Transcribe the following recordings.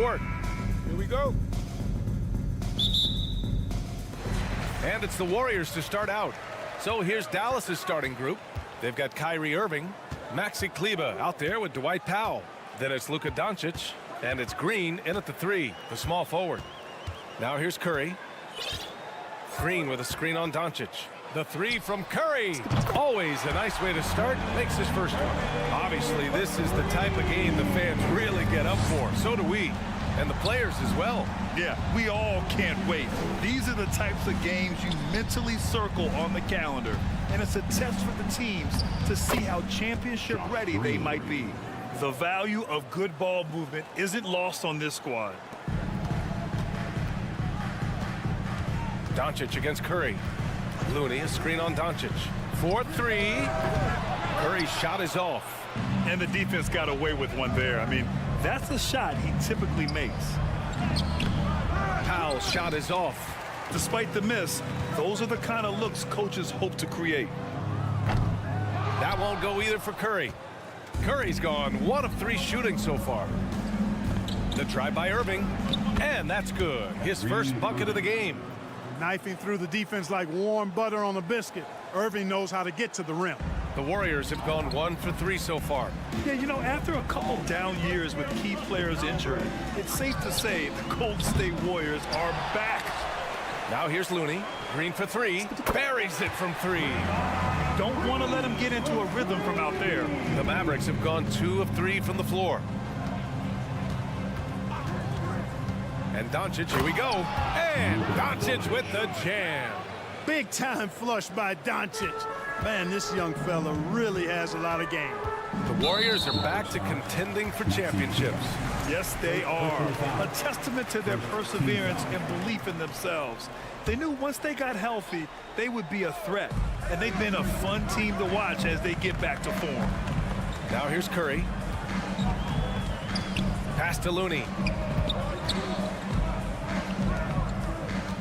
court. Here we go. And it's the Warriors to start out. So here's Dallas's starting group. They've got Kyrie Irving, Maxi Kleber out there with Dwight Powell. Then it's Luka Doncic, and it's Green in at the 3, the small forward. Now here's Curry. Green with a screen on Doncic. The 3 from Curry. Always a nice way to start. Makes his first one. Obviously, this is the type of game the fans really get up for. So do we. And the players as well. Yeah, we all can't wait. These are the types of games you mentally circle on the calendar. And it's a test for the teams to see how championship ready they might be. The value of good ball movement isn't lost on this squad. Doncic against Curry. Looney, a screen on Doncic. 4-3. Curry's shot is off. And the defense got away with one there. I mean, that's a shot he typically makes. Powell's shot is off. Despite the miss, those are the kind of looks coaches hope to create. That won't go either for Curry. Curry's gone 1 of 3 shooting so far. The drive by Irving, and that's good. His first bucket of the game. Knifing through the defense like warm butter on a biscuit. Irving knows how to get to the rim. The Warriors have gone 1 for 3 so far. Yeah, you know, after a couple down years with key players injured, it's safe to say the Golden State Warriors are back. Now here's Looney. Green for 3. Buries it from 3. Don't want to let him get into a rhythm from out there. The Mavericks have gone 2 of 3 from the floor. And Doncic, here we go. And Doncic with the jam. Big time flush by Doncic. Man, this young fella really has a lot of game. The Warriors are back to contending for championships. Yes, they are. A testament to their perseverance and belief in themselves. They knew once they got healthy, they would be a threat. And they've been a fun team to watch as they get back to form. Now here's Curry. Pass to Looney.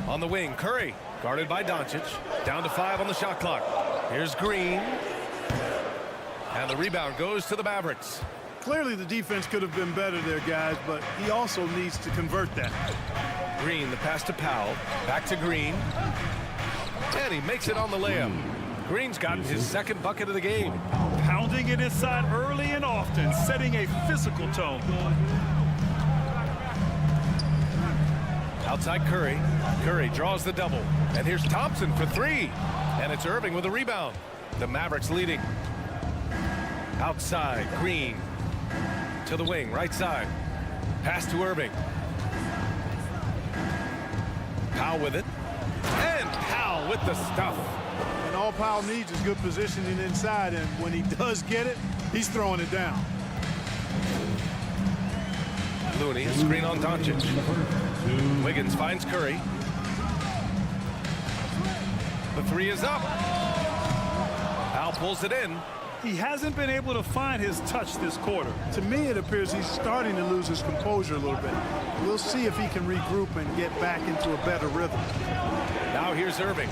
On the wing, Curry, guarded by Doncic. Down to 5 on the shot clock. Here's Green. And the rebound goes to the Mavericks. Clearly the defense could have been better there, guys, but he also needs to convert that. Green, the pass to Powell. Back to Green. And he makes it on the layup. Green's gotten his second bucket of the game. Pounding it inside early and often, setting a physical tone. Outside Curry. Curry draws the double. And here's Thompson for 3. And it's Irving with a rebound. The Mavericks leading. Outside, Green. To the wing, right side. Pass to Irving. Powell with it. And Powell with the stuff. And all Powell needs is good positioning inside, and when he does get it, he's throwing it down. Looney, a screen on Doncic. Wiggins finds Curry. The 3 is up. Powell pulls it in. He hasn't been able to find his touch this quarter. To me, it appears he's starting to lose his composure a little bit. We'll see if he can regroup and get back into a better rhythm. Now here's Irving.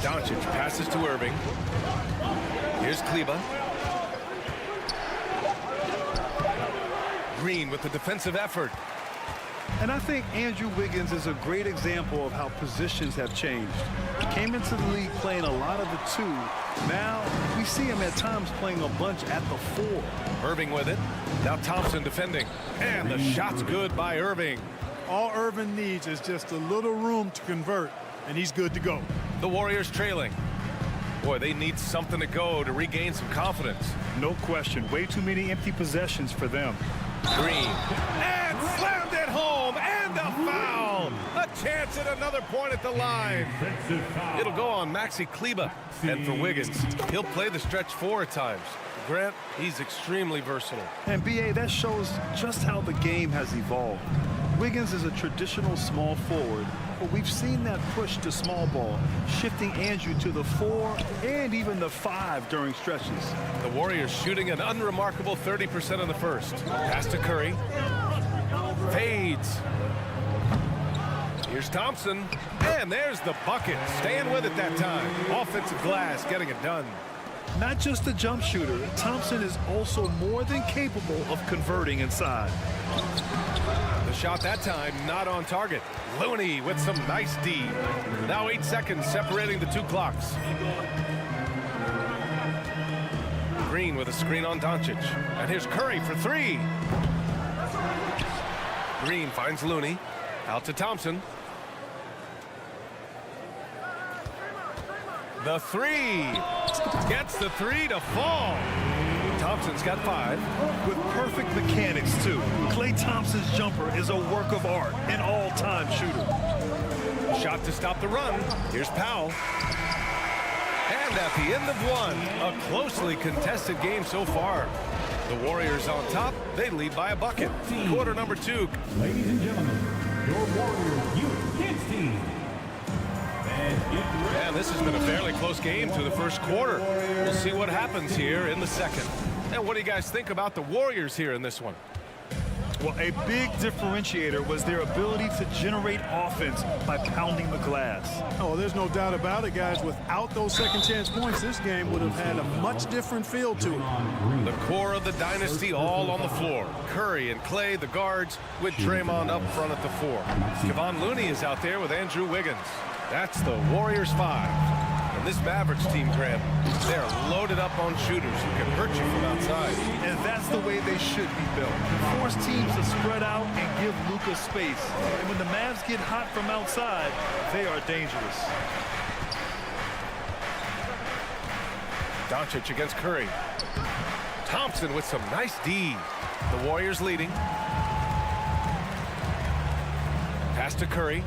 Doncic passes to Irving. Here's Kleber. Green with the defensive effort. And I think Andrew Wiggins is a great example of how positions have changed. He came into the league playing a lot of the 2. Now we see him at times playing a bunch at the 4. Irving with it. Now Thompson defending. And the shot's good by Irving. All Irving needs is just a little room to convert, and he's good to go. The Warriors trailing. Boy, they need something to go to regain some confidence. No question. Way too many empty possessions for them. Green. And slammed it home. And a foul. A chance at another point at the line. It'll go on Maxi Kleber. And for Wiggins, he'll play the stretch 4 at times. Grant, he's extremely versatile. And B.A., that shows just how the game has evolved. Wiggins is a traditional small forward, but we've seen that push to small ball, shifting Andrew to the 4 and even the 5 during stretches. The Warriors shooting an unremarkable 30% in the first. Pass to Curry. Fades. Here's Thompson. And there's the bucket. Staying with it that time. Offensive glass getting it done. Not just a jump shooter, Thompson is also more than capable of converting inside. The shot that time not on target. Looney with some nice D. Now 8 seconds separating the two clocks. Green with a screen on Doncic. And here's Curry for three. Green finds Looney. Out to Thompson. The three. Gets the three to fall. Thompson's got 5. With perfect mechanics, too. Klay Thompson's jumper is a work of art, an all-time shooter. Shot to stop the run. Here's Powell. And at the end of one, a closely contested game so far. The Warriors on top. They lead by a bucket. Quarter number 2. Ladies and gentlemen, your Warriors Youth Kids team. And this has been a fairly close game through the first quarter. We'll see what happens here in the second. And what do you guys think about the Warriors here in this one? Well, a big differentiator was their ability to generate offense by pounding the glass. Oh, there's no doubt about it, guys. Without those second chance points, this game would have had a much different feel to it. The core of the dynasty all on the floor. Curry and Klay, the guards, with Draymond up front at the 4. Kevon Looney is out there with Andrew Wiggins. That's the Warriors 5. And this Mavericks team, Graham, they're loaded up on shooters who can hurt you from outside. And that's the way they should be built. Force teams to spread out and give Lukas space. And when the Mavs get hot from outside, they are dangerous. Doncic against Curry. Thompson with some nice D. The Warriors leading. Pass to Curry.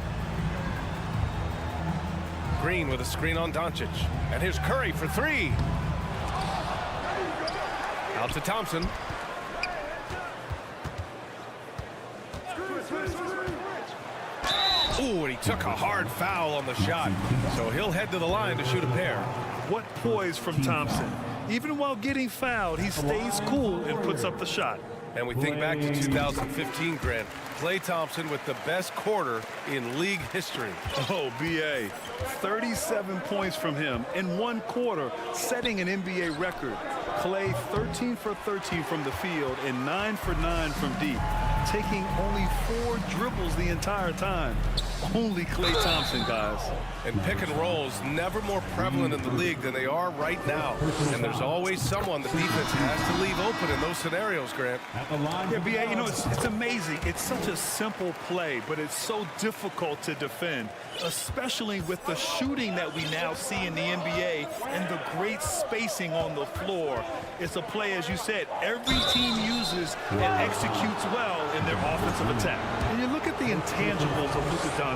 Green with a screen on Doncic. And here's Curry for 3. Out to Thompson. Ooh, and he took a hard foul on the shot. So he'll head to the line to shoot a pair. What poise from Thompson. Even while getting fouled, he stays cool and puts up the shot. And we think back to 2015, Grant. Klay Thompson with the best quarter in league history. Oh, B.A. 37 points from him in one quarter, setting an NBA record. Klay 13 for 13 from the field and 9 for 9 from deep, taking only 4 dribbles the entire time. Only Klay Thompson, guys. And pick and rolls never more prevalent in the league than they are right now. And there's always someone the defense has to leave open in those scenarios, Grant. Yeah, B.A., you know, it's amazing. It's such a simple play, but it's so difficult to defend, especially with the shooting that we now see in the NBA and the great spacing on the floor. It's a play, as you said, every team uses and executes well in their offensive attack. And you look at the intangibles of Luka Doncic.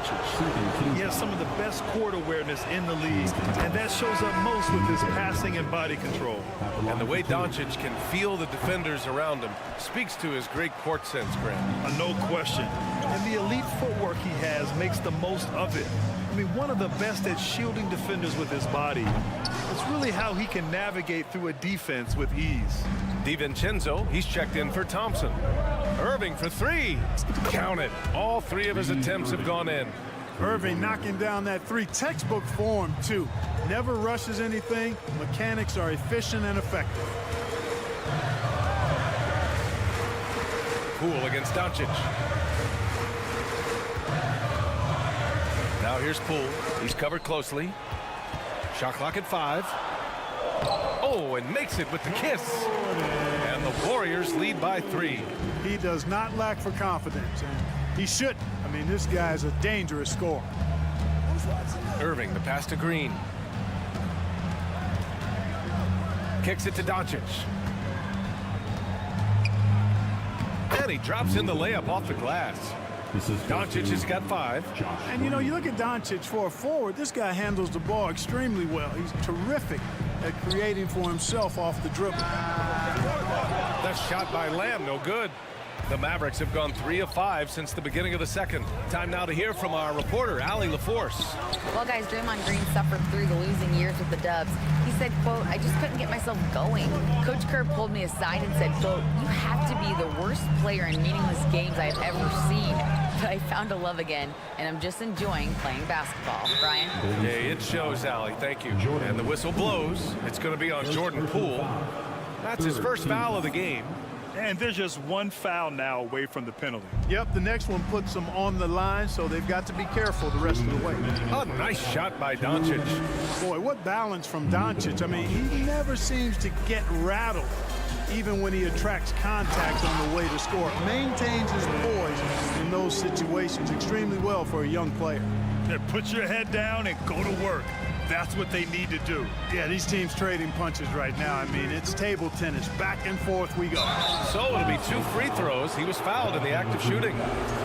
He has some of the best court awareness in the league, and that shows up most with his passing and body control. And the way Doncic can feel the defenders around him speaks to his great court sense, Grant. No question. And the elite footwork he has makes the most of it. I mean, one of the best at shielding defenders with his body. It's really how he can navigate through a defense with ease. DiVincenzo, he's checked in for Thompson. Irving for 3. Count it. All 3 of his attempts have gone in. Irving knocking down that 3, textbook form, too. Never rushes anything. Mechanics are efficient and effective. Poole against Doncic. Now here's Poole. He's covered closely. Shot clock at 5. Oh, and makes it with the kiss. And the Warriors lead by 3. He does not lack for confidence, and he shouldn't. I mean, this guy's a dangerous scorer. Irving, the pass to Green. Kicks it to Doncic. And he drops in the layup off the glass. Doncic has got 5. And, you know, you look at Doncic for a forward, this guy handles the ball extremely well. He's terrific at creating for himself off the dribble. That shot by Lamb, no good. The Mavericks have gone 3 of 5 since the beginning of the second. Time now to hear from our reporter, Allie LaForce. Well, guys, Draymond Green suffered through the losing years with the Dubs. He said, quote, "I just couldn't get myself going. Coach Kerr pulled me aside and said, quote, you have to be the worst player in meaningless games I have ever seen. but I found a love again, and I'm just enjoying playing basketball. Brian? Hey, it shows, Allie. Thank you. And the whistle blows. It's going to be on Jordan Poole. That's his first foul of the game. And there's just one foul now away from the penalty. Yep, the next one puts them on the line, so they've got to be careful the rest of the way. A nice shot by Doncic. Boy, what balance from Doncic. I mean, he never seems to get rattled, even when he attracts contact on the way to score. Maintains his poise in those situations extremely well for a young player. Yeah, put your head down and go to work. That's what they need to do. Yeah, these teams trading punches right now. I mean, it's table tennis. Back and forth we go. So it'll be 2 free throws. He was fouled in the act of shooting.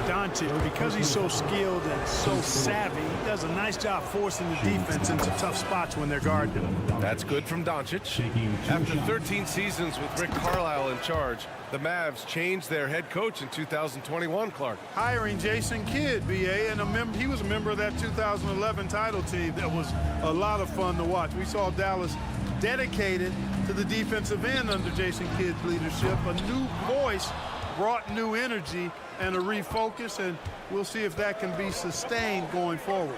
Doncic, because he's so skilled and so savvy, he does a nice job forcing the defense into tough spots when they're guarding him. That's good from Doncic. After 13 seasons with Rick Carlisle in charge, the Mavs changed their head coach in 2021, Clark. Hiring Jason Kidd, BA, and he was a member of that 2011 title team. That was a lot of fun to watch. We saw Dallas dedicated to the defensive end under Jason Kidd's leadership. A new voice brought new energy and a refocus, and we'll see if that can be sustained going forward.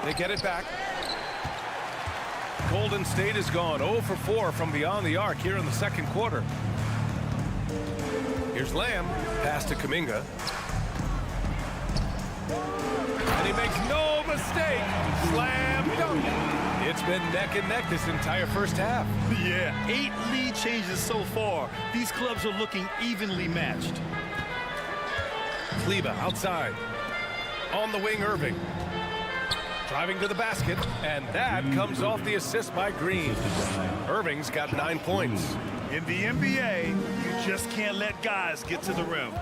They get it back. Golden State is gone 0 for 4 from beyond the arc here in the second quarter. Here's Lamb, pass to Kuminga. And he makes no mistake. Slam dunk. It's been neck and neck this entire first half. Yeah, 8 lead changes so far. These clubs are looking evenly matched. Kleber outside. On the wing, Irving. Driving to the basket, and that comes off the assist by Green. Irving's got 9 points. In the NBA, you just can't let guys get to the rim.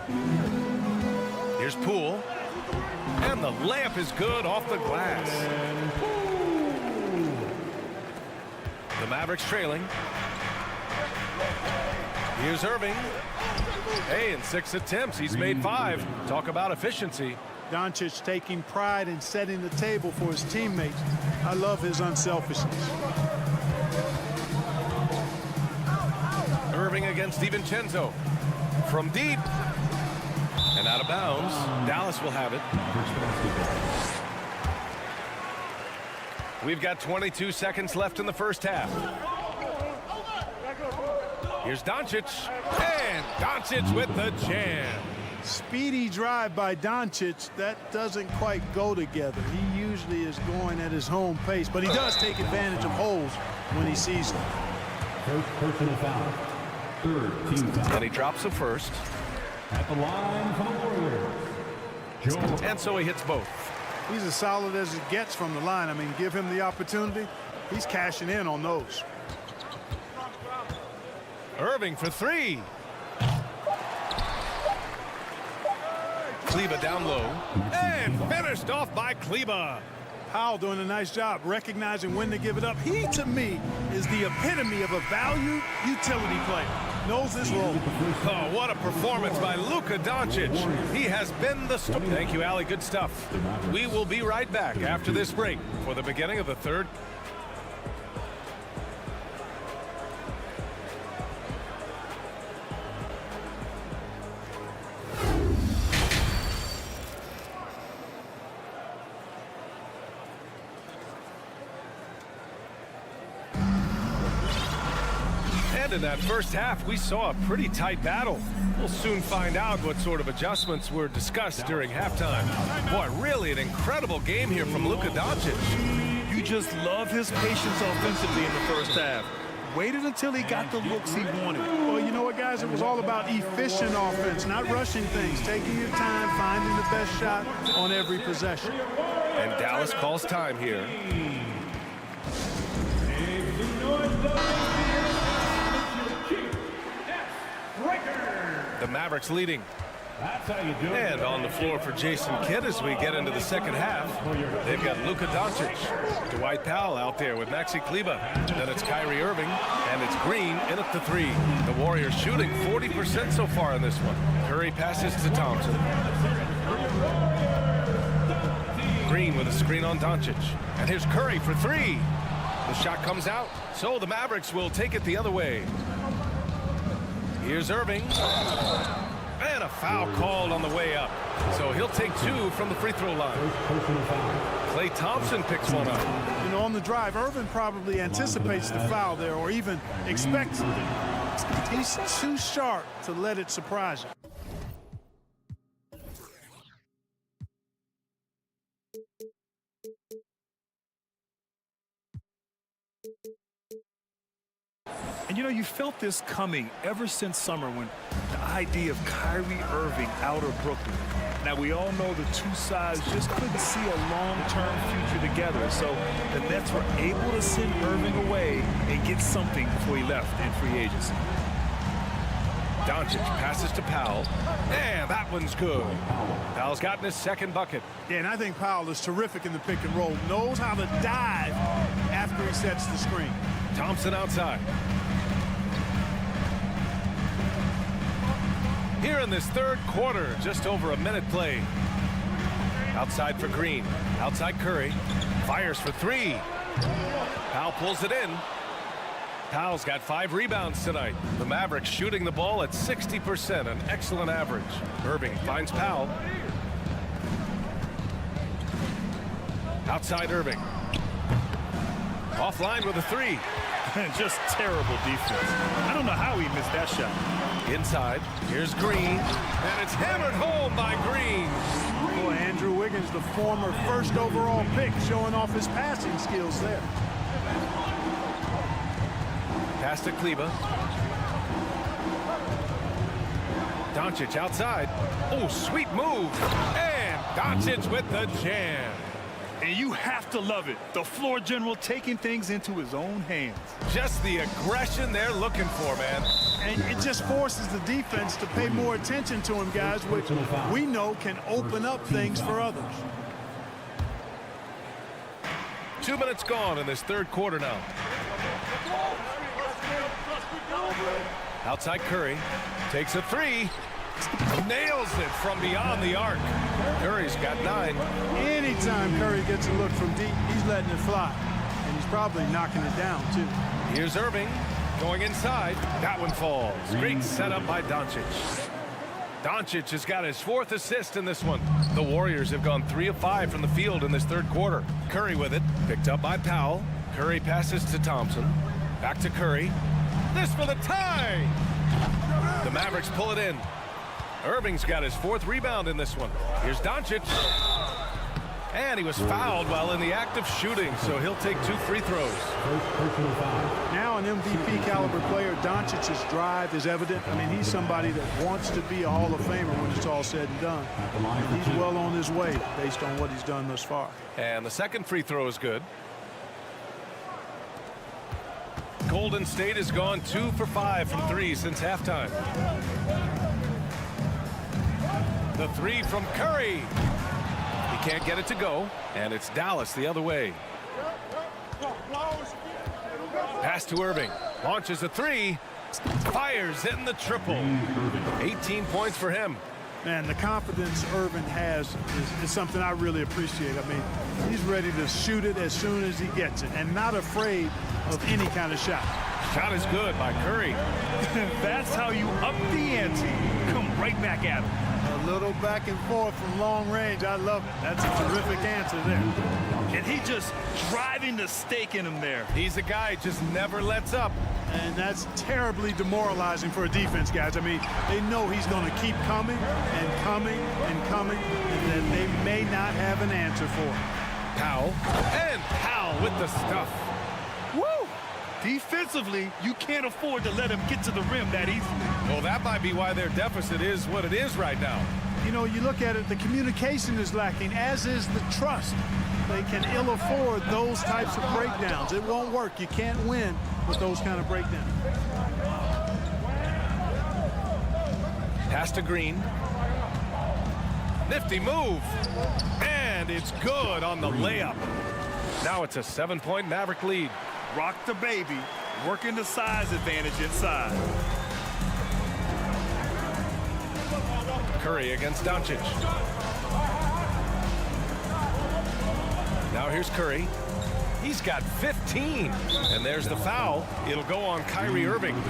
Here's Poole. And the layup is good off the glass. The Mavericks trailing. Here's Irving. Hey, in 6 attempts, he's made 5. Talk about efficiency. Doncic taking pride in setting the table for his teammates. I love his unselfishness. Irving against DiVincenzo. From deep. And out of bounds. Dallas will have it. We've got 22 seconds left in the first half. Here's Doncic. And Doncic with the jam. Speedy drive by Doncic. That doesn't quite go together. He usually is going at his home pace, but he does take advantage of holes when he sees them. First personal foul. Third team foul. And he drops the first. At the line for the Warriors, Joe. And so he hits both. He's as solid as it gets from the line. I mean, give him the opportunity. He's cashing in on those. Irving for 3. Kleber down low. And finished off by Kleber. Powell doing a nice job recognizing when to give it up. He, to me, is the epitome of a valued utility player. Knows his role. Oh, what a performance by Luka Doncic. He has been the star. Thank you, Allie. Good stuff. We will be right back after this break for the beginning of the third. In that first half, we saw a pretty tight battle. We'll soon find out what sort of adjustments were discussed during halftime. Boy, really an incredible game here from Luka Doncic. You just love his patience offensively in the first half. Waited until he got the looks he wanted. Well, you know what, guys? It was all about efficient offense, not rushing things, taking your time, finding the best shot on every possession. And Dallas calls time here. The Mavericks leading. And on the floor for Jason Kidd as we get into the second half. They've got Luka Doncic, Dwight Powell out there with Maxi Kleber. Then it's Kyrie Irving, and it's Green in at the 3. The Warriors shooting 40% so far in this one. Curry passes to Thompson. Green with a screen on Doncic. And here's Curry for 3. The shot comes out, so the Mavericks will take it the other way. Here's Irving. And And a foul called on the way up. So he'll take 2 from the free throw line. Klay Thompson picks one up. You know, on the drive, Irvin probably anticipates the foul there or even expects it. He's too sharp to let it surprise him. And you know, you felt this coming ever since summer when the idea of Kyrie Irving out of Brooklyn. Now, we all know the two sides just couldn't see a long-term future together. So the Nets were able to send Irving away and get something before he left in free agency. Doncic passes to Powell. And that one's good. Powell's gotten his second bucket. Yeah, and I think Powell is terrific in the pick and roll. Knows how to dive after he sets the screen. Thompson outside. Here in this third quarter, just over a minute played. Outside for Green. Outside Curry. Fires for 3. Powell pulls it in. Powell's got 5 rebounds tonight. The Mavericks shooting the ball at 60%, an excellent average. Irving finds Powell. Outside Irving. Offline with a 3. Just terrible defense. I don't know how he missed that shot. Inside, here's Green, and it's hammered home by Green. Boy, Andrew Wiggins, the former first overall pick, showing off his passing skills there. Pass to Kleber. Doncic outside. Oh, sweet move. And Doncic with the jam. And you have to love it. The floor general taking things into his own hands. Just the aggression they're looking for, man. And it just forces the defense to pay more attention to him, guys, which we know can open up things for others. 2 minutes gone in this third quarter now. Outside Curry. Takes a 3. Nails it from beyond the arc. Curry's got 9. Anytime Curry gets a look from deep, he's letting it fly. And he's probably knocking it down, too. Here's Irving going inside. That one falls. Great setup by Doncic. Doncic has got his 4th assist in this one. The Warriors have gone 3 of 5 from the field in this third quarter. Curry with it. Picked up by Powell. Curry passes to Thompson. Back to Curry. This for the tie. The Mavericks pull it in. Irving's got his 4th rebound in this one. Here's Doncic. And he was fouled while in the act of shooting, so he'll take 2 free throws. Now an MVP caliber player, Doncic's drive is evident. I mean, he's somebody that wants to be a Hall of Famer when it's all said and done. And he's well on his way based on what he's done thus far. And the second free throw is good. Golden State has gone 2 for 5 from 3 since halftime. The 3 from Curry. He can't get it to go, and it's Dallas the other way. Pass to Irving. Launches a 3. Fires in the triple. 18 points for him. Man, the confidence Irving has is something I really appreciate. I mean, he's ready to shoot it as soon as he gets it and not afraid of any kind of shot. Shot is good by Curry. That's how you up the ante. Come right back at him. A little back and forth from long range. I love it. That's a terrific answer there. And he just driving the stake in him there. He's a guy who just never lets up. And that's terribly demoralizing for a defense, guys. I mean, they know he's going to keep coming and coming and coming, and then they may not have an answer for him. Powell. And Powell with the stuff. Woo! Defensively, you can't afford to let him get to the rim that easily. Well, that might be why their deficit is what it is right now. You know, you look at it, the communication is lacking, as is the trust. They can ill afford those types of breakdowns. It won't work. You can't win with those kind of breakdowns. Pass to Green. Nifty move. And it's good on the layup. Now it's a 7-point Maverick lead. Rock the baby, working the size advantage inside. Curry against Doncic. Now here's Curry. He's got 15. And there's the foul. It'll go on Kyrie Irving.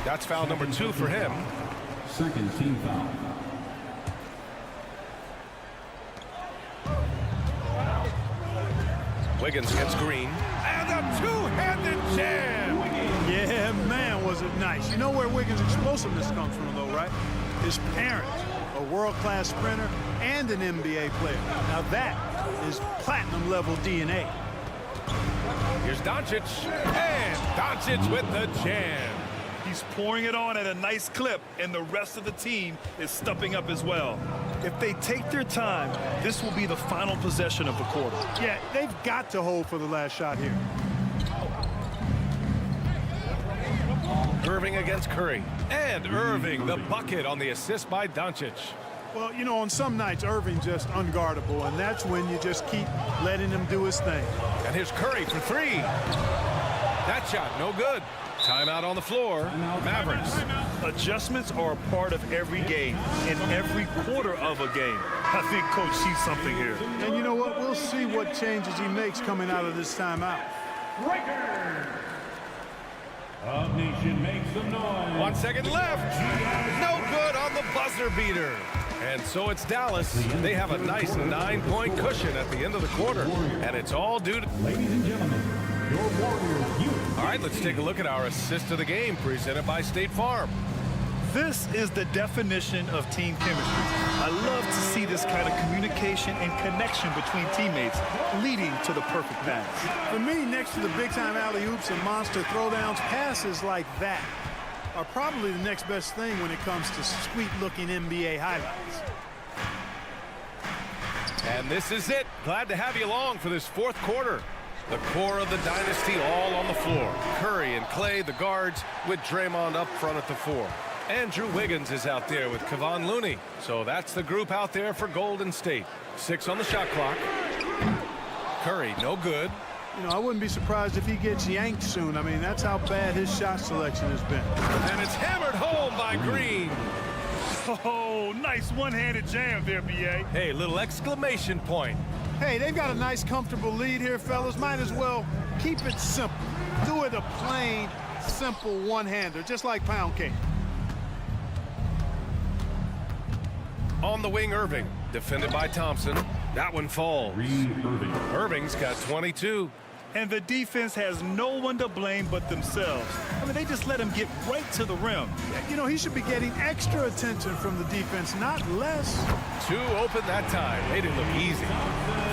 That's foul number 2 for him. Second team foul. Wiggins gets Green. And a two-handed jam. Yeah, man, was it nice. You know where Wiggins' explosiveness comes from, though, right? His parents, a world-class sprinter and an NBA player. Now that is platinum-level DNA. Here's Doncic. And Doncic with the jam. He's pouring it on at a nice clip, and the rest of the team is stepping up as well. If they take their time, this will be the final possession of the quarter. Yeah, they've got to hold for the last shot here. Irving against Curry. And Irving, the bucket on the assist by Doncic. Well, you know, on some nights, Irving's just unguardable, and that's when you just keep letting him do his thing. And here's Curry for three. That shot, no good. Timeout on the floor. Mavericks. Adjustments are a part of every game, in every quarter of a game. I think Coach sees something here. And you know what? We'll see what changes he makes coming out of this timeout. Of Nation makes some noise. 1 second left. No good on the buzzer beater. And so it's Dallas. They have a nice 9-point cushion at the end of the quarter. And it's all due to... Ladies and gentlemen, your Warriors youth. All right, let's take a look at our assist of the game presented by State Farm. This is the definition of team chemistry. I love to see this kind of communication and connection between teammates leading to the perfect pass. For me, next to the big-time alley-oops and monster throwdowns, passes like that are probably the next best thing when it comes to sweet-looking NBA highlights. And this is it. Glad to have you along for this fourth quarter. The core of the dynasty all on the floor. Curry and Clay, the guards, with Draymond up front at the 4. Andrew Wiggins is out there with Kevon Looney. So that's the group out there for Golden State. 6 on the shot clock. Curry, no good. You know, I wouldn't be surprised if he gets yanked soon. I mean, that's how bad his shot selection has been. And it's hammered home by Green. Oh, nice one-handed jam there, B.A. Hey, little exclamation point. Hey, they've got a nice, comfortable lead here, fellas. Might as well keep it simple. Do it a plain, simple one-hander, just like pound cake. On the wing, Irving. Defended by Thompson. That one falls. Irving. Irving's got 22. And the defense has no one to blame but themselves. I mean, they just let him get right to the rim. You know, he should be getting extra attention from the defense, not less. 2 open that time. Made it look easy.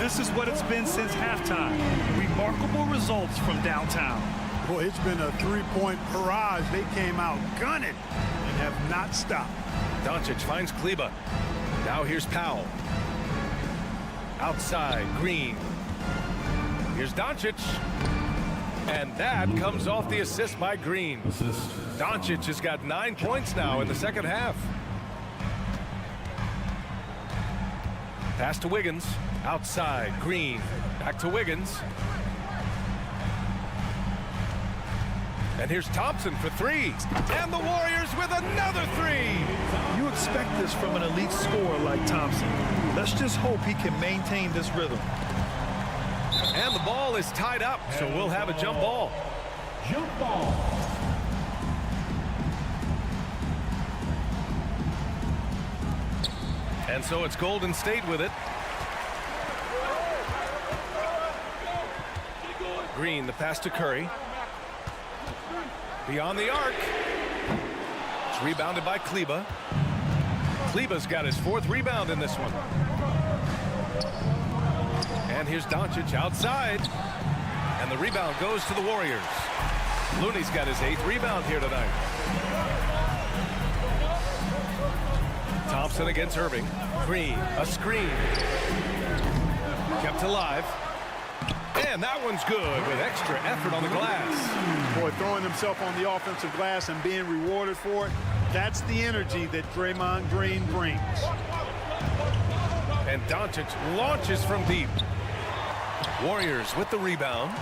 This is what it's been since halftime. Remarkable results from downtown. Boy, it's been a three-point barrage. They came out gunning and have not stopped. Doncic finds Kleba. Now here's Powell. Outside, Green. Here's Doncic. And that comes off the assist by Green. Doncic has got 9 points now in the second half. Pass to Wiggins. Outside, Green. Back to Wiggins. And here's Thompson for 3. And the Warriors with another 3. You expect this from an elite scorer like Thompson. Let's just hope he can maintain this rhythm. And the ball is tied up, so we'll have a jump ball. Jump ball. And so it's Golden State with it. Green, the pass to Curry. Beyond the arc. It's rebounded by Kleba. Kleba's got his 4th rebound in this one. And here's Doncic outside. And the rebound goes to the Warriors. Looney's got his 8th rebound here tonight. Thompson against Irving. Green, a screen. Kept alive. And that one's good with extra effort on the glass. Boy, throwing himself on the offensive glass and being rewarded for it, that's the energy that Draymond Green brings. And Doncic launches from deep. Warriors with the rebound.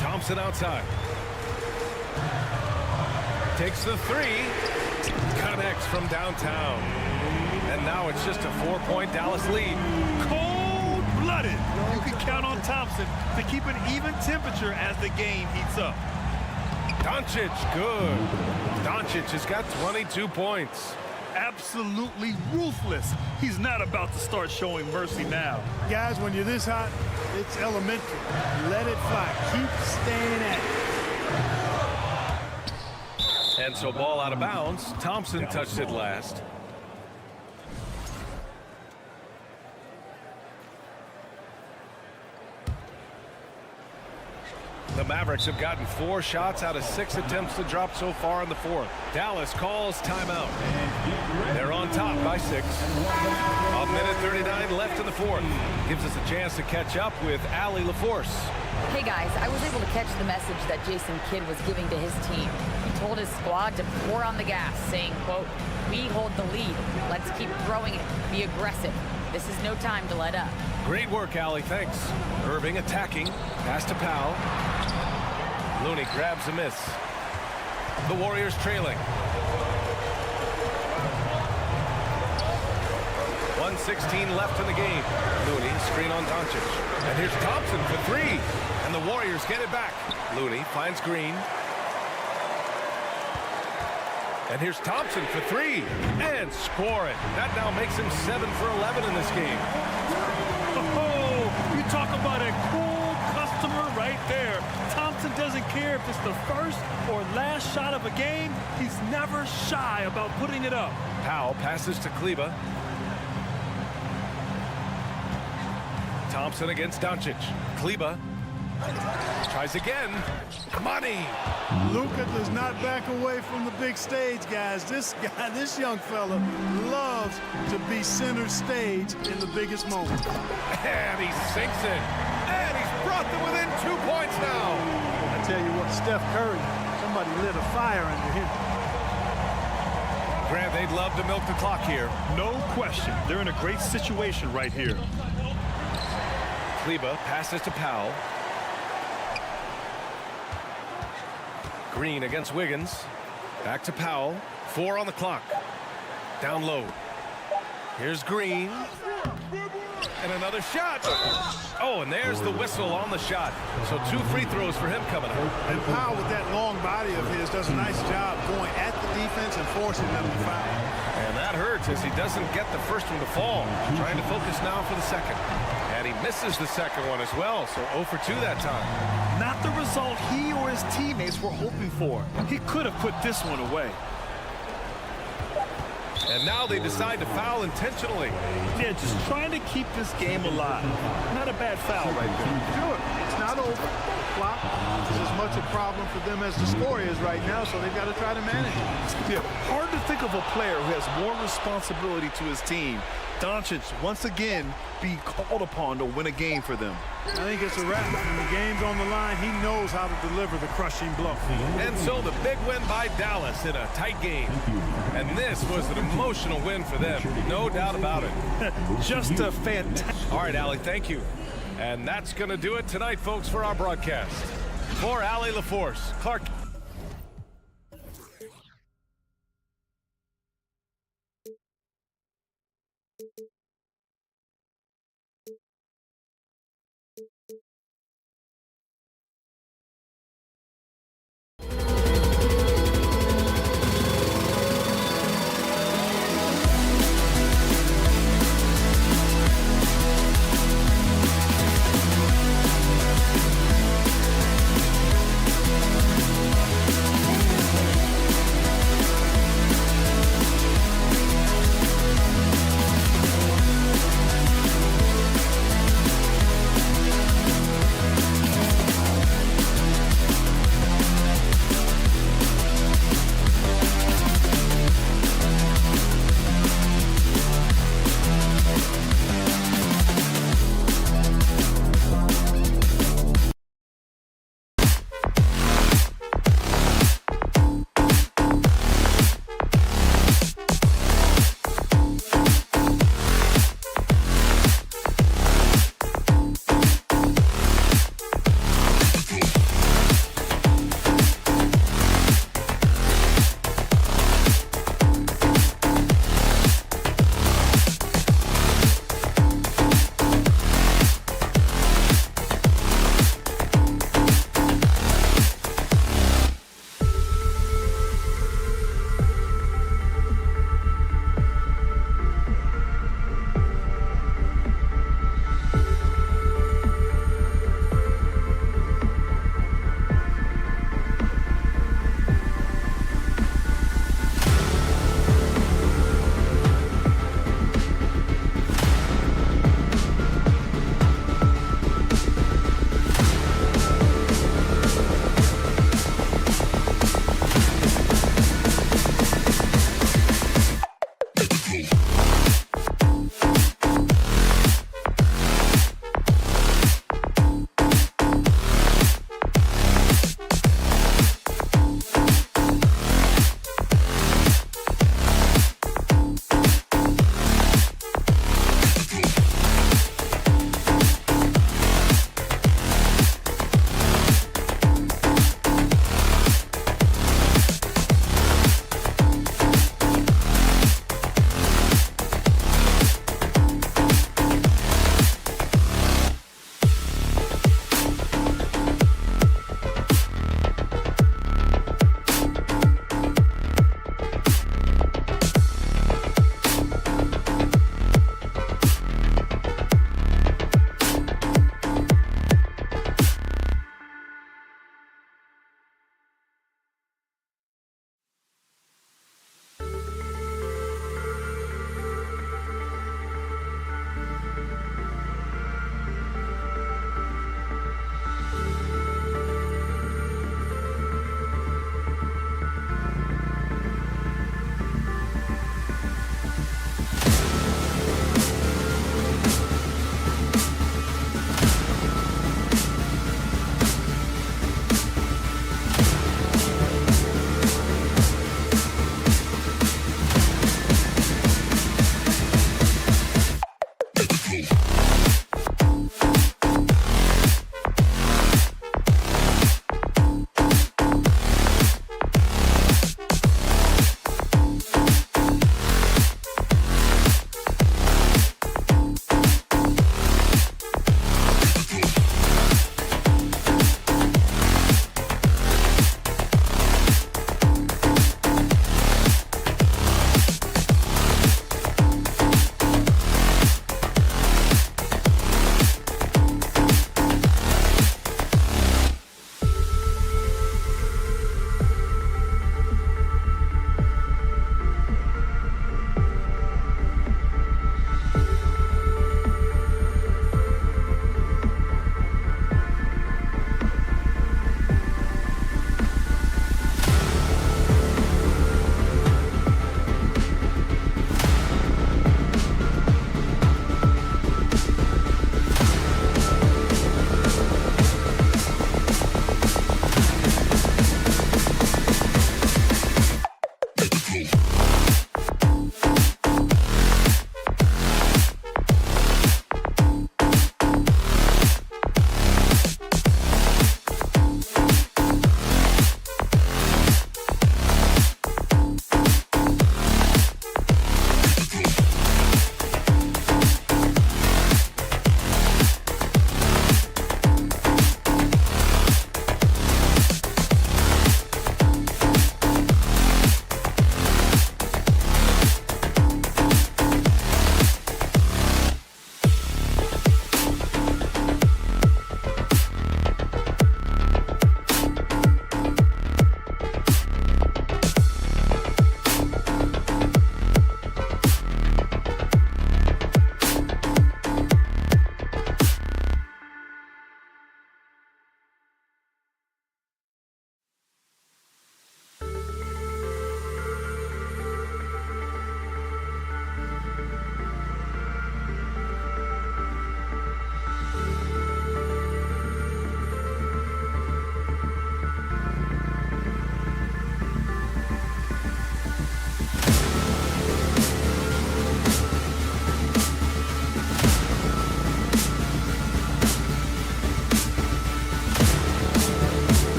Thompson outside. Takes the 3. Connects from downtown. And now it's just a 4-point Dallas lead. Cold-blooded. You can count on Thompson to keep an even temperature as the game heats up. Doncic, good. Doncic has got 22 points. absolutely ruthless. He's not about to start showing mercy now. Guys, when you're this hot, it's elementary. Let it fly. Keep staying at it. And so ball out of bounds. Thompson touched it last. The Mavericks have gotten 4 shots out of 6 attempts to drop so far in the fourth. Dallas calls timeout. They're on top by 6. A minute 39 left in the fourth. Gives us a chance to catch up with Allie LaForce. Hey guys, I was able to catch the message that Jason Kidd was giving to his team. He told his squad to pour on the gas, saying, quote, "We hold the lead. Let's keep throwing it. Be aggressive. This is no time to let up." Great work, Allie. Thanks. Irving attacking. Pass to Powell. Looney grabs a miss. The Warriors trailing. 1:16 left in the game. Looney, screen on Doncic. And here's Thompson for 3. And the Warriors get it back. Looney finds Green. And here's Thompson for 3. And score it. That now makes him 7 for 11 in this game. Oh, you talk about a cool customer right there. Thompson doesn't care if it's the first or last shot of a game. He's never shy about putting it up. Powell passes to Kleber. Thompson against Doncic. Kleber tries again. Money. Luka does not back away from the big stage, guys. This guy, this young fella, loves to be center stage in the biggest moment. And he sinks it. And he's brought them within 2 points now. I tell you what, Steph Curry, somebody lit a fire under him. Grant, they'd love to milk the clock here. No question. They're in a great situation right here. Kleber passes to Powell. Green against Wiggins. Back to Powell. 4 on the clock. Down low. Here's Green. And another shot. Oh, and there's the whistle on the shot. So 2 free throws for him coming up. And Powell, with that long body of his, does a nice job going at the defense and forcing them to foul. And that hurts as he doesn't get the first one to fall. Trying to focus now for the second. And he misses the second one as well, so 0 for 2 that time. Not the result he or his teammates were hoping for. He could have put this one away. And now they decide to foul intentionally. Yeah, just trying to keep this game alive. Not a bad foul right there. Sure, it's not over. Clock is as much a problem for them as the score is right now, so they've got to try to manage it. Yeah, hard to think of a player who has more responsibility to his team. Doncic, once again, being called upon to win a game for them. I think it's a wrap. When the game's on the line, he knows how to deliver the crushing blow. And so the big win by Dallas in a tight game. And this was an emotional win for them, no doubt about it. Just a fantastic. All right, Allie, thank you. And that's going to do it tonight, folks, for our broadcast. For Allie LaForce, Clark.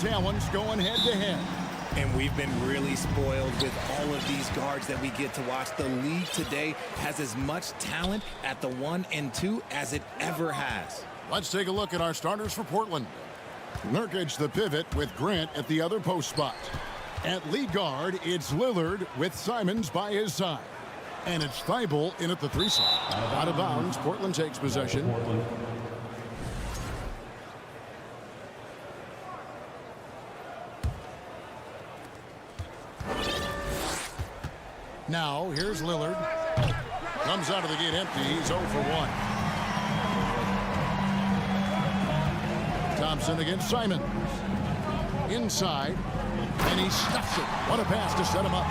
talents going head-to-head. And we've been really spoiled with all of these guards that we get to watch. The league today has as much talent at the 1 and 2 as it ever has. Let's take a look at our starters for Portland. Nurkic the pivot with Grant at the other post spot. At lead guard, it's Lillard with Simons by his side. And it's Thibault in at the 3 slot. Out of bounds, Portland takes possession. Now, here's Lillard. Comes out of the gate empty. He's 0 for 1. Thompson against Simons. Inside. And he stuffs it. What a pass to set him up.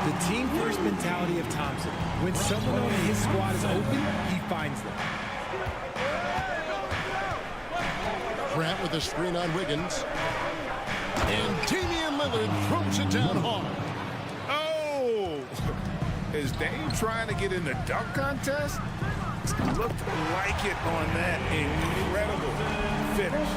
The team-first mentality of Thompson. When someone on his squad is open, he finds them. Grant with a screen on Wiggins. And Damian Lillard throws it down hard. Oh! Is Dame trying to get in the dunk contest? Looked like it on that incredible finish.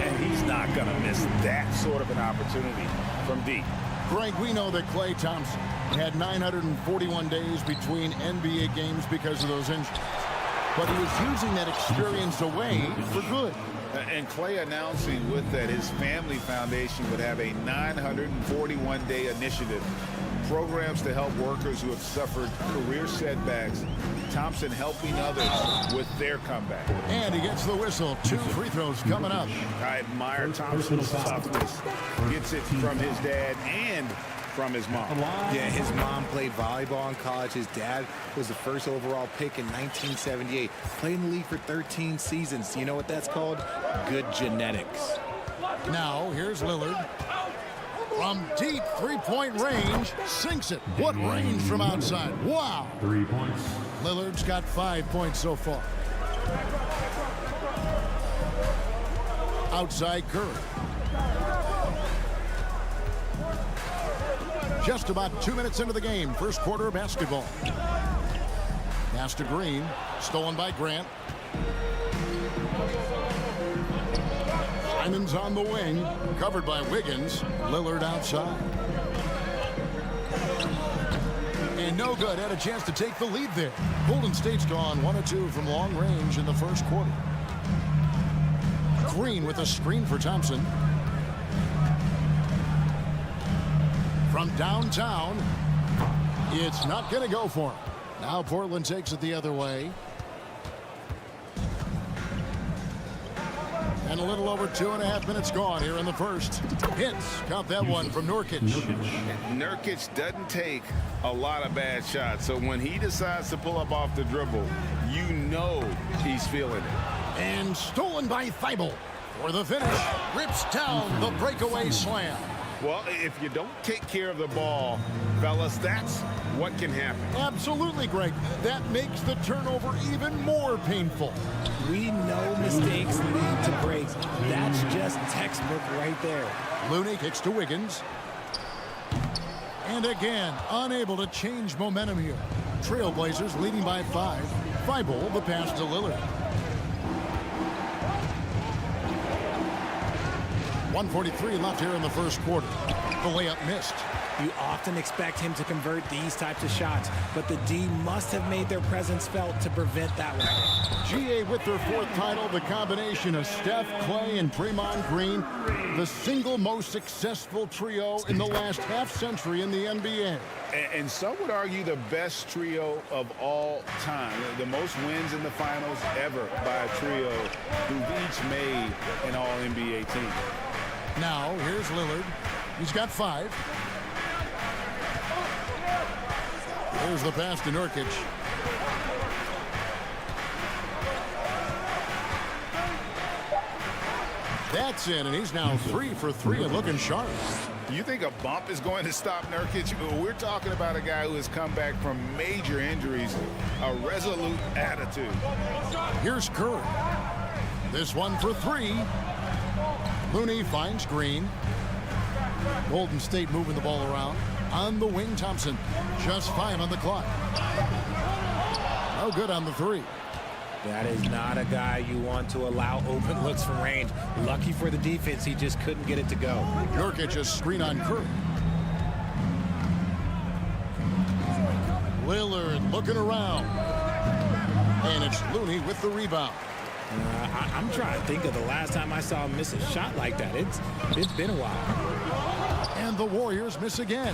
And he's not going to miss that sort of an opportunity from deep. Greg, we know that Klay Thompson had 941 days between NBA games because of those injuries. But he was using that experience away for good. And Klay announcing with that his family foundation would have a 941-day initiative. Programs to help workers who have suffered career setbacks. Thompson helping others with their comeback. And he gets the whistle. 2 free throws coming up. I admire Thompson's toughness. Gets it from his dad and from his mom. Yeah, his mom played volleyball in college. His dad was the first overall pick in 1978. Played in the league for 13 seasons. You know what that's called? Good genetics. Now, here's Lillard. From deep three-point range, sinks it. What range from outside. Wow. 3 points. Lillard's got 5 points so far. Outside Curry. Just about 2 minutes into the game. First quarter of basketball. Pass to Green. Stolen by Grant. Simon's on the wing. Covered by Wiggins. Lillard outside. And no good. Had a chance to take the lead there. Golden State's gone 1 of 2 from long range in the first quarter. Green with a screen for Thompson. From downtown, it's not going to go for him. Now Portland takes it the other way. And a little over 2.5 minutes gone here in the first. Hits. Count that one from Nurkic. Nurkic doesn't take a lot of bad shots. So when he decides to pull up off the dribble, you know he's feeling it. And stolen by Thibault for the finish. Rips down the breakaway slam. Well, if you don't take care of the ball, fellas, that's what can happen. Absolutely, Greg. That makes the turnover even more painful. We know mistakes lead to breaks. That's just textbook right there. Looney kicks to Wiggins. And again, unable to change momentum here. Trailblazers leading by 5. Thibault the pass to Lillard. 1:43 left here in the first quarter. The layup missed. You often expect him to convert these types of shots, but the D must have made their presence felt to prevent that one. GA with their 4th title, the combination of Steph, Klay, and Draymond Green, the single most successful trio in the last half-century in the NBA. And some would argue the best trio of all time. The most wins in the finals ever by a trio who've each made an all-NBA team. Now, here's Lillard. He's got 5. There's the pass to Nurkic. That's in, and he's now 3 for 3 and looking sharp. You think a bump is going to stop Nurkic? We're talking about a guy who has come back from major injuries, a resolute attitude. Here's Curry. This one for 3. Looney finds Green. Golden State moving the ball around. On the wing, Thompson. Just 5 on the clock. No good on the 3. That is not a guy you want to allow open looks from range. Lucky for the defense, he just couldn't get it to go. Nurkic just screen on Curry. Lillard looking around. And it's Looney with the rebound. I'm trying to think of the last time I saw him miss a shot like that. It's been a while. And the Warriors miss again.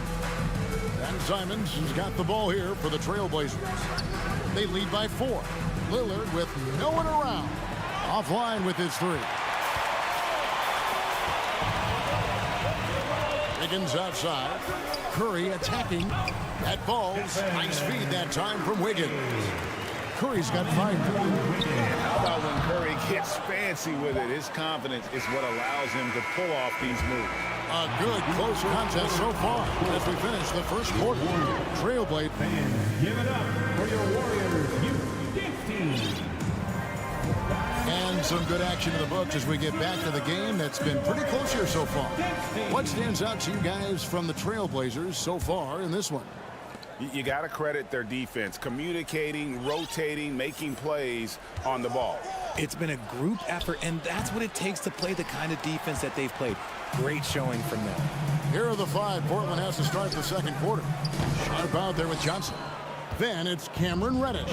And Simons has got the ball here for the Trailblazers. They lead by 4. Lillard with no one around. Offline with his 3. Wiggins outside. Curry attacking. That ball's nice feed that time from Wiggins. Curry's got 5. And how about when Curry gets fancy with it? His confidence is what allows him to pull off these moves. A good close contest so far as we finish the first quarter. Trailblade. Fans, give it up for your Warriors Youth Team. And some good action in the books as we get back to the game that's been pretty close here so far. What stands out to you guys from the Trailblazers so far in this one? You got to credit their defense, communicating, rotating, making plays on the ball. It's been a group effort, and that's what it takes to play the kind of defense that they've played. Great showing from them. Here are the 5 Portland has to start the second quarter. Sharp out there with Johnson. Then it's Cameron Reddish.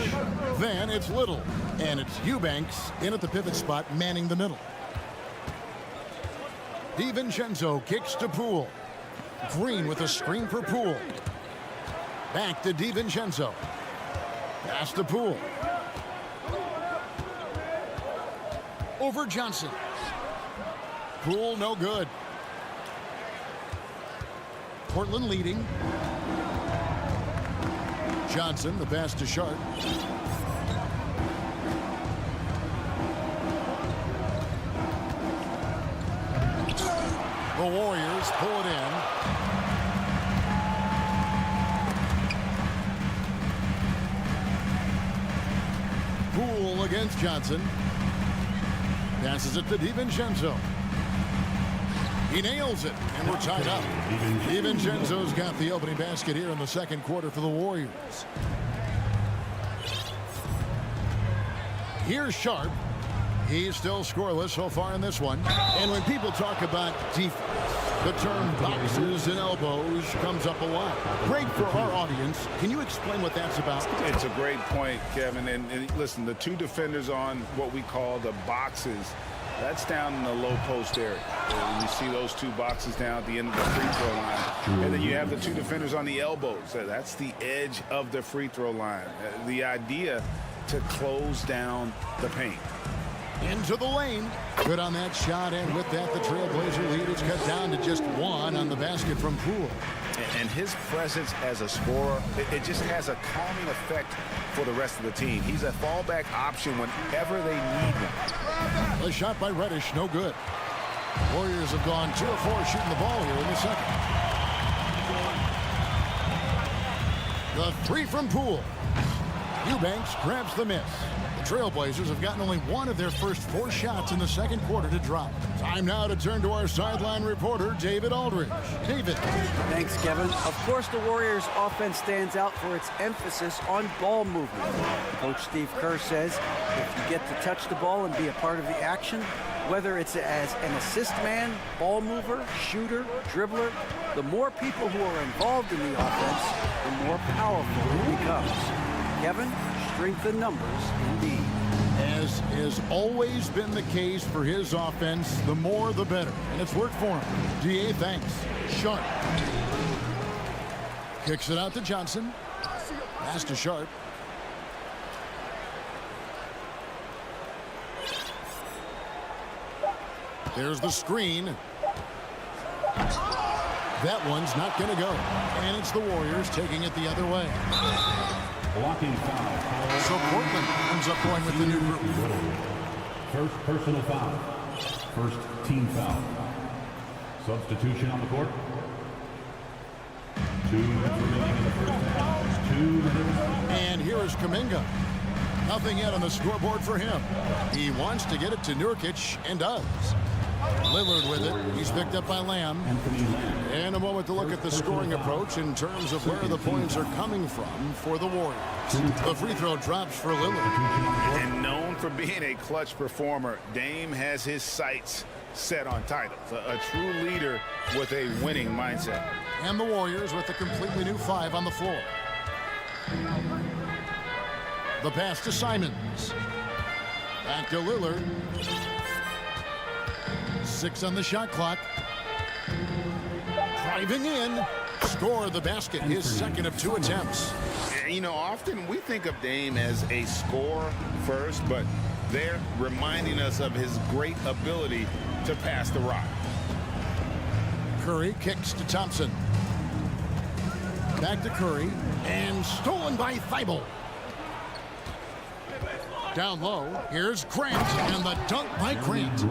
Then it's Little. And it's Eubanks in at the pivot spot, manning the middle. DiVincenzo kicks to Poole. Green with a screen for Poole. Back to DiVincenzo. Pass to Poole. Over Johnson. Poole no good. Portland leading. Johnson, the pass to Sharp. The Warriors pull it in. Poole against Johnson. Passes it to DiVincenzo. He nails it, and we're tied up. DiVincenzo's got the opening basket here in the second quarter for the Warriors. Here's Sharp. He's still scoreless so far in this one. And when people talk about defense, the term boxes and elbows comes up a lot. Great for our audience. Can you explain what that's about? It's a great point, Kevin. And listen, the 2 defenders on what we call the boxes, that's down in the low post area. You see those 2 boxes down at the end of the free throw line. And then you have the 2 defenders on the elbows. That's the edge of the free throw line. The idea to close down the paint. Into the lane. Good on that shot, and with that, the Trailblazer lead is cut down to just 1 on the basket from Poole. And his presence as a scorer, it just has a calming effect for the rest of the team. He's a fallback option whenever they need one. A shot by Reddish, no good. Warriors have gone 2 of 4 shooting the ball here in the second. The 3 from Poole. Eubanks grabs the miss. The Trailblazers have gotten only 1 of their first 4 shots in the second quarter to drop. Time now to turn to our sideline reporter, David Aldridge. David. Thanks, Kevin. Of course, the Warriors' offense stands out for its emphasis on ball movement. Coach Steve Kerr says if you get to touch the ball and be a part of the action, whether it's as an assist man, ball mover, shooter, dribbler, the more people who are involved in the offense, the more powerful it becomes. Kevin, strength in numbers indeed. As has always been the case for his offense, the more the better. And it's worked for him. DA, thanks. Sharp. Kicks it out to Johnson. Pass to Sharp. There's the screen. That one's not going to go. And it's the Warriors taking it the other way. Blocking foul. So Portland ends up going with the new group. First personal foul. First team foul. Substitution on the court. 2 minutes remaining in the first half. 2 minutes. And here is Kuminga. Nothing yet on the scoreboard for him. He wants to get it to Nurkic and does. Lillard with it. He's picked up by Lamb. And a moment to look at the scoring approach in terms of where the points are coming from for the Warriors. The free throw drops for Lillard. And known for being a clutch performer, Dame has his sights set on titles. A true leader with a winning mindset. And the Warriors with a completely new 5 on the floor. The pass to Simons. Back to Lillard. 6 on the shot clock. Driving in. Score the basket. His second of 2 attempts. You know, often we think of Dame as a scorer first, but they're reminding us of his great ability to pass the rock. Curry kicks to Thompson. Back to Curry. And stolen by Thibault. Down low, here's Grant, and the dunk by Grant.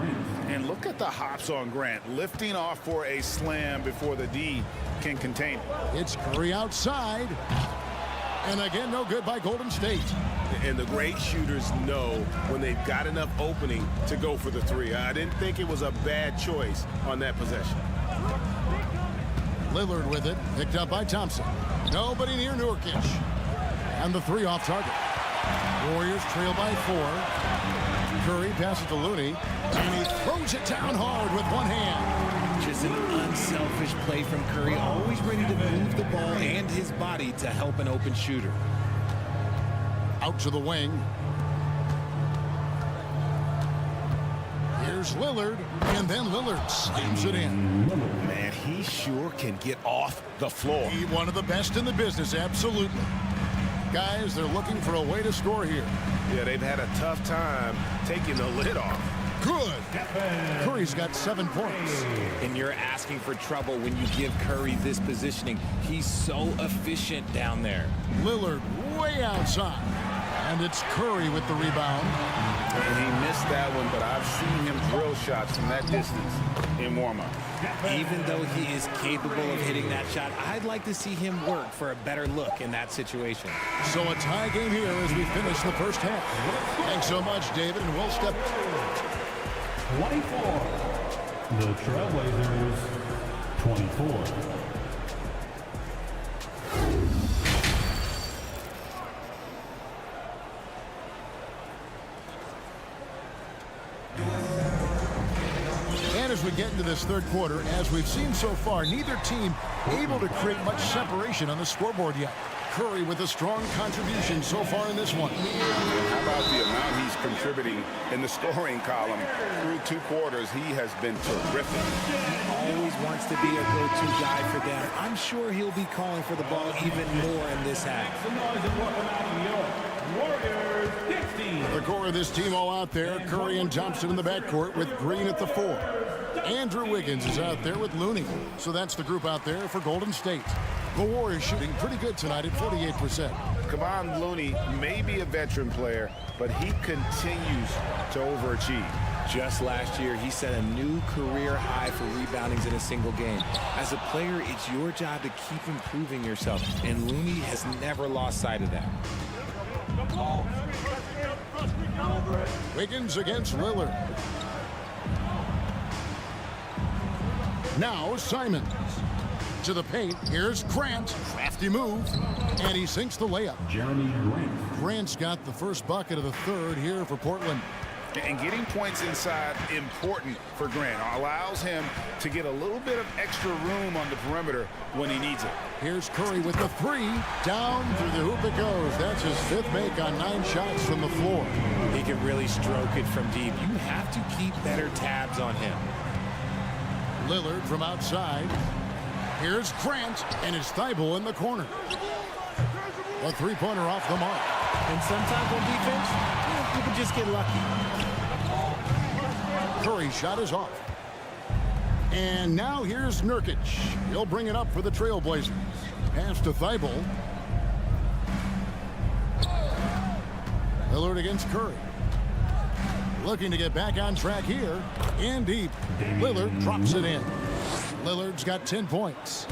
And look at the hops on Grant, lifting off for a slam before the D can contain it. It's Curry outside. And again, no good by Golden State. And the great shooters know when they've got enough opening to go for the three. I didn't think it was a bad choice on that possession. Lillard with it, picked up by Thompson. Nobody near Nurkic. And the three off target. Warriors trail by 4. Curry passes to Looney, and he throws it down hard with one hand. Just an unselfish play from Curry, always ready to move the ball and his body to help an open shooter. Out to the wing. Here's Lillard, and then Lillard slams it in. Man, he sure can get off the floor. He's one of the best in the business, absolutely. Guys, they're looking for a way to score here. Yeah, they've had a tough time taking the lid off. Good. Curry's got 7 points. And you're asking for trouble when you give Curry this positioning. He's so efficient down there. Lillard way outside. And it's Curry with the rebound. And he missed that one, but I've seen him drill shots from that distance in warm-up. Even though he is capable of hitting that shot, I'd like to see him work for a better look in that situation. So a tie game here as we finish the first half. Thanks so much, David, and we'll step 24. The Trailblazers, 24. And as we get into this third quarter, as we've seen so far, neither team able to create much separation on the scoreboard yet. Curry with a strong contribution so far in this one. How about the amount he's contributing in the scoring column? Through 2 quarters, he has been terrific. Always wants to be a go-to guy for them. I'm sure he'll be calling for the ball even more in this half. The core of this team all out there. Curry and Thompson in the backcourt with Green at the 4. Andrew Wiggins is out there with Looney. So that's the group out there for Golden State. The Warriors shooting pretty good tonight at 48%. Kevon Looney may be a veteran player, but he continues to overachieve. Just last year, he set a new career high for reboundings in a single game. As a player, it's your job to keep improving yourself, and Looney has never lost sight of that. Wiggins against Lillard. Now Simons. To the paint, here's Grant. Crafty move, and he sinks the layup. Jeremy Grant. Grant's got the first bucket of the third here for Portland. And getting points inside important for Grant. Allows him to get a little bit of extra room on the perimeter when he needs it. Here's Curry with the 3. Down through the hoop it goes. That's his 5th make on 9 shots from the floor. He can really stroke it from deep. You have to keep better tabs on him. Lillard from outside. Here's Grant and his Thibault in the corner. A 3-pointer off the mark. And sometimes on defense, you can just get lucky. Curry's shot is off. And now here's Nurkic. He'll bring it up for the Trailblazers. Pass to Thibault. Lillard against Curry. Looking to get back on track here. In deep. Lillard drops it in. Lillard's got 10 points.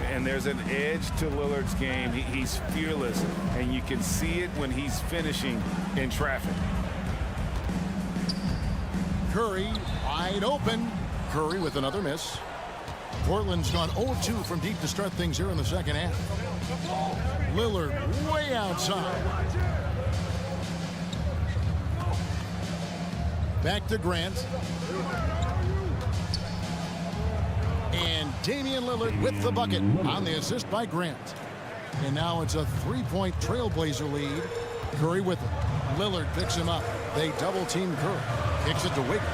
And there's an edge to Lillard's game. He's fearless, and you can see it when he's finishing in traffic. Curry wide open. Curry with another miss. Portland's gone 0-2 from deep to start things here in the second half. Lillard way outside. Back to Grant. And Damian Lillard with the bucket on the assist by Grant. And now it's a 3-point Trailblazer lead. Curry with it. Lillard picks him up. They double team Curry. Kicks it to Wiggins.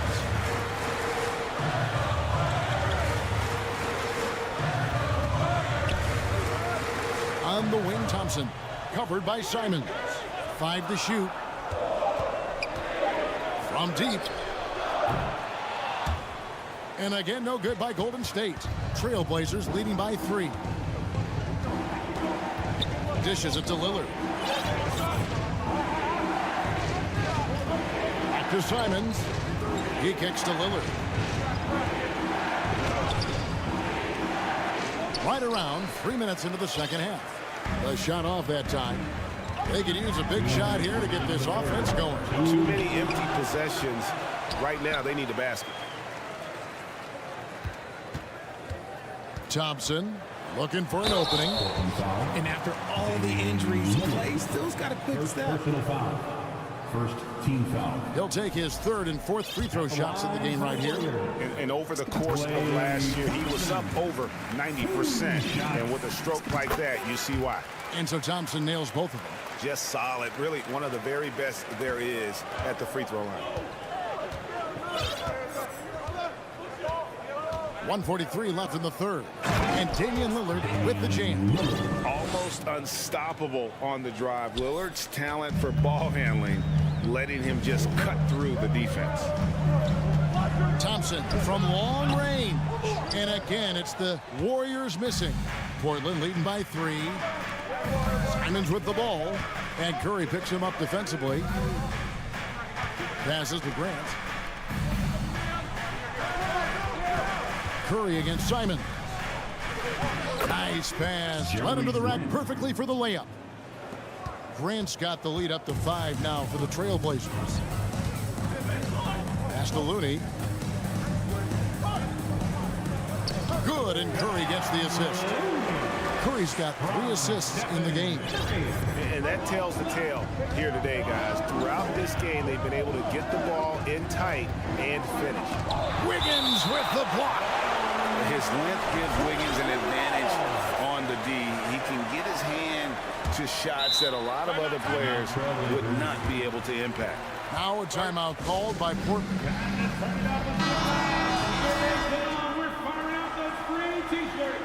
On the wing, Thompson. Covered by Simons. 5 to shoot. From deep. And again, no good by Golden State. Trailblazers leading by 3. Dishes it to Lillard. To Simons. He kicks to Lillard. Right around 3 minutes into the second half. The shot off that time. They could use a big shot here to get this offense going. Too many empty possessions. Right now, they need a basket. Thompson looking for an opening. And after all the injuries, Clay still's got a quick step. Personal foul. First team foul. He'll take his third and fourth free throw shots in the game right here. And over the course of last year, he was up over 90%. And with a stroke like that, you see why. And so Thompson nails both of them. Just solid. Really one of the very best there is at the free throw line. 1:43 left in the third. And Damian Lillard with the jam. Almost unstoppable on the drive. Lillard's talent for ball handling, letting him just cut through the defense. Thompson from long range. And again, it's the Warriors missing. Portland leading by 3. Simons with the ball. And Curry picks him up defensively. Passes to Grant. Curry against Simon. Nice pass. Led into the rack perfectly for the layup. Grant's got the lead up to 5 now for the Trailblazers. Pass to Looney. Good, and Curry gets the assist. Curry's got 3 assists in the game. And that tells the tale here today, guys. Throughout this game, they've been able to get the ball in tight and finish. Wiggins with the block. His length gives Wiggins an advantage on the D. He can get his hand to shots that a lot of other players would not be able to impact. Now a timeout called by Portland. We're firing out those free t-shirts.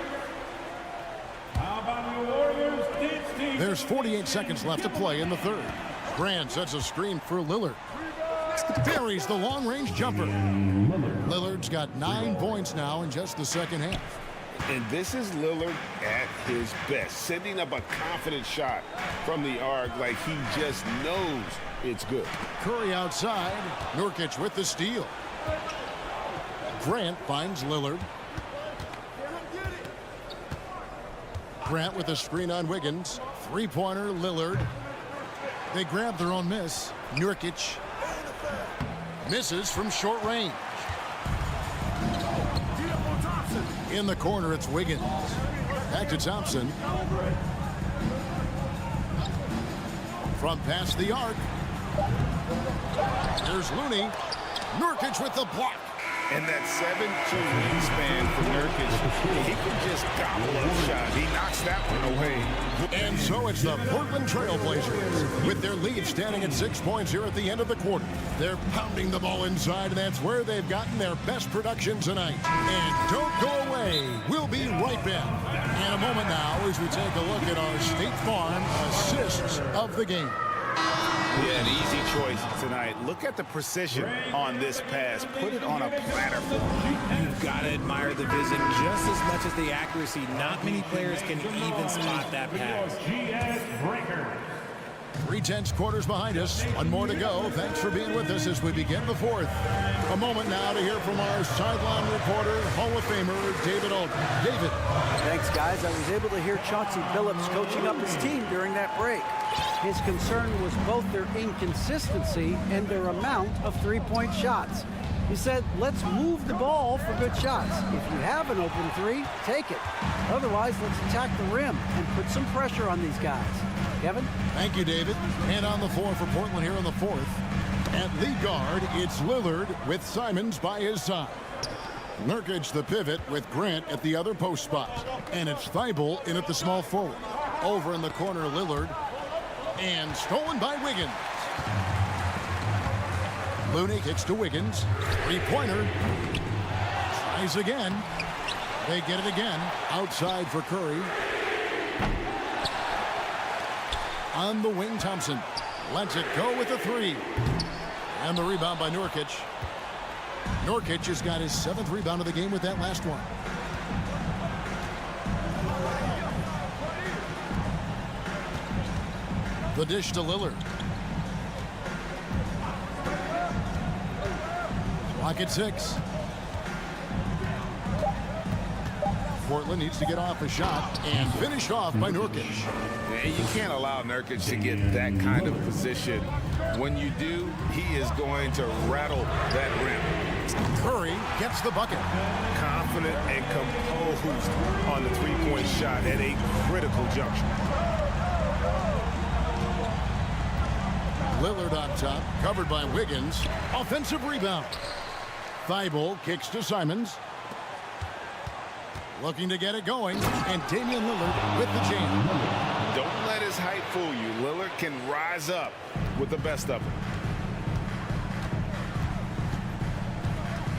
How about the Warriors dance team? There's 48 seconds left to play in the third. Grant sets a screen for Lillard. Buries the long-range jumper. Lillard's got 9 points now in just the second half. And this is Lillard at his best, sending up a confident shot from the arc like he just knows it's good. Curry outside. Nurkic with the steal. Grant finds Lillard. Grant with a screen on Wiggins. Three-pointer, Lillard. They grab their own miss. Nurkic misses from short range. In the corner, it's Wiggins. Back to Thompson. From past the arc. Here's Looney. Nurkic with the block. And that 7'2" wingspan for Nurkic, he can just gobble up shots. He knocks that one away. And so it's the Portland Trailblazers with their lead standing at 6 points here at the end of the quarter. They're pounding the ball inside, and that's where they've gotten their best production tonight. And don't go away. We'll be right back in a moment now as we take a look at our State Farm assists of the game. Yeah, an easy choice tonight. Look at the precision on this pass. Put it on a platter. You've got to admire the vision just as much as the accuracy. Not many players can even spot that pass. 3/10 quarters behind us. One more to go. Thanks for being with us as we begin the fourth. A moment now to hear from our sideline reporter, Hall of Famer, David Alden. David. Thanks, guys. I was able to hear Chauncey Billups coaching up his team during that break. His concern was both their inconsistency and their amount of three-point shots. He said, let's move the ball for good shots. If you have an open three, take it. Otherwise, let's attack the rim and put some pressure on these guys. Kevin? Thank you, David. And on the floor for Portland here in the fourth. At lead guard, it's Lillard with Simons by his side. Nurkic the pivot with Grant at the other post spot. And it's Thibault in at the small forward. Over in the corner, Lillard. And stolen by Wiggins. Looney kicks to Wiggins. Three-pointer. Tries again. They get it again. Outside for Curry. On the wing, Thompson lets it go with the three. And the rebound by Nurkic. Nurkic has got his 7th rebound of the game with that last one. The dish to Lillard. Clock at 6. Portland needs to get off a shot and finished off by Nurkic. Yeah, you can't allow Nurkic to get that kind of position. When you do, he is going to rattle that rim. Curry gets the bucket. Confident and composed on the three-point shot at a critical juncture. Lillard on top, covered by Wiggins. Offensive rebound. Thibault kicks to Simons. Looking to get it going, and Damian Lillard with the jam. Don't let his height fool you. Lillard can rise up with the best of it.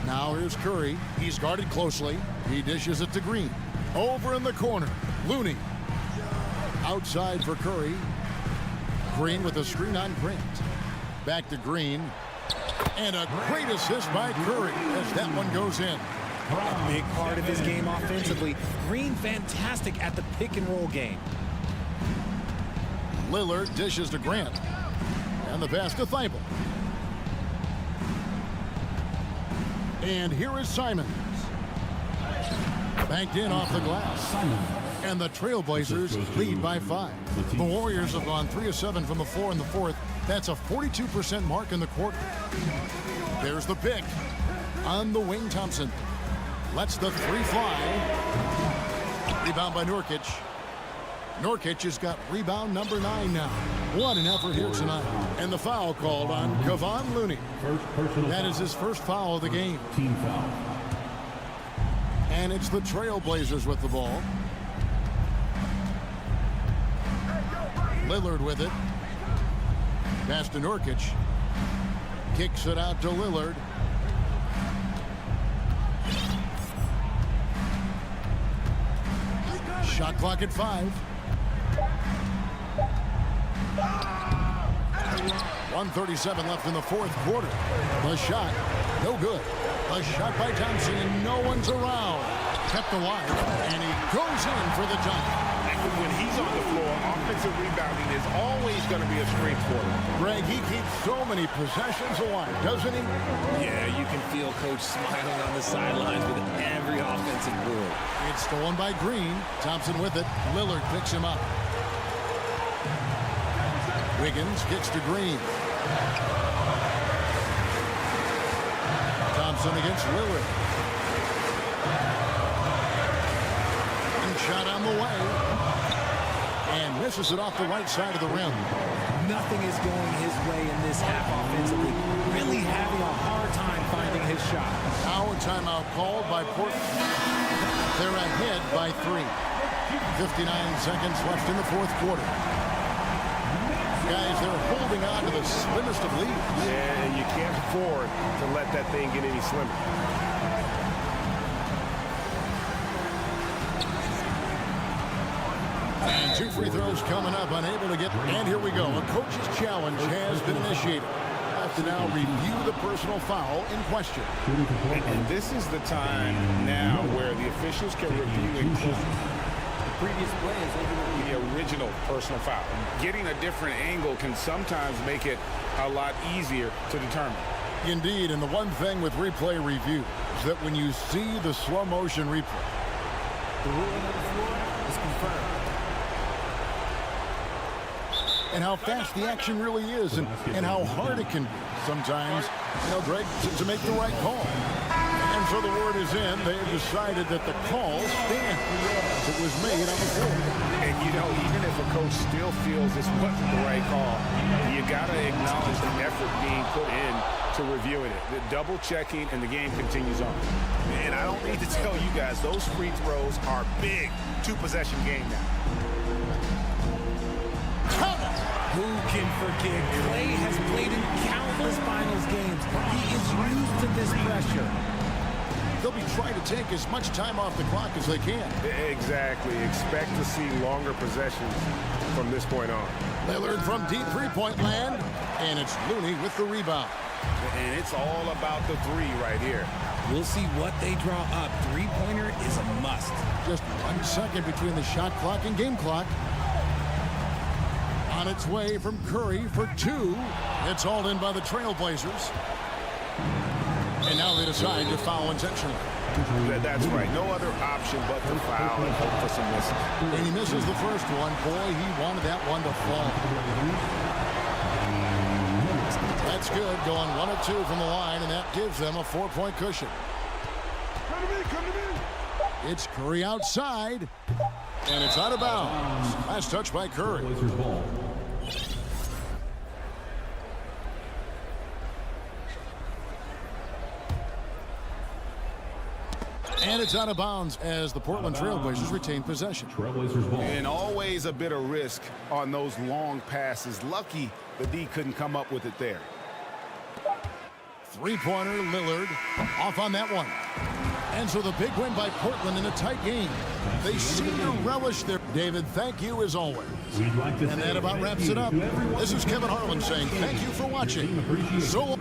Now here's Curry. He's guarded closely. He dishes it to Green. Over in the corner, Looney. Outside for Curry. Green with a screen on Grant. Back to Green. And a great assist by Curry as that one goes in. A big part of his game offensively. Green fantastic at the pick and roll game. Lillard dishes to Grant. And the pass to Thibault. And here is Simons. Banked in off the glass. And the Trailblazers lead by 5. The Warriors have gone 3 of 7 from the floor in the fourth. That's a 42% mark in the quarter. There's the pick. On the wing, Thompson. Lets the three fly. Rebound by Nurkic. Nurkic has got rebound number 9 now. What an effort here tonight. And the foul called on Kevon Looney. That is his first foul of the game. Team foul. And it's the Trailblazers with the ball. Lillard with it. Pass to Nurkic. Kicks it out to Lillard. Shot clock at 5. 1:37 left in the fourth quarter. The shot, no good. A shot by Thompson, and no one's around. Kept alive, and he goes in for the dunk. When he's on the floor, offensive rebounding is always going to be a strength for him. Greg, he keeps so many possessions alive, doesn't he? Yeah, you can feel Coach smiling on the sidelines with every offensive board. It's stolen by Green. Thompson with it. Lillard picks him up. Wiggins kicks to Green. Thompson against Lillard. And shot on the way. And misses it off the right side of the rim. Nothing is going his way in this half offensively. Really having a hard time finding his shot. Now a timeout called by Portland. They're ahead by 3. 59 seconds left in the fourth quarter. Guys, they're holding on to the slimmest of leads. Yeah, and you can't afford to let that thing get any slimmer. And 2 free throws coming up, unable to get. And here we go. A coach's challenge has been initiated. Have to now review the personal foul in question. And this is the time now where the officials can review include Previous play is over the original personal foul. Getting a different angle can sometimes make it a lot easier to determine. Indeed, and the one thing with replay review is that when you see the slow motion replay, the ruling on the floor is confirmed. and how fast the action really is, and how hard it can be sometimes, Greg, to make the right call. And so the word is in. They have decided that the call stands. It was made on the floor. And, even if a coach still feels this wasn't the right call, you got to acknowledge the effort being put in to reviewing it. The double checking, and the game continues on. And I don't need to tell you guys, those free throws are big. 2-possession game now. Who can forget? Clay has played in countless finals games. He is used to this pressure. They'll be trying to take as much time off the clock as they can. Exactly. Expect to see longer possessions from this point on. Lillard from deep three-point land, and it's Looney with the rebound. And it's all about the three right here. We'll see what they draw up. Three-pointer is a must. Just 1 second between the shot clock and game clock. On its way from Curry for 2. It's hauled in by the Trailblazers. And now they decide to foul intentionally. That's right. No other option but to foul and hope for some misses. And he misses the first one. Boy, he wanted that one to fall. That's good. Going 1 of 2 from the line, and that gives them a 4-point cushion. Come to me. It's Curry outside, and it's out of bounds. Last touch by Curry. Blazers ball. And it's out of bounds as the Portland Trailblazers retain possession. Trailblazers ball. And always a bit of risk on those long passes. Lucky the D couldn't come up with it there. Three-pointer, Lillard, off on that one. And so the big win by Portland in a tight game. They seem to relish their... David, thank you as always. We'd like to And that about wraps it up. This is Kevin Harlan saying thank you for watching. So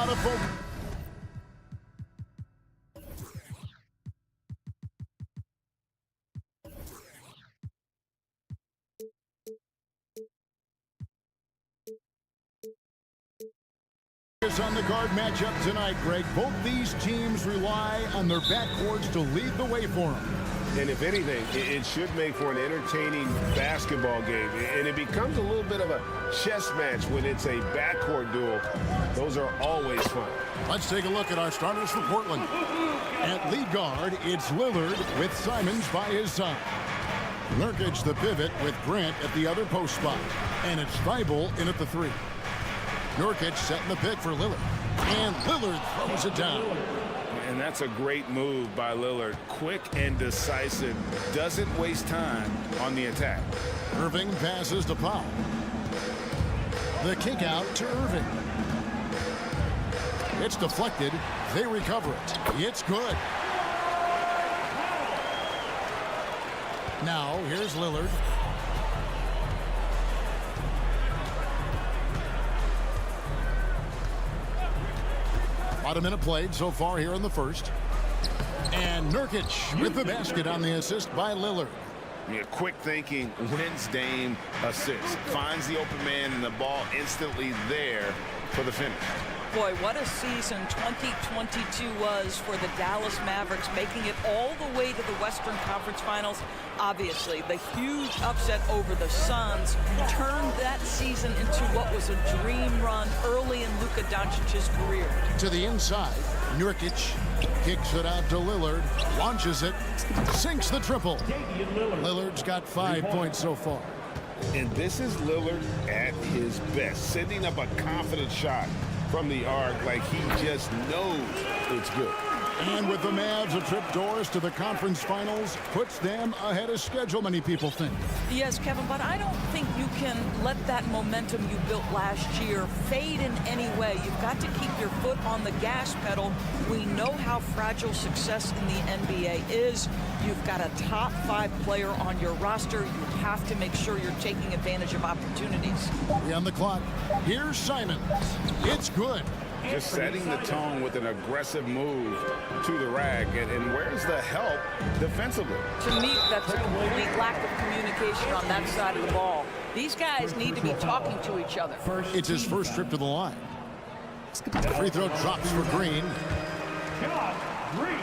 out of focus. On the guard matchup tonight, Greg. Both these teams rely on their backcourts to lead the way for them. And if anything, it should make for an entertaining basketball game. And it becomes a little bit of a chess match when it's a backcourt duel. Those are always fun. Let's take a look at our starters for Portland. At lead guard, it's Lillard with Simons by his side. Nurkic the pivot with Grant at the other post spot. And it's Thibault in at the 3. Nurkic setting the pick for Lillard. And Lillard throws it down. And that's a great move by Lillard. Quick and decisive. Doesn't waste time on the attack. Irving passes to Powell. The kick out to Irving. It's deflected. They recover it. It's good. Now, here's Lillard. About a minute played so far here in the first. And Nurkic with the basket on the assist by Lillard. Yeah, quick thinking, wins Dame assist. Finds the open man and the ball instantly there for the finish. Boy, what a season 2022 was for the Dallas Mavericks, making it all the way to the Western Conference Finals. Obviously, the huge upset over the Suns turned that season into what was a dream run early in Luka Doncic's career. To the inside, Nurkic kicks it out to Lillard, launches it, sinks the triple. Lillard's got 5 points so far. And this is Lillard at his best, sending up a confident shot from the arc like he just knows it's good. And with the Mavs a trip doors to the conference finals, puts them ahead of schedule, many people think. Yes, Kevin, but I don't think you can let that momentum you built last year fade in any way. You've got to keep your foot on the gas pedal. We know how fragile success in the NBA is. You've got a top 5 player on your roster. You have to make sure you're taking advantage of opportunities. On the clock, here's Simons. It's good. Just setting the tone with an aggressive move to the rack. And where's the help defensively? To me, that's a complete lack of communication on that side of the ball. These guys need to be talking to each other. It's his first trip to the line. Free throw drops for Green. Green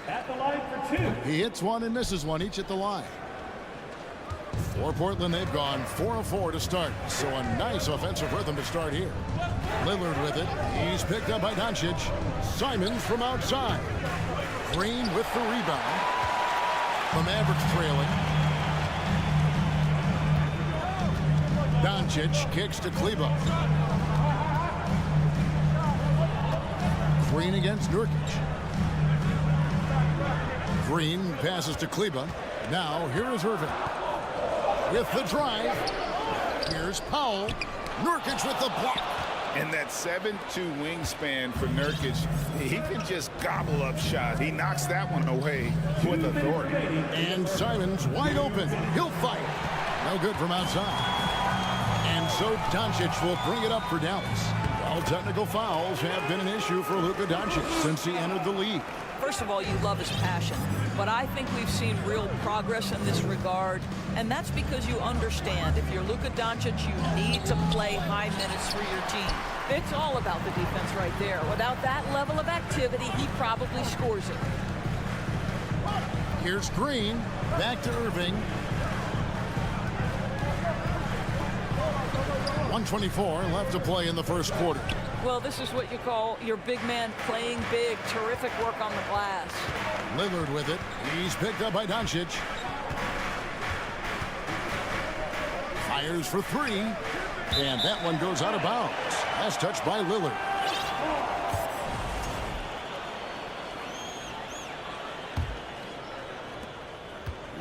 at the line for 2. He hits one and misses one, each at the line. For Portland, they've gone 4 of 4 to start, so a nice offensive rhythm to start here. Lillard with it. He's picked up by Doncic. Simons from outside. Green with the rebound. The Mavericks trailing. Doncic kicks to Kleber. Green against Nurkic. Green passes to Kleber. Now, here is Irving. With the drive, here's Powell. Nurkic with the block. And that 7'2" wingspan for Nurkic, he can just gobble up shots. He knocks that one away with authority. And Simons wide open. He'll fight. No good from outside. And so Doncic will bring it up for Dallas. All technical fouls have been an issue for Luka Doncic since he entered the league. First of all, you love his passion, but I think we've seen real progress in this regard, and that's because you understand if you're Luka Doncic, you need to play high minutes for your team. It's all about the defense right there. Without that level of activity, he probably scores it. Here's Green, back to Irving. 1:24 left to play in the first quarter. Well, this is what you call your big man playing big. Terrific work on the glass. Lillard with it. He's picked up by Doncic. Fires for 3. And that one goes out of bounds. Last touch by Lillard.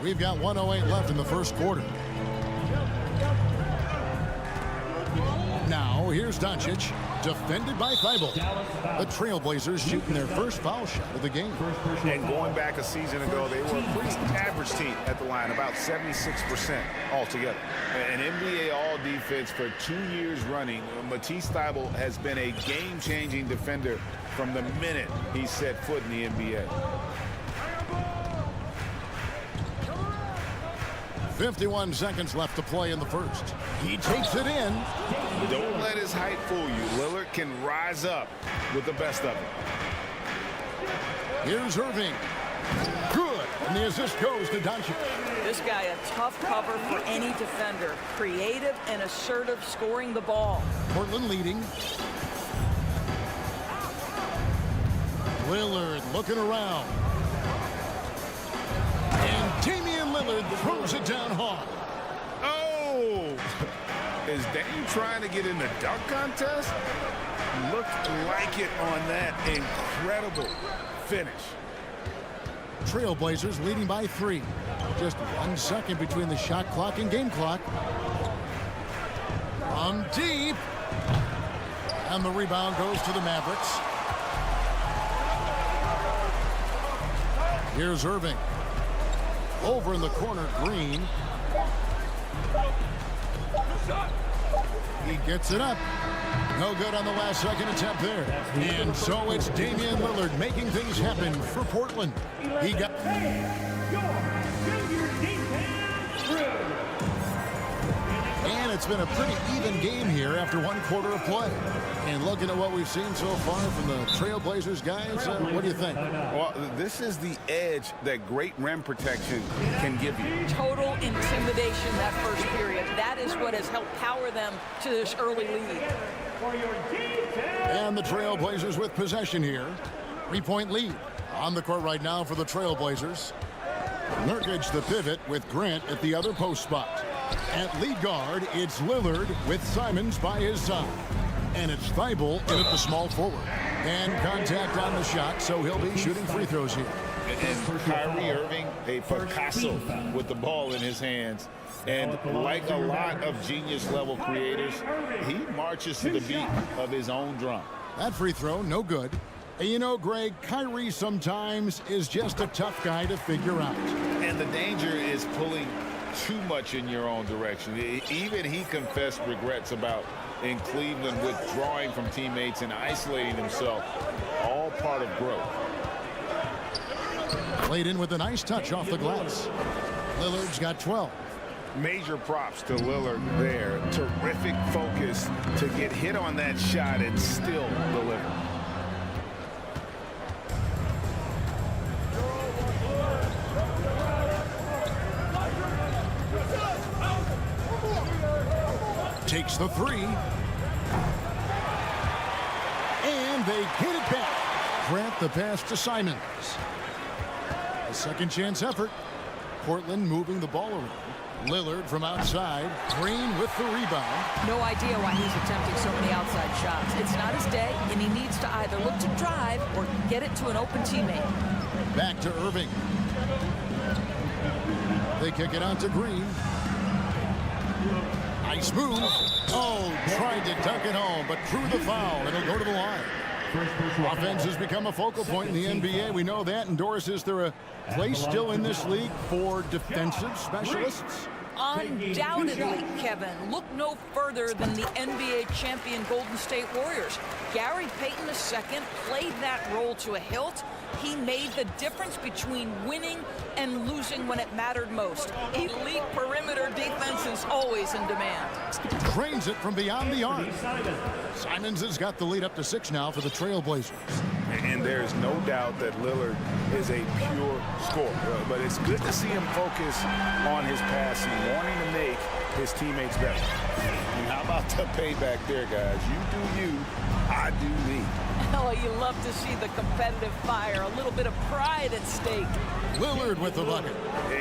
We've got 1:08 left in the first quarter. Now, here's Doncic, defended by Thibault. The Trailblazers shooting their first foul shot of the game. And going back a season ago, they were a pretty average team at the line, about 76% altogether. An NBA All-Defense for 2 years running. Matisse Thybulle has been a game-changing defender from the minute he set foot in the NBA. 51 seconds left to play in the first. He takes it in. Don't let his height fool you. Lillard can rise up with the best of it. Here's Irving. Good. And the assist goes to Doncic. This guy a tough cover for any defender. Creative and assertive scoring the ball. Portland leading. Lillard looking around. And Damian Lillard throws it down hard. Oh! Is Dame trying to get in the dunk contest? Looked like it on that incredible finish. Trailblazers leading by 3. Just 1 second between the shot clock and game clock. From deep. And the rebound goes to the Mavericks. Here's Irving. Over in the corner, Green. He gets it up. No good on the last second attempt there. And so it's Damian Lillard making things happen for Portland. He got... And it's been a pretty even game here after 1 quarter of play. And looking at what we've seen so far from the Trailblazers guys, what do you think? Well, this is the edge that great rim protection can give you. Total intimidation that first period. That is what has helped power them to this early lead. And the Trailblazers with possession here. 3-point lead on the court right now for the Trailblazers. Nurkic the pivot with Grant at the other post spot. At lead guard, it's Lillard with Simons by his side. And it's Thybulle in at the small forward. And contact on the shot, so he'll be shooting free throws here. And Kyrie Irving, a Picasso with the ball in his hands. And like a lot of genius-level creators, he marches to the beat of his own drum. That free throw, no good. And you know, Greg, Kyrie sometimes is just a tough guy to figure out. And the danger is pulling too much in your own direction. Even he confessed regrets about in Cleveland withdrawing from teammates and isolating himself. All part of growth. Played in with a nice touch off the glass. Lillard's got 12. Major props to Lillard there. Terrific focus to get hit on that shot and still deliver. Takes the 3. And they get it back. Grant the pass to Simons. A second chance effort. Portland moving the ball around. Lillard from outside. Green with the rebound. No idea why he's attempting so many outside shots. It's not his day, and he needs to either look to drive or get it to an open teammate. Back to Irving. They kick it out to Green. Nice move. Oh, tried to dunk it home, but drew the foul. It'll go to the line. Offense has become a focal point in the NBA. We know that. And Doris, is there a place still in this league for defensive specialists? Undoubtedly, Kevin. Look no further than the NBA champion Golden State Warriors. Gary Payton II played that role to a hilt. He made the difference between winning and losing when it mattered most. Elite perimeter defense is always in demand. Drains it from beyond the arc. Simons has got the lead up to 6 now for the Trailblazers. And there's no doubt that Lillard is a pure scorer. But it's good to see him focus on his passing, wanting to make his teammates better. And how about the payback there, guys? You do you, I do me. Oh, you love to see the competitive fire, a little bit of pride at stake. Lillard with the bucket.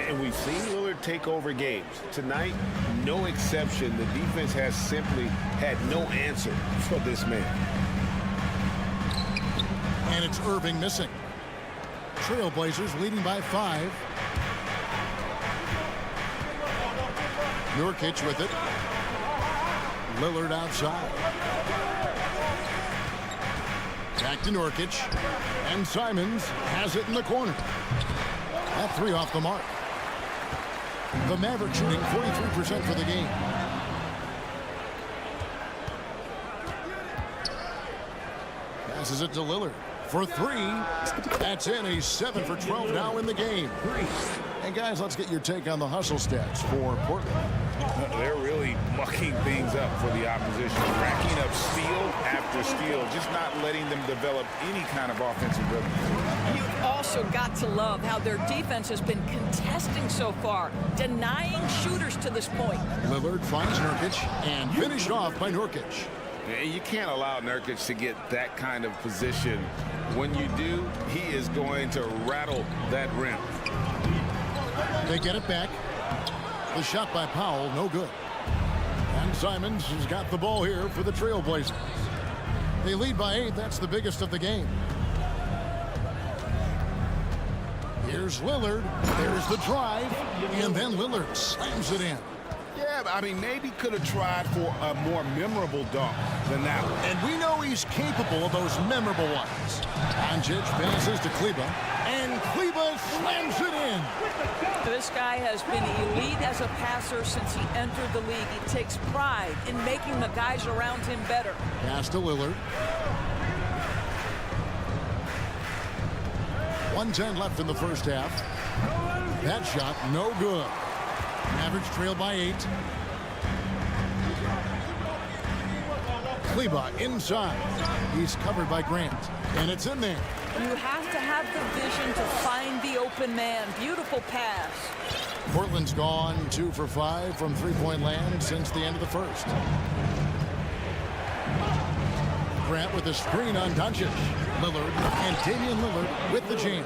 And we've seen Lillard take over games. Tonight, no exception. The defense has simply had no answer for this man. And it's Irving missing. Trailblazers leading by 5. Nurkic with it. Lillard outside. Back to Nurkic. And Simons has it in the corner. That three off the mark. The Mavericks shooting 43% for the game. Passes it to Lillard for three. That's in. He's 7 for 12 now in the game. And guys, let's get your take on the hustle stats for Portland. They're really mucking things up for the opposition, racking up steal after steal, just not letting them develop any kind of offensive rhythm. You've also got to love how their defense has been contesting so far, denying shooters to this point. Lillard finds Nurkic and finished off by Nurkic. You can't allow Nurkic to get that kind of position. When you do, he is going to rattle that rim. They get it back. The shot by Powell, no good. And Simons has got the ball here for the Trailblazers. They lead by 8. That's the biggest of the game. Here's Lillard. There's the drive. And then Lillard slams it in. Yeah, I mean, maybe could have tried for a more memorable dunk than that one. And we know he's capable of those memorable ones. Doncic passes to Kleber. And Kleber slams it in. This guy has been elite as a passer since he entered the league. He takes pride in making the guys around him better. Pass to Lillard. 1:10 left in the first half. That shot, no good. Mavericks trail by 8. Kleber inside. He's covered by Grant. And it's in there. You have to have the vision to find the open man. Beautiful pass. Portland's gone 2 for 5 from three-point land since the end of the first. Grant with a screen on Doncic. Lillard and Damian Lillard with the jam.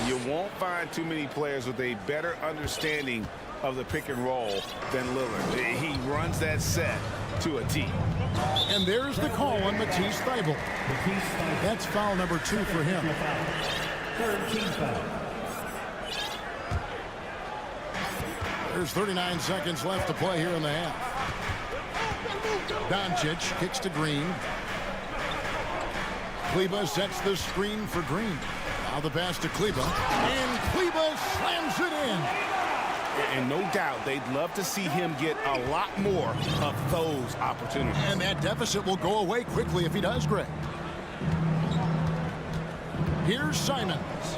You won't find too many players with a better understanding of the pick and roll than Lillard. He runs that set to a T. And there's the call on Matisse Thybulle. That's foul number 2 for him. Third team foul. There's 39 seconds left to play here in the half. Doncic kicks to Green. Kleber sets the screen for Green. Now the pass to Kleber. And Kleber slams it in. And no doubt they'd love to see him get a lot more of those opportunities. And that deficit will go away quickly if he does, Greg. Here's Simons.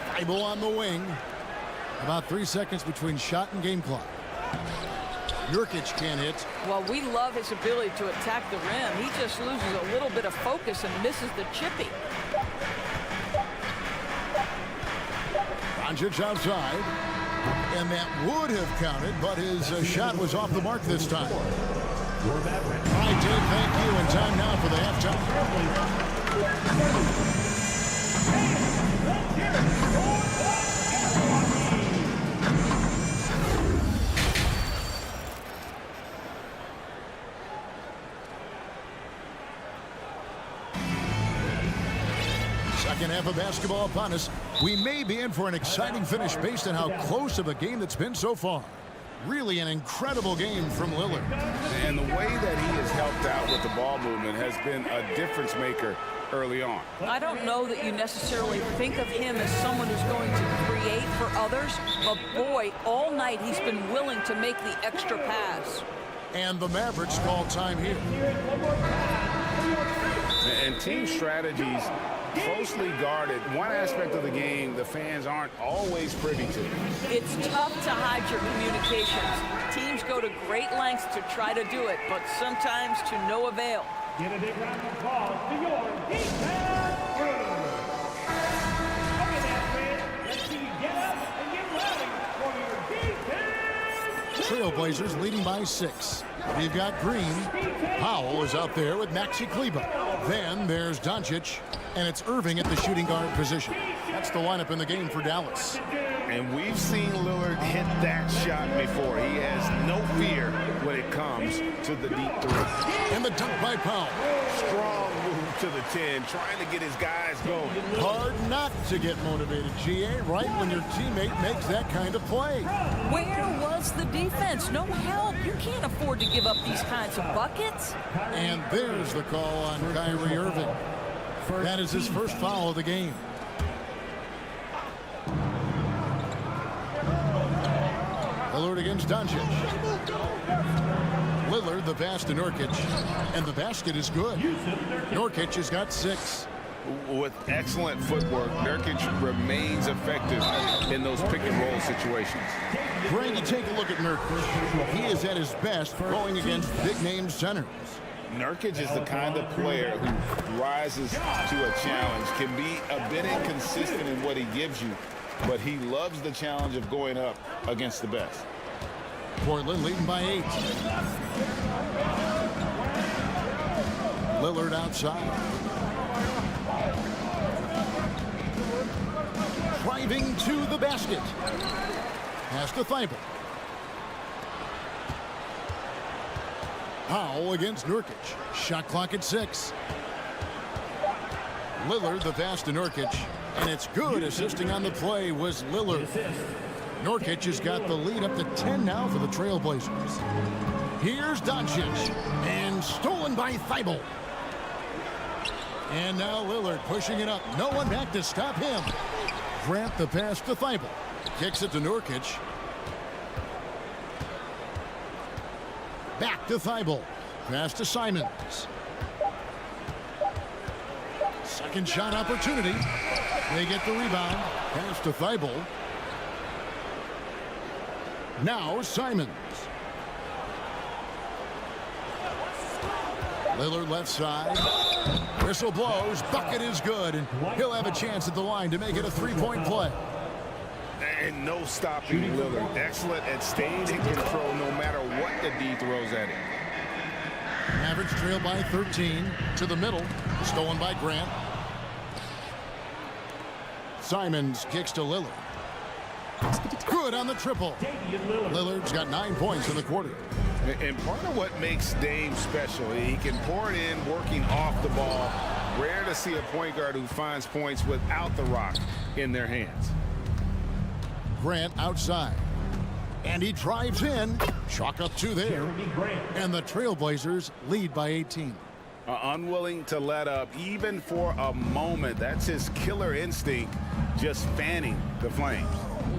Thybulle on the wing. About 3 seconds between shot and game clock. Nurkic can't hit. Well, we love his ability to attack the rim. He just loses a little bit of focus and misses the chippy. Doncic outside. And that would have counted, but his shot was off the mark this time. All right, Dave, thank you. And time now for the halftime. Second half of basketball upon us. We may be in for an exciting finish based on how close of a game that's been so far. Really an incredible game from Lillard. And the way that he has helped out with the ball movement has been a difference maker early on. I don't know that you necessarily think of him as someone who's going to create for others, but boy, all night he's been willing to make the extra pass. And the Mavericks call time here. And team strategies closely guarded. One aspect of the game the fans aren't always privy to. It's tough to hide your communications. Teams go to great lengths to try to do it, but sometimes to no avail. Give a big round of applause to your defense crew. Okay, now, friends, let's see you get up and get ready for your defense. Trailblazers leading by 6. We've got Green. Powell is out there with Maxi Kleber. Then there's Doncic, and it's Irving at the shooting guard position. That's the lineup in the game for Dallas. And we've seen Lillard hit that shot before. He has no fear when it comes to the deep three. And the dunk by Powell. Strong move to the 10, trying to get his guys going. Hard not to get motivated, GA, right when your teammate makes that kind of play. Where was the defense? No help. You can't afford to give up these kinds of buckets. And there's the call on Kyrie Irving. That is his first foul of the game. Lillard against Doncic. Lillard, the pass to Nurkic, and the basket is good. Nurkic has got 6. With excellent footwork, Nurkic remains effective in those pick and roll situations. Greg, you take a look at Nurkic. He is at his best going against big-name centers. Nurkic is the kind of player who rises to a challenge, can be a bit inconsistent in what he gives you, but he loves the challenge of going up against the best. Portland leading by 8. Lillard outside. Driving to the basket. Pass to Thibault. Powell against Nurkic. Shot clock at 6. Lillard the pass to Nurkic. And it's good. Assisting on the play was Lillard. Nurkic has got the lead up to 10 now for the Trailblazers. Here's Doncic. And stolen by Thibault. And now Lillard pushing it up. No one back to stop him. Grant the pass to Thibault. Kicks it to Nurkic. Back to Thibault. Pass to Simons. Second shot opportunity. They get the rebound. Pass to Thibault. Now Simons. Lillard left side. Whistle blows. Bucket is good. And he'll have a chance at the line to make it a 3-point play. And no stopping Lillard. Excellent at staying in control no matter what the D throws at him. Mavericks trail by 13 to the middle. Stolen by Grant. Simons kicks to Lillard. Good on the triple. Lillard's got 9 points in the quarter. And part of what makes Dame special, he can pour it in working off the ball. Rare to see a point guard who finds points without the rock in their hands. Grant outside. And he drives in. Chalk up 2 there. And the Trailblazers lead by 18. Unwilling to let up even for a moment. That's his killer instinct, just fanning the flames.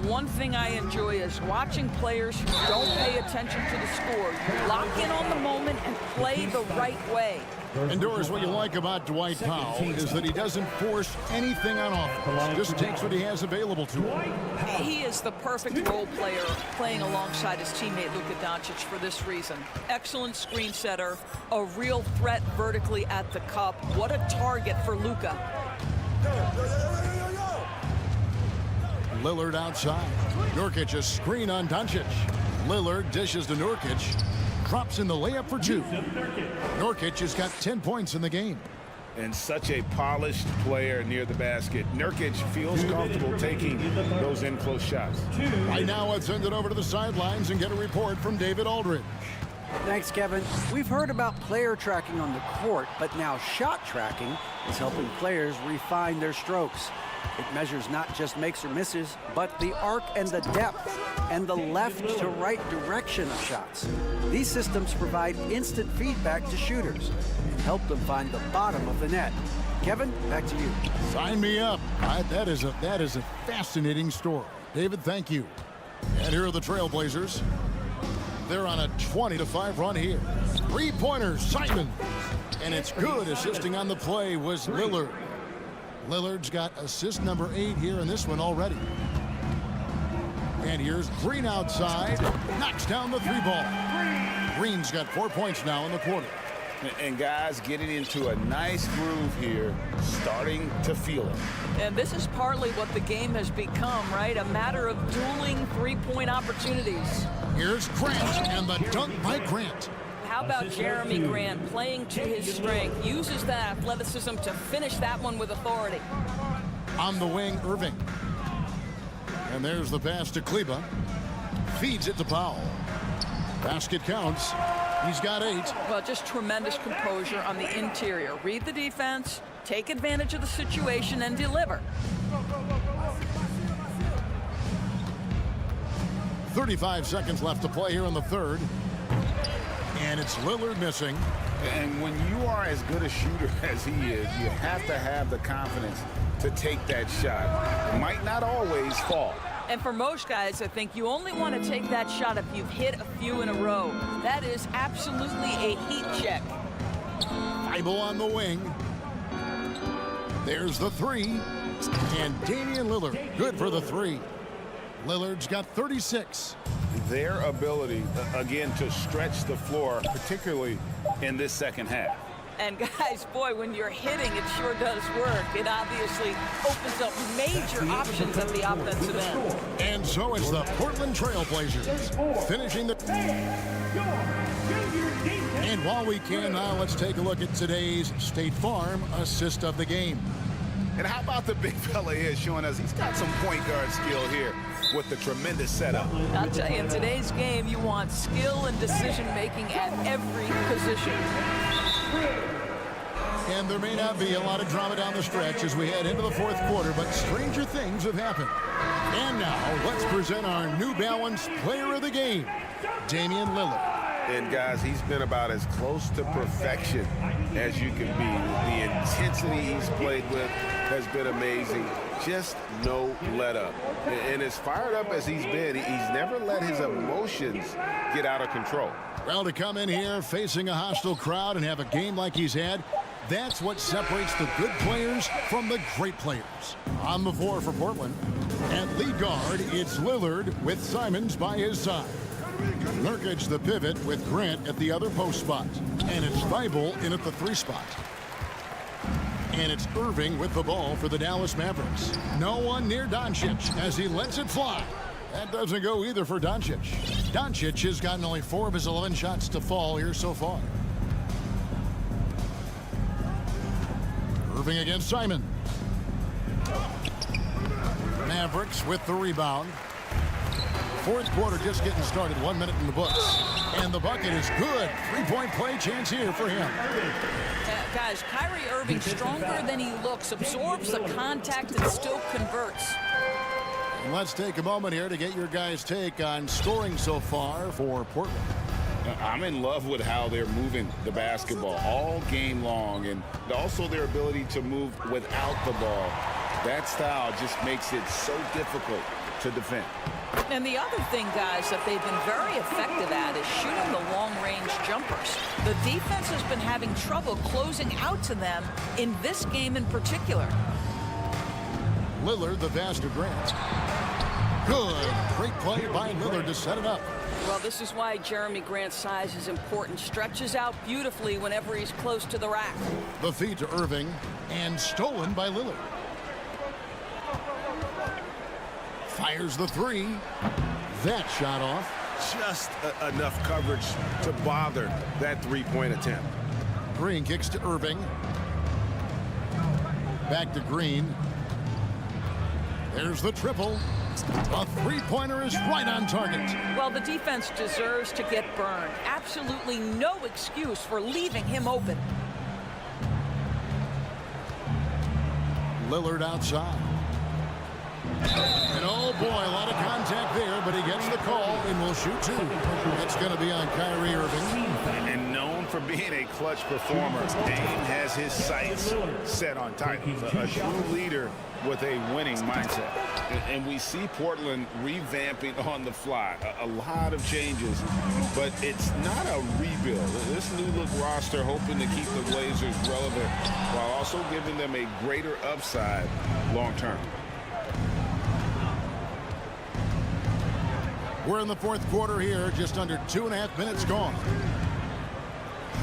One thing I enjoy is watching players who don't pay attention to the score. Lock in on the moment and play the right way. And Doris, what you like about Dwight Powell is that he doesn't force anything on offense. Just takes what he has available to him. He is the perfect role player playing alongside his teammate Luka Doncic for this reason. Excellent screen setter, a real threat vertically at the cup. What a target for Luka. Lillard outside. Nurkic a screen on Doncic. Lillard dishes to Nurkic. Drops in the layup for 2. Nurkic has got 10 points in the game. And such a polished player near the basket. Nurkic feels comfortable taking those in-close shots. Right now, let's send it over to the sidelines and get a report from David Aldridge. Thanks, Kevin. We've heard about player tracking on the court, but now shot tracking is helping players refine their strokes. It measures not just makes or misses, but the arc and the depth and the left to right direction of shots. These systems provide instant feedback to shooters and help them find the bottom of the net. Kevin, back to you. Sign me up. That is a fascinating story. David, thank you. And here are the Trailblazers. They're on a 20-5 run here. 3-pointers, Simon. And it's good. Assisting on the play was Lillard. Lillard's got assist number 8 here in this one already. And here's Green outside. Knocks down the 3-ball. Green's got 4 points now in the quarter. And guys getting into a nice groove here, starting to feel it. And this is partly what the game has become, right? A matter of dueling 3-point opportunities. Here's Grant and the dunk by Grant. How about Jeremy Grant playing to his strength, uses that athleticism to finish that one with authority. On the wing, Irving. And there's the pass to Kleber. Feeds it to Powell. Basket counts. He's got 8. Well, just tremendous composure on the interior. Read the defense, take advantage of the situation, and deliver. 35 seconds left to play here in the third. And it's Lillard missing. And when you are as good a shooter as he is, you have to have the confidence to take that shot. It might not always fall. And for most guys, I think you only want to take that shot if you've hit a few in a row. That is absolutely a heat check. Thibault on the wing. There's the 3. And Damian Lillard, good for the 3. Lillard's got 36. Their ability, again, to stretch the floor, particularly in this second half. And guys, boy, when you're hitting, it sure does work. It obviously opens up major options at the offensive end. And so it's the Portland Trail Blazers finishing the... And while we can now, let's take a look at today's State Farm assist of the game. And how about the big fella here showing us he's got some point guard skill here with the tremendous setup. I'll tell you, in today's game, you want skill and decision-making at every position. And there may not be a lot of drama down the stretch as we head into the fourth quarter, but stranger things have happened. And now, let's present our New Balance Player of the Game, Damian Lillard. And guys, he's been about as close to perfection as you can be. The intensity he's played with has been amazing. Just no let up. And as fired up as he's been, he's never let his emotions get out of control. Well, to come in here facing a hostile crowd and have a game like he's had, that's what separates the good players from the great players. On the floor for Portland. At lead guard, it's Lillard with Simons by his side. Nurkic the pivot with Grant at the other post spot. And it's Thibault in at the 3 spot. And it's Irving with the ball for the Dallas Mavericks. No one near Doncic as he lets it fly. That doesn't go either for Doncic. Doncic has gotten only 4 of his 11 shots to fall here so far. Irving against Simon. Mavericks with the rebound. Fourth quarter just getting started. 1 minute in the books. And the bucket is good. 3-point play chance here for him. Guys, Kyrie Irving, stronger than he looks, absorbs the contact and still converts. And let's take a moment here to get your guys' take on scoring so far for Portland. I'm in love with how they're moving the basketball all game long, and also their ability to move without the ball. That style just makes it so difficult to defend. And the other thing, guys, that they've been very effective at is shooting the long-range jumpers. The defense has been having trouble closing out to them in this game in particular. Lillard, the pass to Grant. Good. Great play by Lillard to set it up. Well, this is why Jeremy Grant's size is important. Stretches out beautifully whenever he's close to the rack. The feed to Irving, and stolen by Lillard. Fires the 3. That shot off. Just enough coverage to bother that 3-point attempt. Green kicks to Irving. Back to Green. There's the triple. A 3-pointer is right on target. Well, the defense deserves to get burned. Absolutely no excuse for leaving him open. Lillard outside. And oh boy, a lot of contact there, but he gets the call and will shoot 2. That's going to be on Kyrie Irving. And known for being a clutch performer, Dame has his sights set on titles. A true leader with a winning mindset. And we see Portland revamping on the fly. A lot of changes, but it's not a rebuild. This new look roster hoping to keep the Blazers relevant while also giving them a greater upside long term. We're in the fourth quarter here, just under 2.5 minutes gone.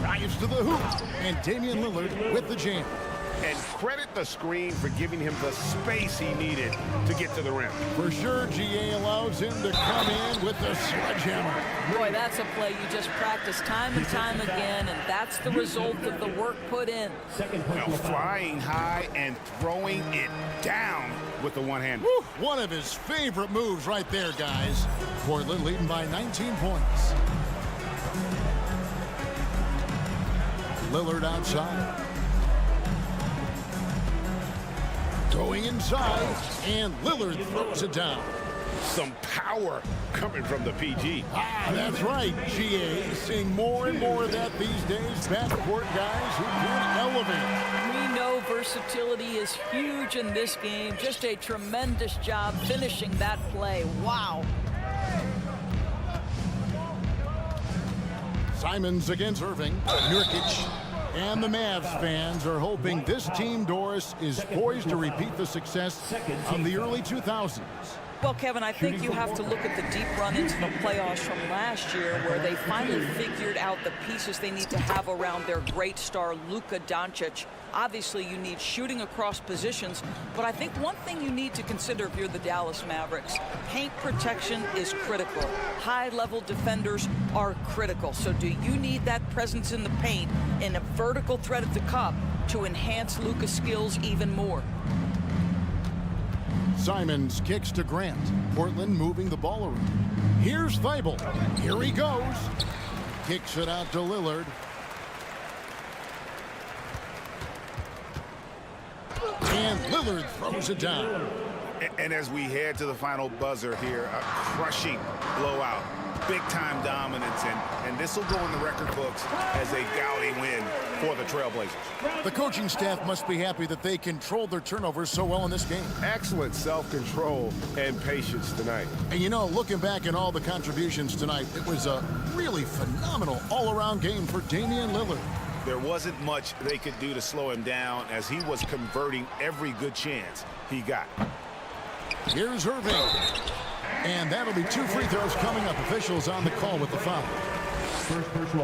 Drives to the hoop, and Damian Lillard with the jam. And credit the screen for giving him the space he needed to get to the rim. For sure, GA allows him to come in with the sledgehammer. Boy, that's a play you just practice time and time again, and that's the result of the work put in. Flying high and throwing it down with the one hand. Woo, one of his favorite moves right there, guys. Portland leading by 19 points. Lillard outside. Going inside, and Lillard throws it down. Some power coming from the PG. That's right, GA. Seeing more and more of that these days. Backcourt guys who can elevate. We know versatility is huge in this game. Just a tremendous job finishing that play. Wow. Simons against Irving. Nurkic. And the Mavs fans are hoping this team, Doris, is poised to repeat the success of the early 2000s. Well, Kevin, I think you have to look at the deep run into the playoffs from last year where they finally figured out the pieces they need to have around their great star, Luka Doncic. Obviously, you need shooting across positions, but I think one thing you need to consider if you're the Dallas Mavericks, paint protection is critical. High-level defenders are critical. So do you need that presence in the paint and a vertical threat at the cup to enhance Luka's skills even more? Simons kicks to Grant. Portland moving the ball around. Here's Thibault. Here he goes. Kicks it out to Lillard. And Lillard throws it down. And as we head to the final buzzer here, a crushing blowout. Big-time dominance, and this will go in the record books as a gaudy win for the Trailblazers. The coaching staff must be happy that they controlled their turnovers so well in this game. Excellent self-control and patience tonight. And you know, looking back at all the contributions tonight, it was a really phenomenal all-around game for Damian Lillard. There wasn't much they could do to slow him down as he was converting every good chance he got. Here's Irving. And that'll be 2 free throws coming up. Officials on the call with the foul.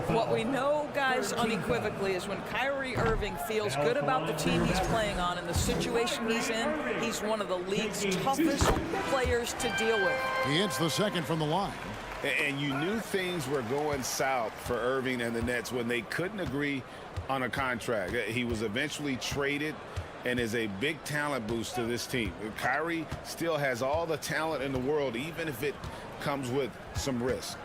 What we know, guys, unequivocally is when Kyrie Irving feels good about the team he's playing on and the situation he's in, he's one of the league's toughest players to deal with. He hits the second from the line. And you knew things were going south for Irving and the Nets when they couldn't agree on a contract. He was eventually traded and is a big talent boost to this team. Kyrie still has all the talent in the world, even if it comes with some risk.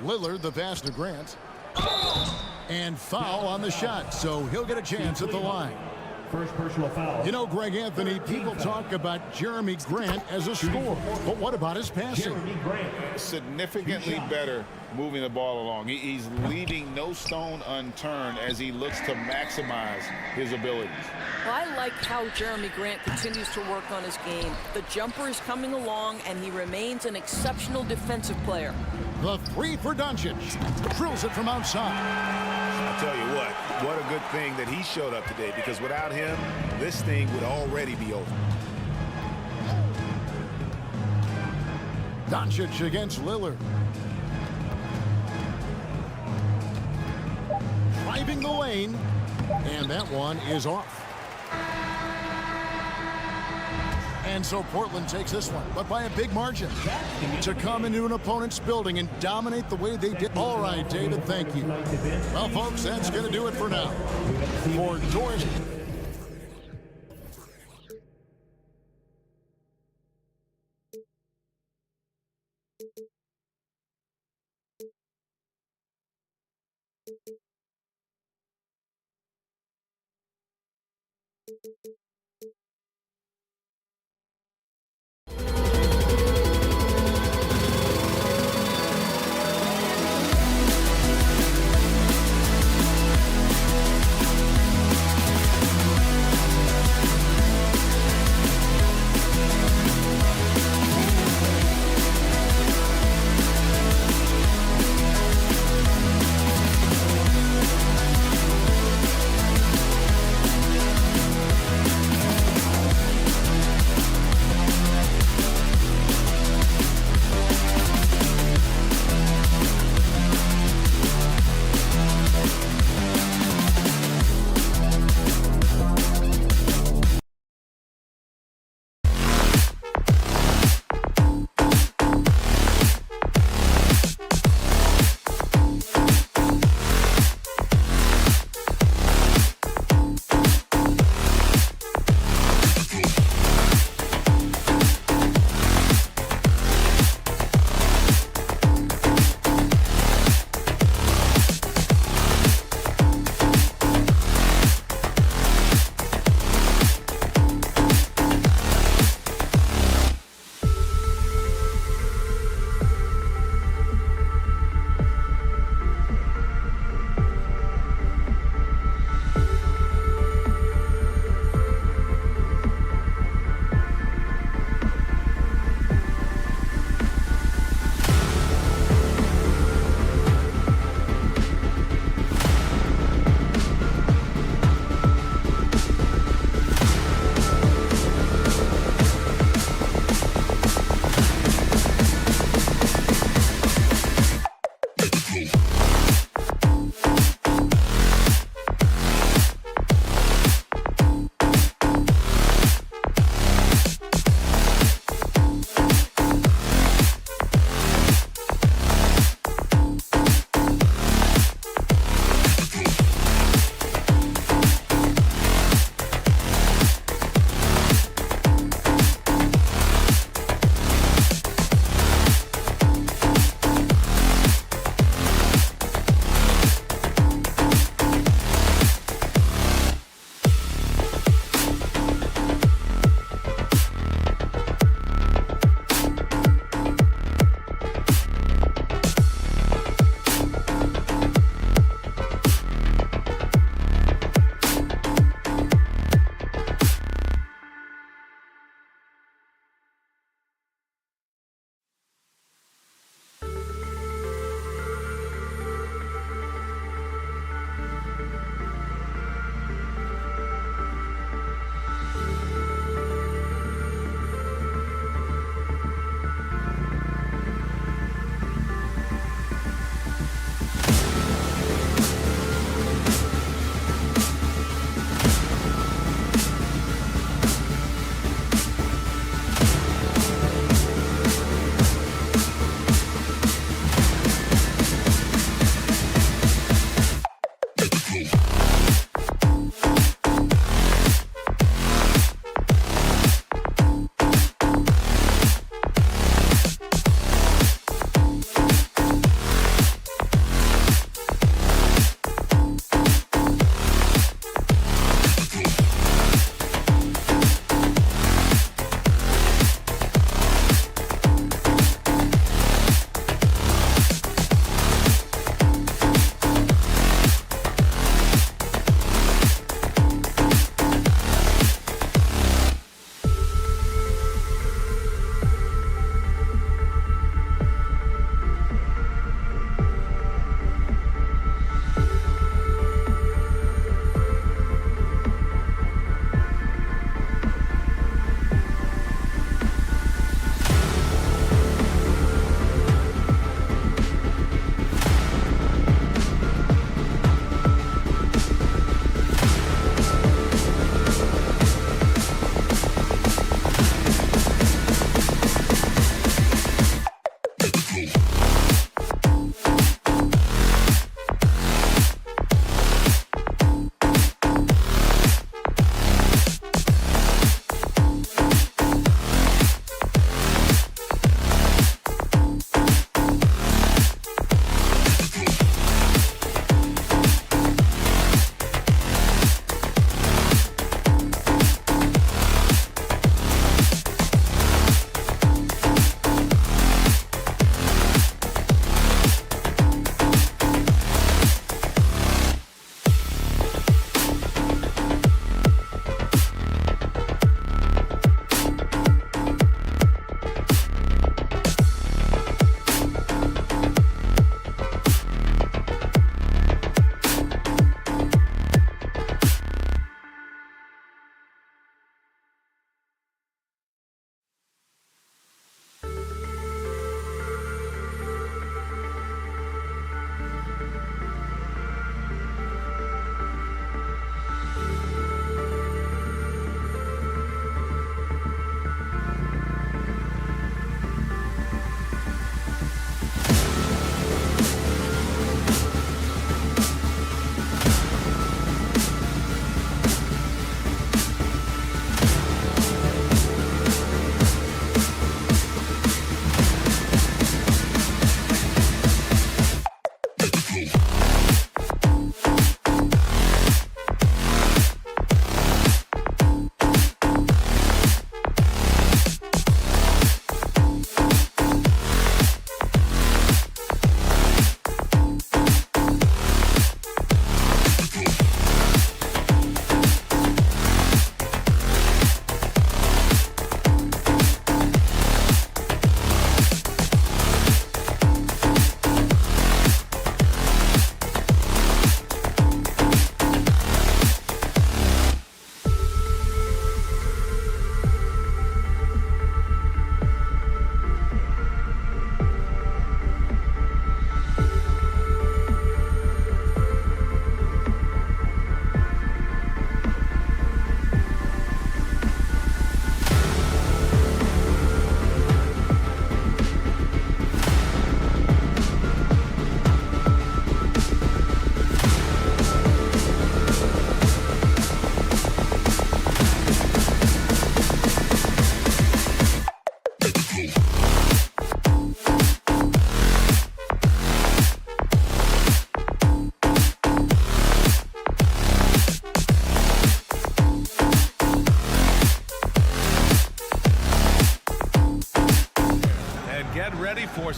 Lillard, the pass to Grant. And foul on the shot, so he'll get a chance at the line. First personal foul. You know, Greg Anthony, people talk about Jeremy Grant as a scorer, but what about his passing? Significantly better moving the ball along. He's leaving no stone unturned as he looks to maximize his abilities. Well, I like how Jeremy Grant continues to work on his game. The jumper is coming along, and he remains an exceptional defensive player. The three for Doncic. Drills it from outside. I'll tell you what a good thing that he showed up today, because without him, this thing would already be over. Doncic against Lillard. Driving the lane, and that one is off. And so Portland takes this one, but by a big margin. To come into an opponent's building and dominate the way they did. All right, David, thank you. Well, folks, that's going to do it for now. For Doris.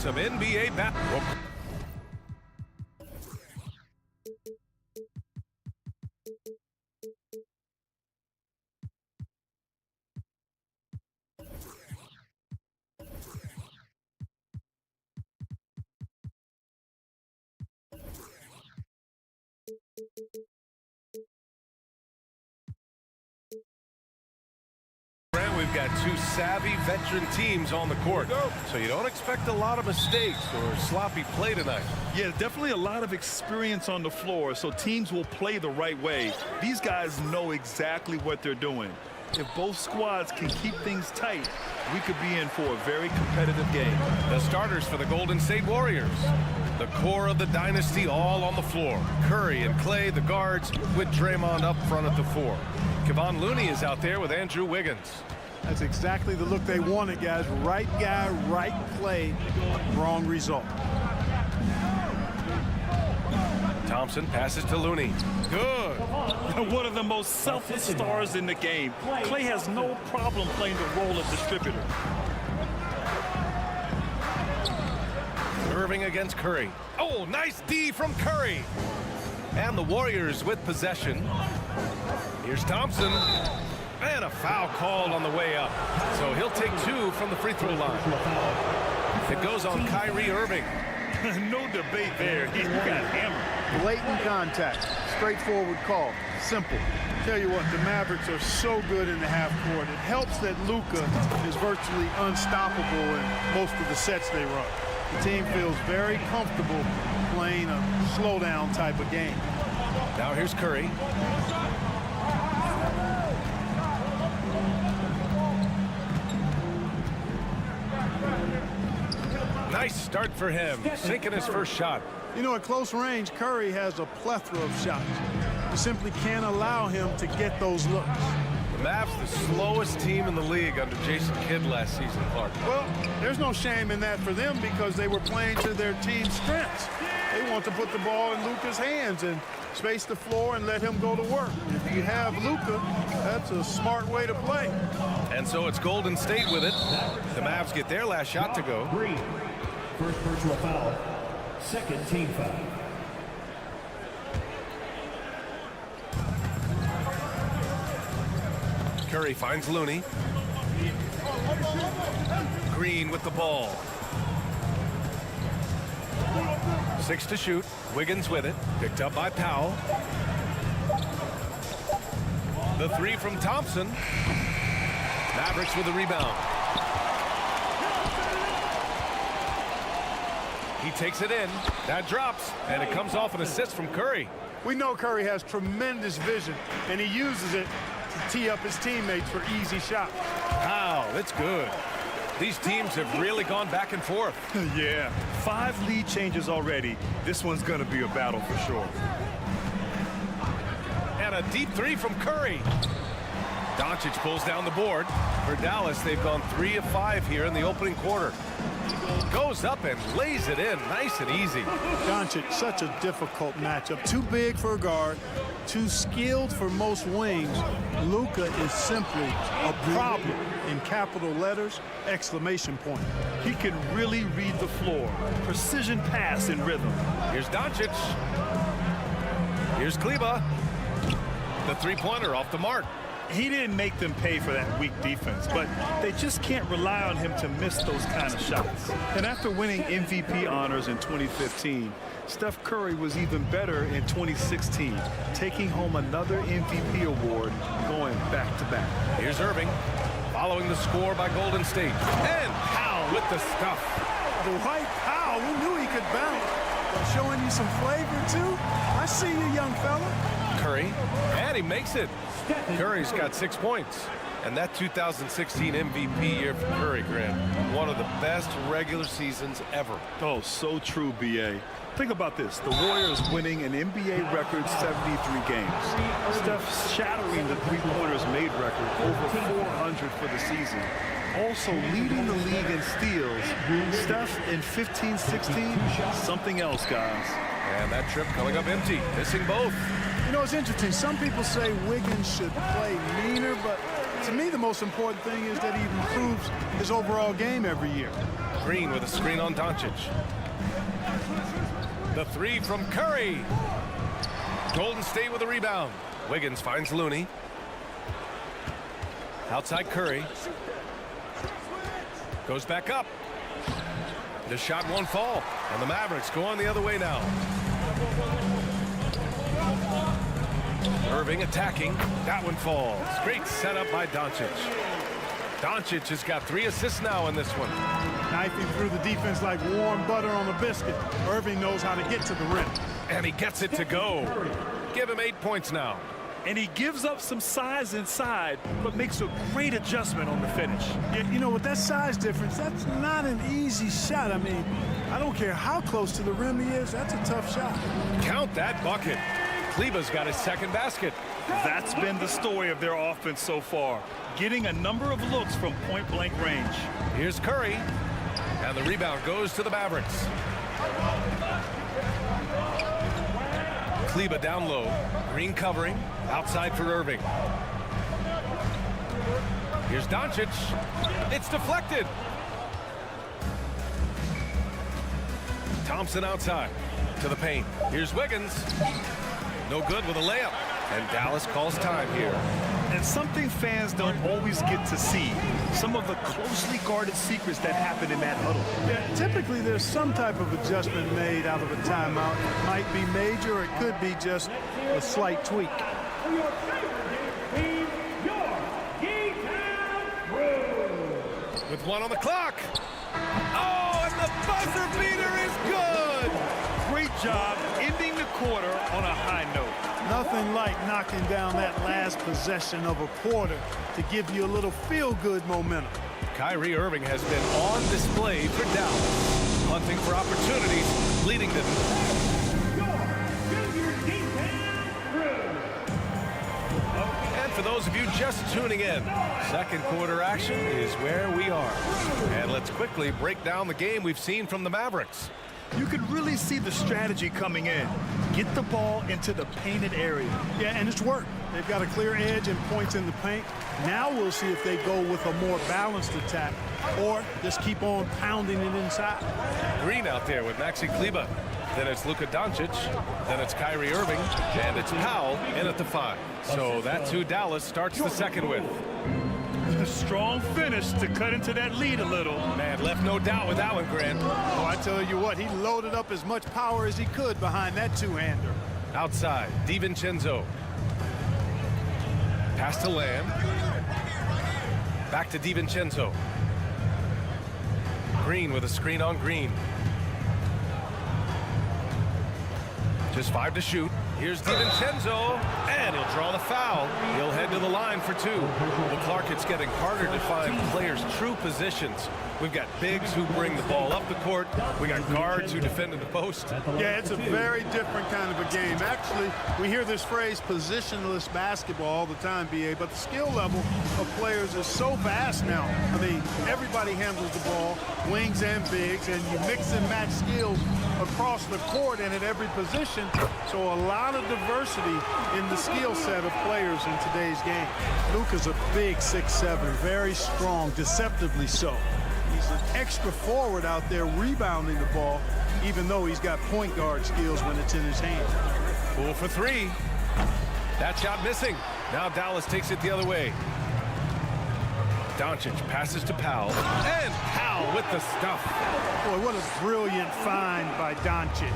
some NBA basketball. We've got two savvy veteran teams on the court, so you don't expect a lot of mistakes or sloppy play tonight. Yeah, definitely a lot of experience on the floor, so teams will play the right way. These guys know exactly what they're doing. If both squads can keep things tight, we could be in for a very competitive game. The starters for the Golden State Warriors. The core of the dynasty all on the floor. Curry and Clay, the guards, with Draymond up front at the 4. Kevon Looney is out there with Andrew Wiggins. That's exactly the look they wanted, guys. Right guy, right play, wrong result. Thompson passes to Looney. Good. One of the most selfless stars in the game. Clay has no problem playing the role of distributor. Irving against Curry. Oh, nice D from Curry. And the Warriors with possession. Here's Thompson. And a foul called on the way up. So he'll take 2 from the free throw line. It goes on Kyrie Irving. No debate there. He got hammered. Blatant contact. Straightforward call. Simple. Tell you what, the Mavericks are so good in the half court. It helps that Luka is virtually unstoppable in most of the sets they run. The team feels very comfortable playing a slowdown type of game. Now here's Curry. Nice start for him, sinking his first shot. You know, at close range, Curry has a plethora of shots. You simply can't allow him to get those looks. The Mavs, the slowest team in the league under Jason Kidd last season, Clark. Well, there's no shame in that for them because they were playing to their team's strengths. They want to put the ball in Luka's hands and space the floor and let him go to work. If you have Luka, that's a smart way to play. And so it's Golden State with it. The Mavs get their last shot to go. Green. First personal foul. Second team foul. Curry finds Looney. Green with the ball. 6 to shoot. Wiggins with it. Picked up by Powell. The 3 from Thompson. Mavericks with the rebound. He takes it in. That drops. And it comes off an assist from Curry. We know Curry has tremendous vision, and he uses it to tee up his teammates for easy shots. Wow, that's good. These teams have really gone back and forth. Yeah, 5 lead changes already. This one's going to be a battle for sure. And a deep 3 from Curry. Doncic pulls down the board. For Dallas, they've gone 3 of 5 here in the opening quarter. Goes up and lays it in nice and easy. Doncic, such a difficult matchup. Too big for a guard, too skilled for most wings. Luka is simply a problem in capital letters, exclamation point. He can really read the floor. Precision pass in rhythm. Here's Doncic. Here's Kleber. The three-pointer off the mark. He didn't make them pay for that weak defense, but they just can't rely on him to miss those kind of shots. And after winning MVP honors in 2015, Steph Curry was even better in 2016, taking home another MVP award, going back-to-back. Here's Irving, following the score by Golden State. And Powell with the stuff. Dwight Powell, we knew he could bounce. But showing you some flavor, too? I see you, young fella. Curry, and he makes it. Curry's got 6 points. And that 2016 MVP year for Curry, Grant, one of the best regular seasons ever. Oh, so true, B.A. Think about this. The Warriors winning an NBA record 73 games. Steph shattering the three-pointers made record, over 400 for the season. Also leading the league in steals. Steph in 15-16, something else, guys. And that trip coming up empty, missing both. You know, it's interesting. Some people say Wiggins should play meaner, but to me the most important thing is that he improves his overall game every year. Green with a screen on Doncic. The three from Curry. Golden State with a rebound. Wiggins finds Looney. Outside Curry. Goes back up. The shot won't fall. And the Mavericks go on the other way now. Irving attacking. That one falls. Great setup by Doncic. Doncic has got 3 assists now in this one. Knifing through the defense like warm butter on a biscuit. Irving knows how to get to the rim. And he gets it to go. Give him 8 points now. And he gives up some size inside, but makes a great adjustment on the finish. Yeah, you know, with that size difference, that's not an easy shot. I mean, I don't care how close to the rim he is. That's a tough shot. Count that bucket. Kleber's got his second basket. That's been the story of their offense so far, getting a number of looks from point-blank range. Here's Curry, and the rebound goes to the Mavericks. Kleber down low. Green covering. Outside for Irving. Here's Doncic. It's deflected. Thompson outside to the paint. Here's Wiggins. No good with a layup. And Dallas calls time here. And something fans don't always get to see, some of the closely guarded secrets that happen in that huddle. Yeah, typically there's some type of adjustment made out of a timeout. It might be major, or it could be just a slight tweak. With 1 on the clock. Oh, and the buzzer beater is good. Great job ending the quarter on a high note. Nothing like knocking down that last possession of a quarter to give you a little feel-good momentum. Kyrie Irving has been on display for Dallas, hunting for opportunities, leading them. And for those of you just tuning in, second quarter action is where we are. And let's quickly break down the game we've seen from the Mavericks. You could really see the strategy coming in. Get the ball into the painted area. Yeah, and it's worked. They've got a clear edge and points in the paint. Now we'll see if they go with a more balanced attack or just keep on pounding it inside. Green out there with Maxi Kleber. Then it's Luka Doncic. Then it's Kyrie Irving. And it's Powell in at the 5. So that's who Dallas starts the second with. A strong finish to cut into that lead a little. Man, left no doubt with that one, Grant. Oh, I tell you what, he loaded up as much power as he could behind that two-hander. Outside, DiVincenzo. Pass to Lamb. Back to DiVincenzo. Green with a screen on Green. Just 5 to shoot. Here's DiVincenzo, and he'll draw the foul. He'll head to the line for 2. Well, Clark, it's getting harder to find players' true positions. We've got bigs who bring the ball up the court. We got guards who defend in the post. Yeah, it's a very different kind of a game. Actually, we hear this phrase positionless basketball all the time, BA, but the skill level of players is so vast now. I mean, everybody handles the ball, wings and bigs, and you mix and match skills across the court and at every position. So a lot of diversity in the skill set of players in today's game. Luka's a big 6'7", very strong, deceptively so. He's an extra forward out there rebounding the ball, even though he's got point guard skills when it's in his hand. Pool for 3. That shot missing. Now Dallas takes it the other way. Doncic passes to Powell, and Powell with the stuff. Boy, what a brilliant find by Doncic.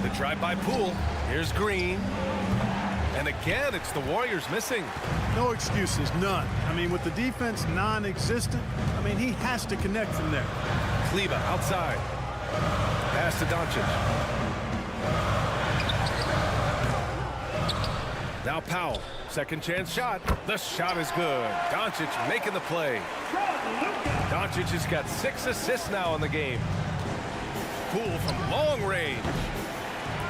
The drive by Poole. Here's Green. And again, it's the Warriors missing. No excuses, none. I mean, with the defense non-existent, I mean, he has to connect from there. Kleber outside. Pass to Doncic. Now Powell. Second chance shot. The shot is good. Doncic making the play. Doncic has got 6 assists now in the game. Poole from long range.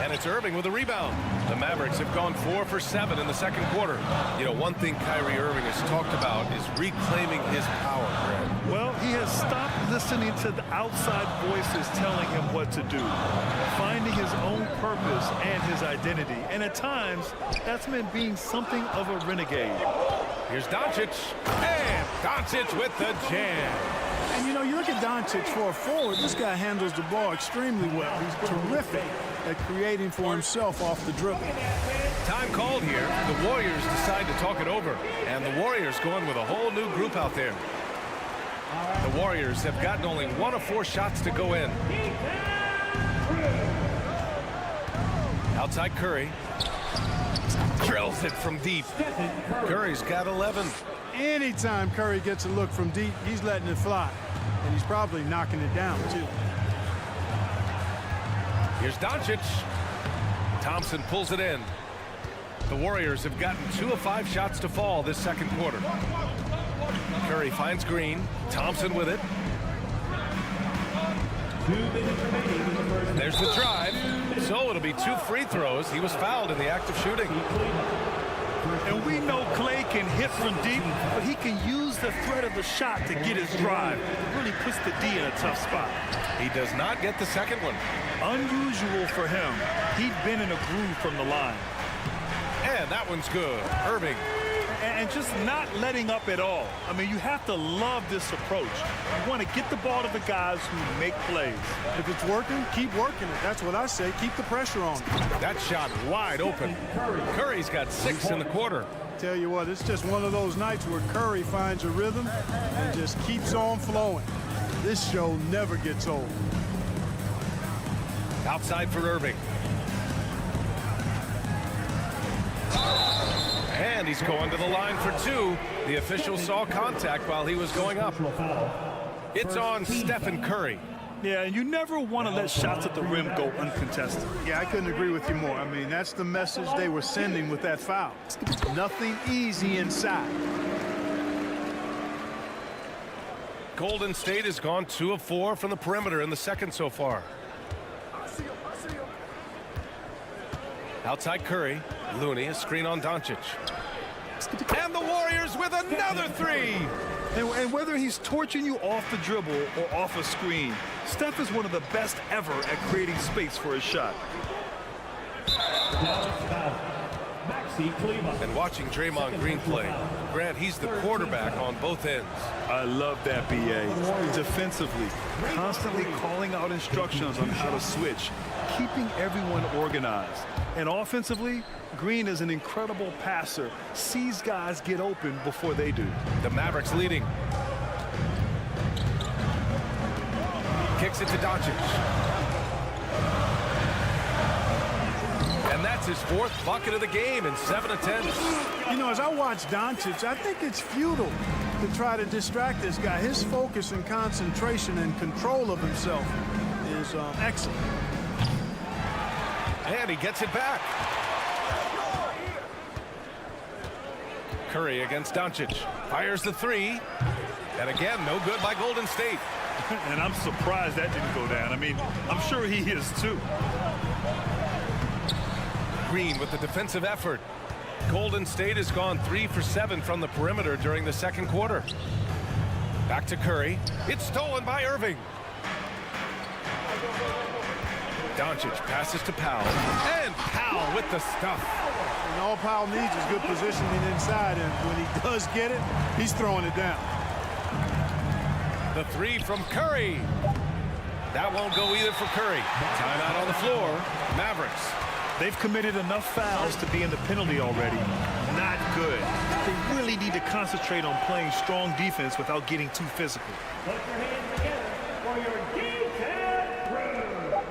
And it's Irving with a rebound. The Mavericks have gone 4 for 7 in the second quarter. You know, one thing Kyrie Irving has talked about is reclaiming his power, Grant. Well, he has stopped listening to the outside voices telling him what to do, finding his own purpose and his identity. And at times, that's meant being something of a renegade. Here's Doncic. And Doncic with the jam. And, you know, you look at Doncic for a forward, this guy handles the ball extremely well. He's terrific at creating for himself off the dribble. Time called here. The Warriors decide to talk it over. And the Warriors going with a whole new group out there. The Warriors have gotten only 1 of 4 shots to go in. Outside Curry. Drills it from deep. Curry's got 11. Anytime Curry gets a look from deep, he's letting it fly. And he's probably knocking it down, too. Here's Doncic. Thompson pulls it in. The Warriors have gotten 2 of 5 shots to fall this second quarter. Curry finds Green. Thompson with it. And there's the drive. So it'll be 2 free throws. He was fouled in the act of shooting. And we know Clay can hit from deep, but he can use the threat of the shot to get his drive. It really puts the D in a tough spot. He does not get the second one. Unusual for him. He'd been in a groove from the line. And that one's good. Irving. And just not letting up at all. I mean, you have to love this approach. You want to get the ball to the guys who make plays. If it's working, keep working it. That's what I say. Keep the pressure on. That shot wide open. Curry's got 6 in the quarter. Tell you what, it's just one of those nights where Curry finds a rhythm and just keeps on flowing. This show never gets old. Outside for Irving. And he's going to the line for 2. The official saw contact while he was going up. It's on Stephen Curry. Yeah, and you never want to let shots at the rim go uncontested. Yeah, I couldn't agree with you more. I mean, that's the message they were sending with that foul. Nothing easy inside. Golden State has gone 2 of 4 from the perimeter in the second so far. Outside Curry. Looney, a screen on Doncic. And the Warriors with another 3. And whether he's torching you off the dribble or off a screen, Steph is one of the best ever at creating space for his shot. And watching Draymond Green play, Grant, he's the quarterback on both ends. I love that, B.A. Defensively, constantly calling out instructions on how to switch, keeping everyone organized. And offensively, Green is an incredible passer, sees guys get open before they do. The Mavericks leading. Kicks it to Doncic. And that's his 4th bucket of the game in 7 attempts. You know, as I watch Doncic, I think it's futile to try to distract this guy. His focus and concentration and control of himself is excellent. And he gets it back. Curry against Doncic. Fires the 3. And again, no good by Golden State. And I'm surprised that didn't go down. I mean, I'm sure he is too. Green with the defensive effort. Golden State has gone 3 for 7 from the perimeter during the second quarter. Back to Curry. It's stolen by Irving. Doncic passes to Powell. And Powell with the stuff. And all Powell needs is good positioning inside, and when he does get it, he's throwing it down. The 3 from Curry. That won't go either for Curry. Timeout on the floor. Mavericks. They've committed enough fouls to be in the penalty already. Not good. They really need to concentrate on playing strong defense without getting too physical. Put your hands together for your defense room.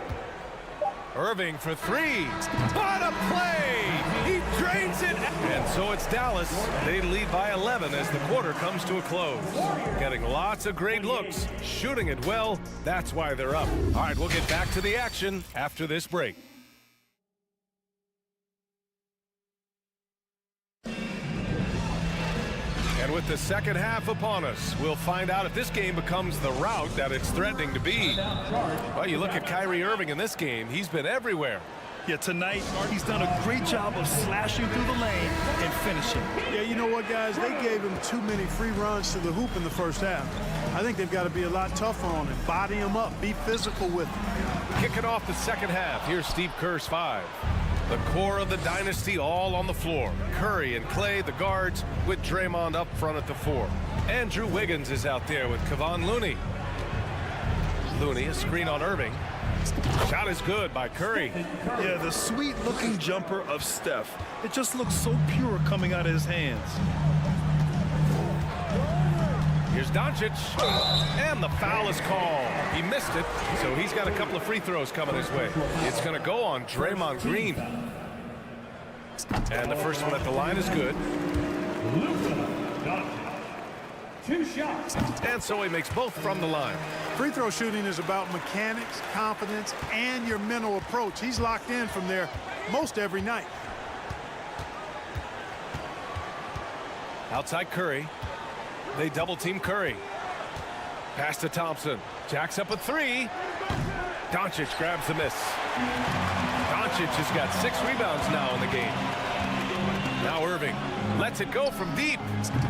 Irving for 3. What a play! He drains it. And so it's Dallas. They lead by 11 as the quarter comes to a close. Getting lots of great looks. Shooting it well. That's why they're up. All right, we'll get back to the action after this break. And with the second half upon us, we'll find out if this game becomes the rout that it's threatening to be. Well, you look at Kyrie Irving in this game, he's been everywhere. Yeah, tonight, he's done a great job of slashing through the lane and finishing. Yeah, you know what, guys? They gave him too many free runs to the hoop in the first half. I think they've got to be a lot tougher on him. Body him up. Be physical with him. Kicking off the second half. Here's Steve Kerr's 5. The core of the dynasty all on the floor. Curry and Clay, the guards, with Draymond up front at the 4. Andrew Wiggins is out there with Kevon Looney. Looney, a screen on Irving. Shot is good by Curry. Yeah, the sweet-looking jumper of Steph. It just looks so pure coming out of his hands. Here's Doncic, and the foul is called. He missed it, so he's got a couple of free throws coming his way. It's going to go on Draymond Green. And the first one at the line is good. Lukas, 2 shots. And so he makes both from the line. Free throw shooting is about mechanics, confidence, and your mental approach. He's locked in from there most every night. Outside Curry. They double team Curry. Pass to Thompson. Jacks up a 3. Doncic grabs the miss. Doncic has got 6 rebounds now in the game. Now Irving lets it go from deep.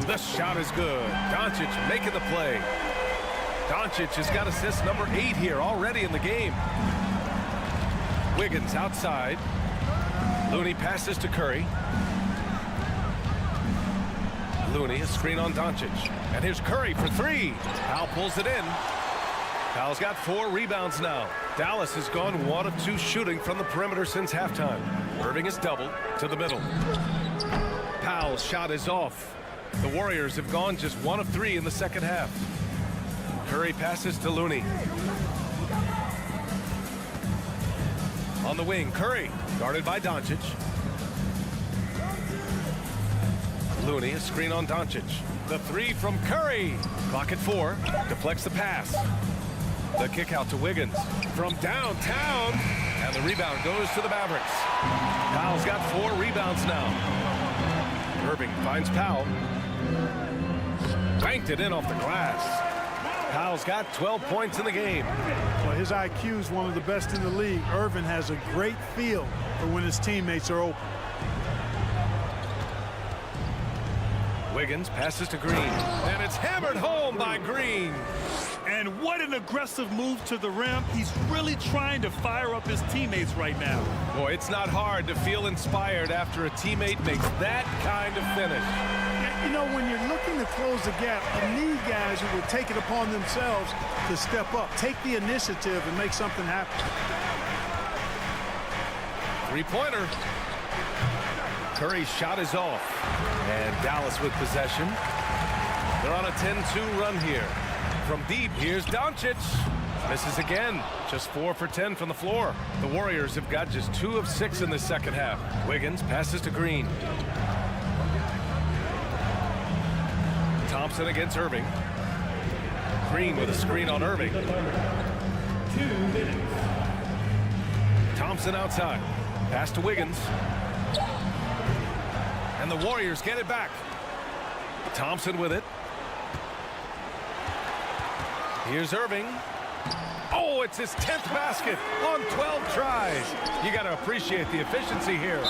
The shot is good. Doncic making the play. Doncic has got assist number 8 here already in the game. Wiggins outside. Looney passes to Curry. Looney, a screen on Doncic. And here's Curry for 3. Powell pulls it in. Powell's got 4 rebounds now. Dallas has gone 1 of 2 shooting from the perimeter since halftime. Irving is doubled to the middle. Powell's shot is off. The Warriors have gone just 1 of 3 in the second half. Curry passes to Looney. On the wing, Curry, guarded by Doncic. Looney, a screen on Doncic. The 3 from Curry. Clock at 4. Deflects the pass. The kick out to Wiggins from downtown. And the rebound goes to the Mavericks. Powell's got 4 rebounds now. Irving finds Powell. Banked it in off the glass. Powell's got 12 points in the game. Well, his IQ is one of the best in the league. Irving has a great feel for when his teammates are open. Wiggins passes to Green, and it's hammered home by Green. And what an aggressive move to the rim. He's really trying to fire up his teammates right now. Boy, it's not hard to feel inspired after a teammate makes that kind of finish. You know, when you're looking to close the gap, you need guys who will take it upon themselves to step up, take the initiative, and make something happen. 3-pointer. Curry's shot is off. And Dallas with possession. They're on a 10-2 run here. From deep, here's Doncic. Misses again. Just 4 for 10 from the floor. The Warriors have got just 2 of 6 in the second half. Wiggins passes to Green. Thompson against Irving. Green with a screen on Irving. 2 minutes. Thompson outside. Pass to Wiggins. And the Warriors get it back. Thompson with it. Here's Irving. Oh, it's his 10th basket on 12 tries. You got to appreciate the efficiency here.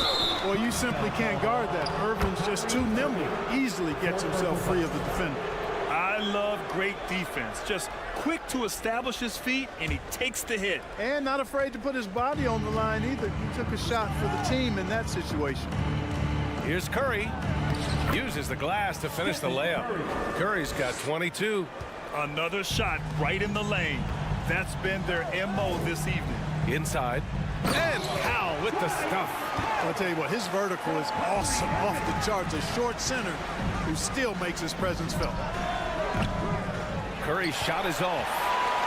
Well, you simply can't guard that. Irving's just too nimble. Easily gets himself free of the defender. I love great defense. Just quick to establish his feet, and he takes the hit. And not afraid to put his body on the line either. He took a shot for the team in that situation. Here's Curry. Uses the glass to finish the layup. Curry's got 22. Another shot right in the lane. That's been their MO this evening. Inside. And Powell with the stuff. I'll tell you what, his vertical is awesome, off the charts. A short center who still makes his presence felt. Curry's shot is off.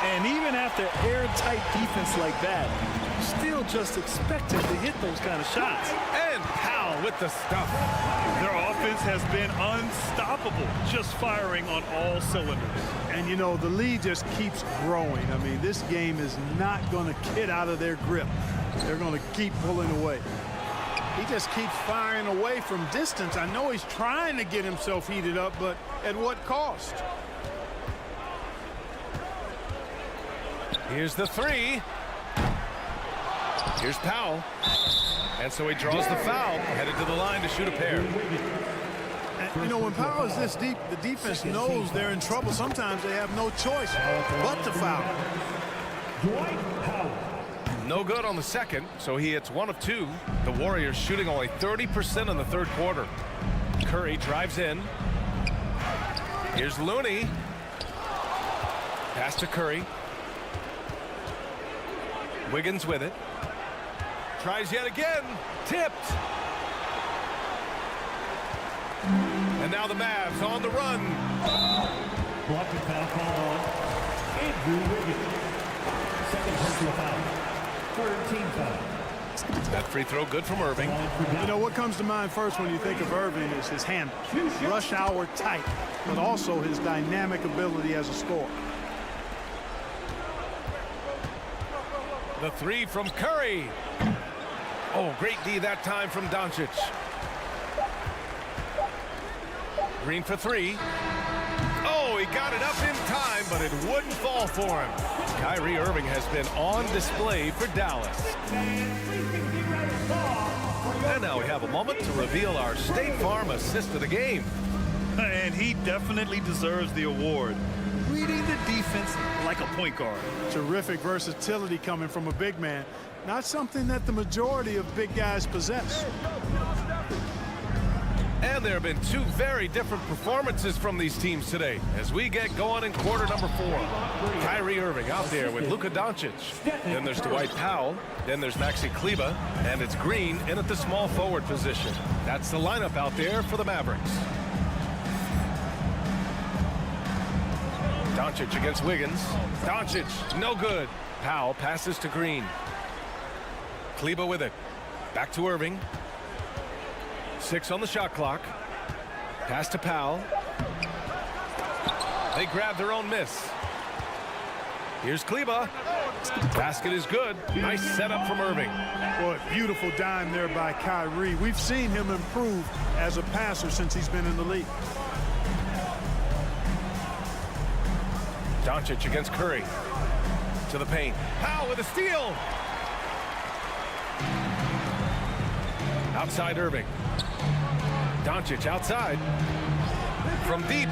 And even after airtight defense like that, still just expected to hit those kind of shots. And Powell with the stuff. Their offense has been unstoppable, just firing on all cylinders. And, you know, the lead just keeps growing. I mean, this game is not going to get out of their grip. They're going to keep pulling away. He just keeps firing away from distance. I know he's trying to get himself heated up, but at what cost? Here's the 3. Here's Powell. And so he draws the foul, headed to the line to shoot a pair. And, you know, when Powell is this deep, the defense knows they're in trouble. Sometimes they have no choice but to foul. Dwight Powell. No good on the second, so he hits 1 of 2. The Warriors shooting only 30% in the third quarter. Curry drives in. Here's Looney. Pass to Curry. Wiggins with it. Tries yet again. Tipped. And now the Mavs on the run. Blocking foul called on Andrew Wiggins. Second personal foul. 13 foul. That free throw good from Irving. You know what comes to mind first when you think of Irving is his handle. Rush hour tight, but also his dynamic ability as a scorer. The three from Curry. Oh, great D that time from Doncic. Green for 3. Oh, he got it up in time, but it wouldn't fall for him. Kyrie Irving has been on display for Dallas. And now we have a moment to reveal our State Farm assist of the game. And he definitely deserves the award. Reading the defense like a point guard. Terrific versatility coming from a big man. Not something that the majority of big guys possess. And there have been 2 very different performances from these teams today as we get going in quarter number 4. Kyrie Irving out there with Luka Doncic. Then there's Dwight Powell. Then there's Maxi Kleber. And it's Green in at the small forward position. That's the lineup out there for the Mavericks. Doncic against Wiggins. Doncic, no good. Powell passes to Green. Kleber with it. Back to Irving. 6 on the shot clock. Pass to Powell. They grab their own miss. Here's Kleber. Basket is good. Nice setup from Irving. Boy, beautiful dime there by Kyrie. We've seen him improve as a passer since he's been in the league. Doncic against Curry. To the paint. Powell with a steal. Outside Irving. Doncic outside. From deep.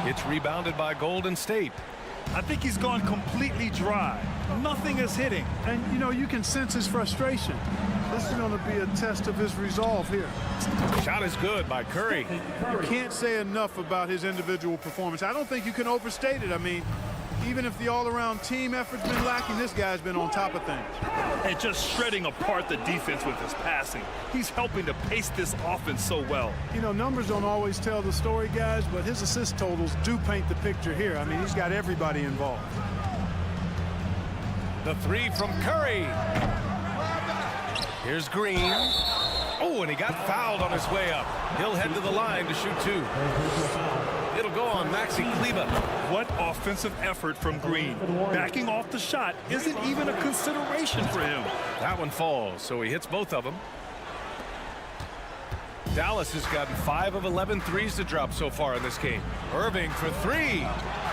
It's rebounded by Golden State. I think he's gone completely dry. Nothing is hitting. And, you know, you can sense his frustration. This is going to be a test of his resolve here. Shot is good by Curry. You can't say enough about his individual performance. I don't think you can overstate it. I mean, even if the all-around team effort's been lacking, this guy's been on top of things. And just shredding apart the defense with his passing. He's helping to pace this offense so well. You know, numbers don't always tell the story, guys, but his assist totals do paint the picture here. I mean, he's got everybody involved. The 3 from Curry. Here's Green. Oh, and he got fouled on his way up. He'll head to the line to shoot 2. It'll go on Maxi Kleber. What offensive effort from Green. Backing off the shot isn't even a consideration for him. That one falls, so he hits both of them. Dallas has gotten 5 of 11 threes to drop so far in this game. Irving for 3.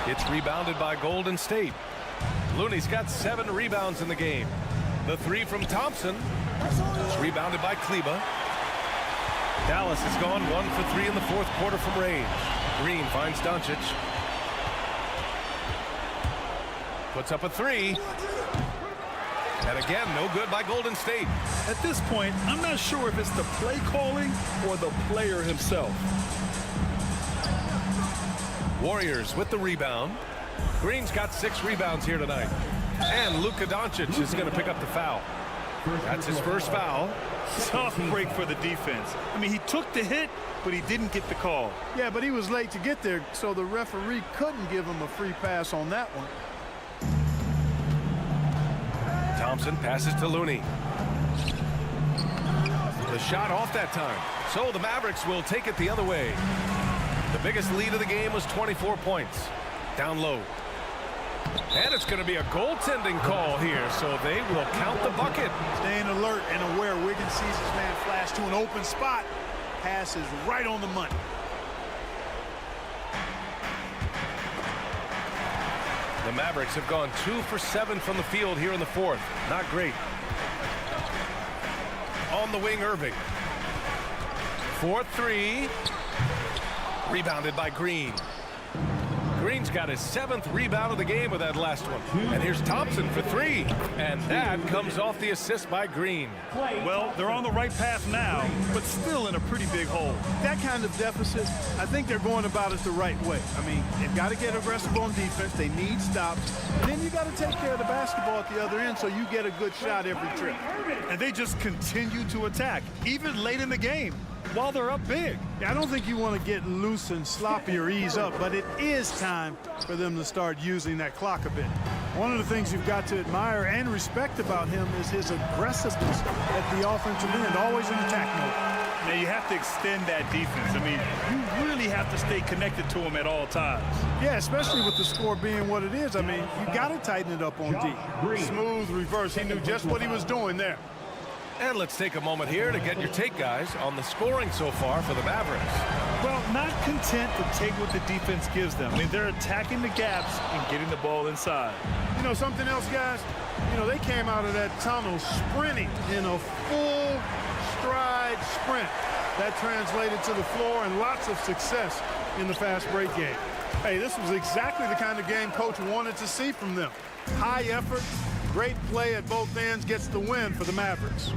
It's rebounded by Golden State. Looney's got 7 rebounds in the game. The 3 from Thompson. It's rebounded by Kleber. Dallas has gone 1 for 3 in the fourth quarter from range. Green finds Doncic. Puts up a 3. And again, no good by Golden State. At this point, I'm not sure if it's the play calling or the player himself. Warriors with the rebound. Green's got 6 rebounds here tonight. And Luka Doncic is going to pick up the foul. That's his first foul. Tough break for the defense. I mean, he took the hit, but he didn't get the call. Yeah, but he was late to get there, so the referee couldn't give him a free pass on that one. Thompson passes to Looney. The shot off that time. So the Mavericks will take it the other way. The biggest lead of the game was 24 points. Down low. And it's going to be a goaltending call here, so they will count the bucket. Staying alert and aware. Wiggins sees his man flash to an open spot. Pass is right on the money. The Mavericks have gone 2 for 7 from the field here in the fourth. Not great. On the wing, Irving. 4-3. Rebounded by Green. Green's got his 7th rebound of the game with that last one. And here's Thompson for 3. And that comes off the assist by Green. Well, they're on the right path now, but still in a pretty big hole. That kind of deficit, I think they're going about it the right way. I mean, they've got to get aggressive on defense. They need stops. And then you got to take care of the basketball at the other end so you get a good shot every trip. And they just continue to attack, even late in the game, while they're up big. Yeah, I don't think you want to get loose and sloppy or ease up, but it is time for them to start using that clock a bit. One of the things you've got to admire and respect about him is his aggressiveness at the offensive end, always in attack mode. Now you have to extend that defense. I mean, you really have to stay connected to him at all times. Yeah, especially with the score being what it is. I mean, you got to tighten it up on D. Smooth reverse. He knew just what he was doing there. And let's take a moment here to get your take, guys, on the scoring so far for the Mavericks. Well, not content to take what the defense gives them. I mean, they're attacking the gaps and getting the ball inside. You know, something else, guys? You know, they came out of that tunnel sprinting in a full stride sprint. That translated to the floor and lots of success in the fast break game. Hey, this was exactly the kind of game Coach wanted to see from them. High effort, great play at both ends gets the win for the Mavericks.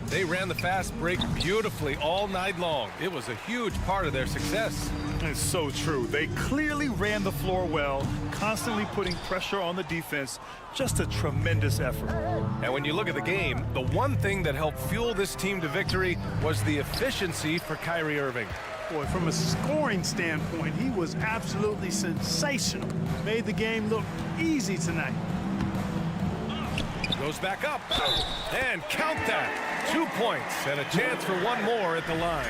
They ran the fast break beautifully all night long. It was a huge part of their success. It's so true. They clearly ran the floor well, constantly putting pressure on the defense. Just a tremendous effort. And when you look at the game, the one thing that helped fuel this team to victory was the efficiency for Kyrie Irving. Boy, from a scoring standpoint, he was absolutely sensational. Made the game look easy tonight. Goes back up. And count that. 2 points and a chance for one more at the line.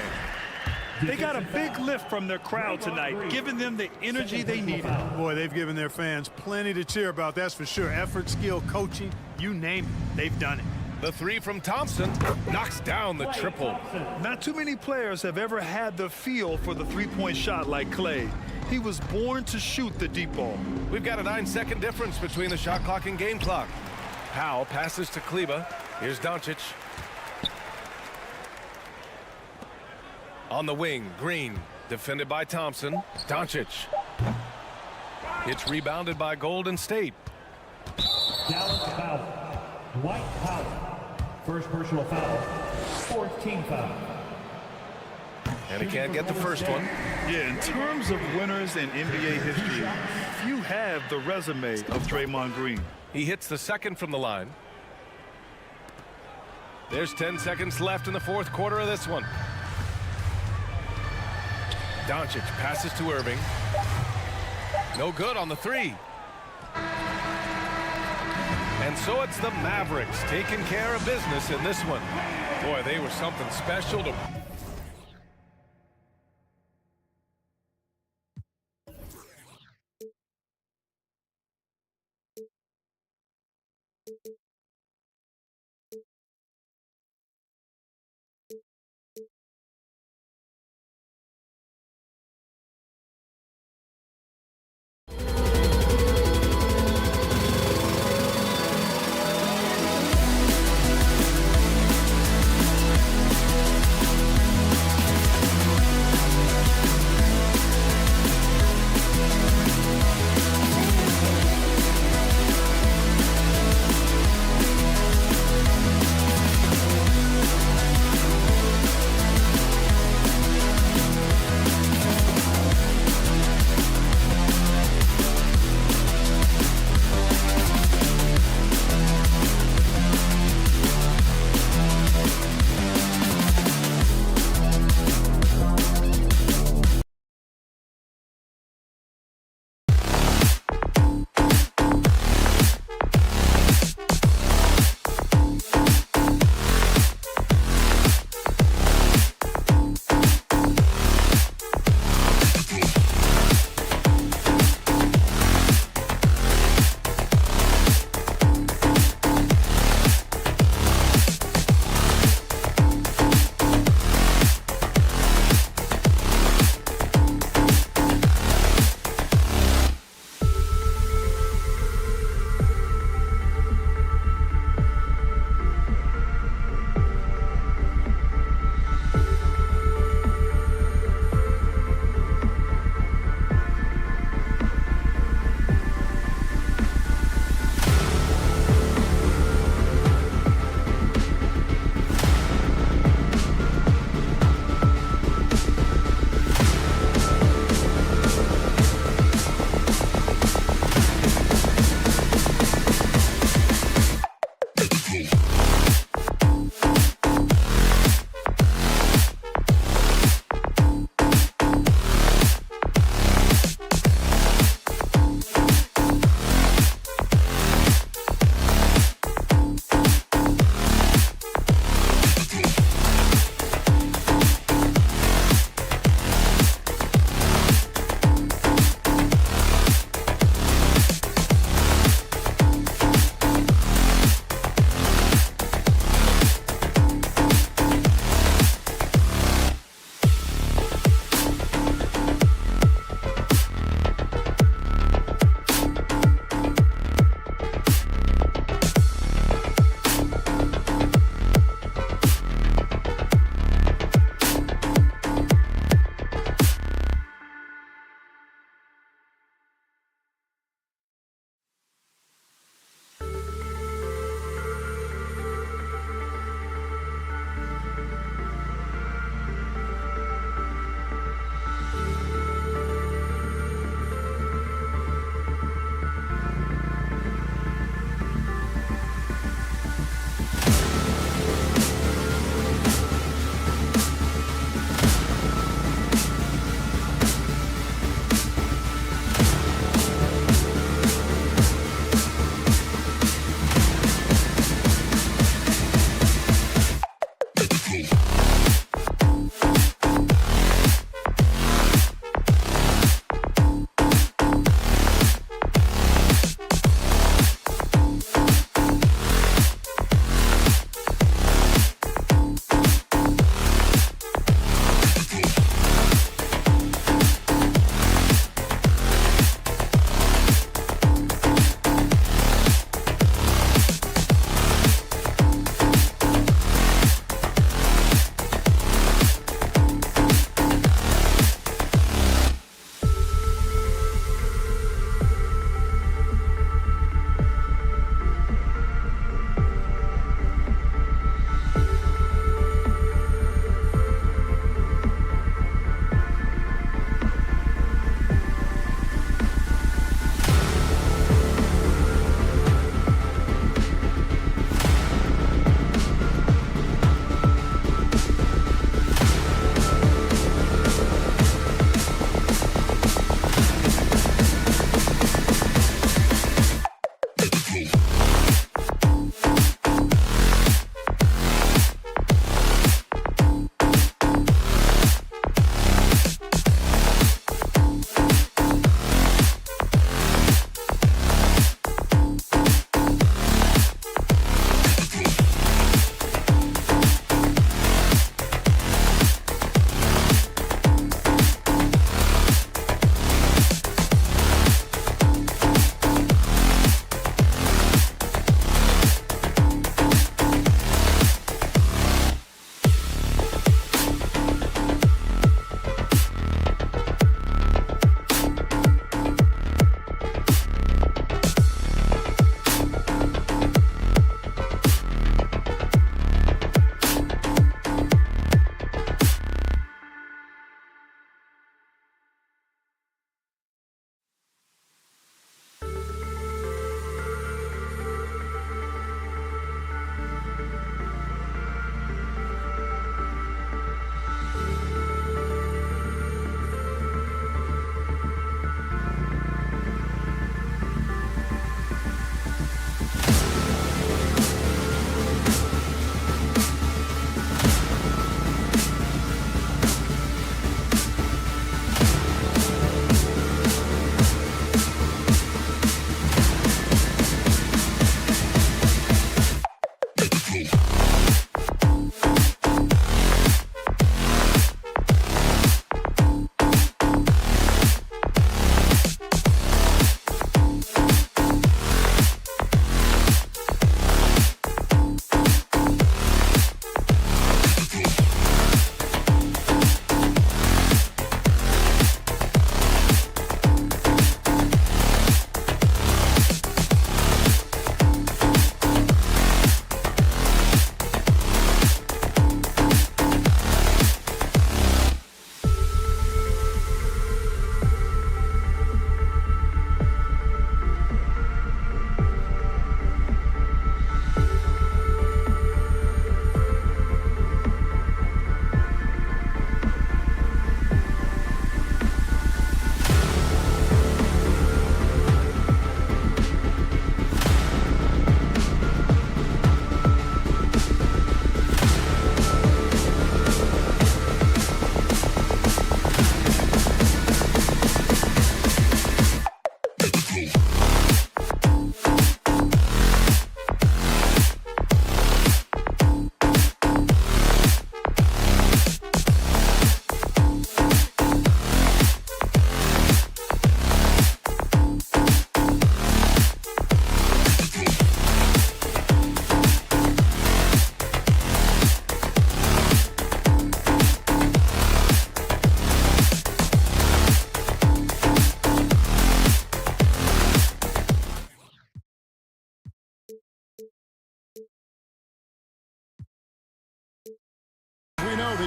They got a big lift from their crowd tonight, giving them the energy they needed. Boy, they've given their fans plenty to cheer about, that's for sure. Effort, skill, coaching, you name it, they've done it. The 3 from Thompson knocks down the triple. Not too many players have ever had the feel for the three-point shot like Clay. He was born to shoot the deep ball. We've got a 9-second difference between the shot clock and game clock. Powell passes to Kleber. Here's Doncic. On the wing, Green, defended by Thompson. Doncic. It's rebounded by Golden State. Dallas foul. Dwight Powell. First personal foul. 4th team foul. And he can't get the first one. Yeah, in terms of winners in NBA history, few have the resume of Draymond Green. He hits the second from the line. There's 10 seconds left in the 4th quarter of this one. Doncic passes to Irving. No good on the 3. And so it's the Mavericks taking care of business in this one. Boy, they were something special to...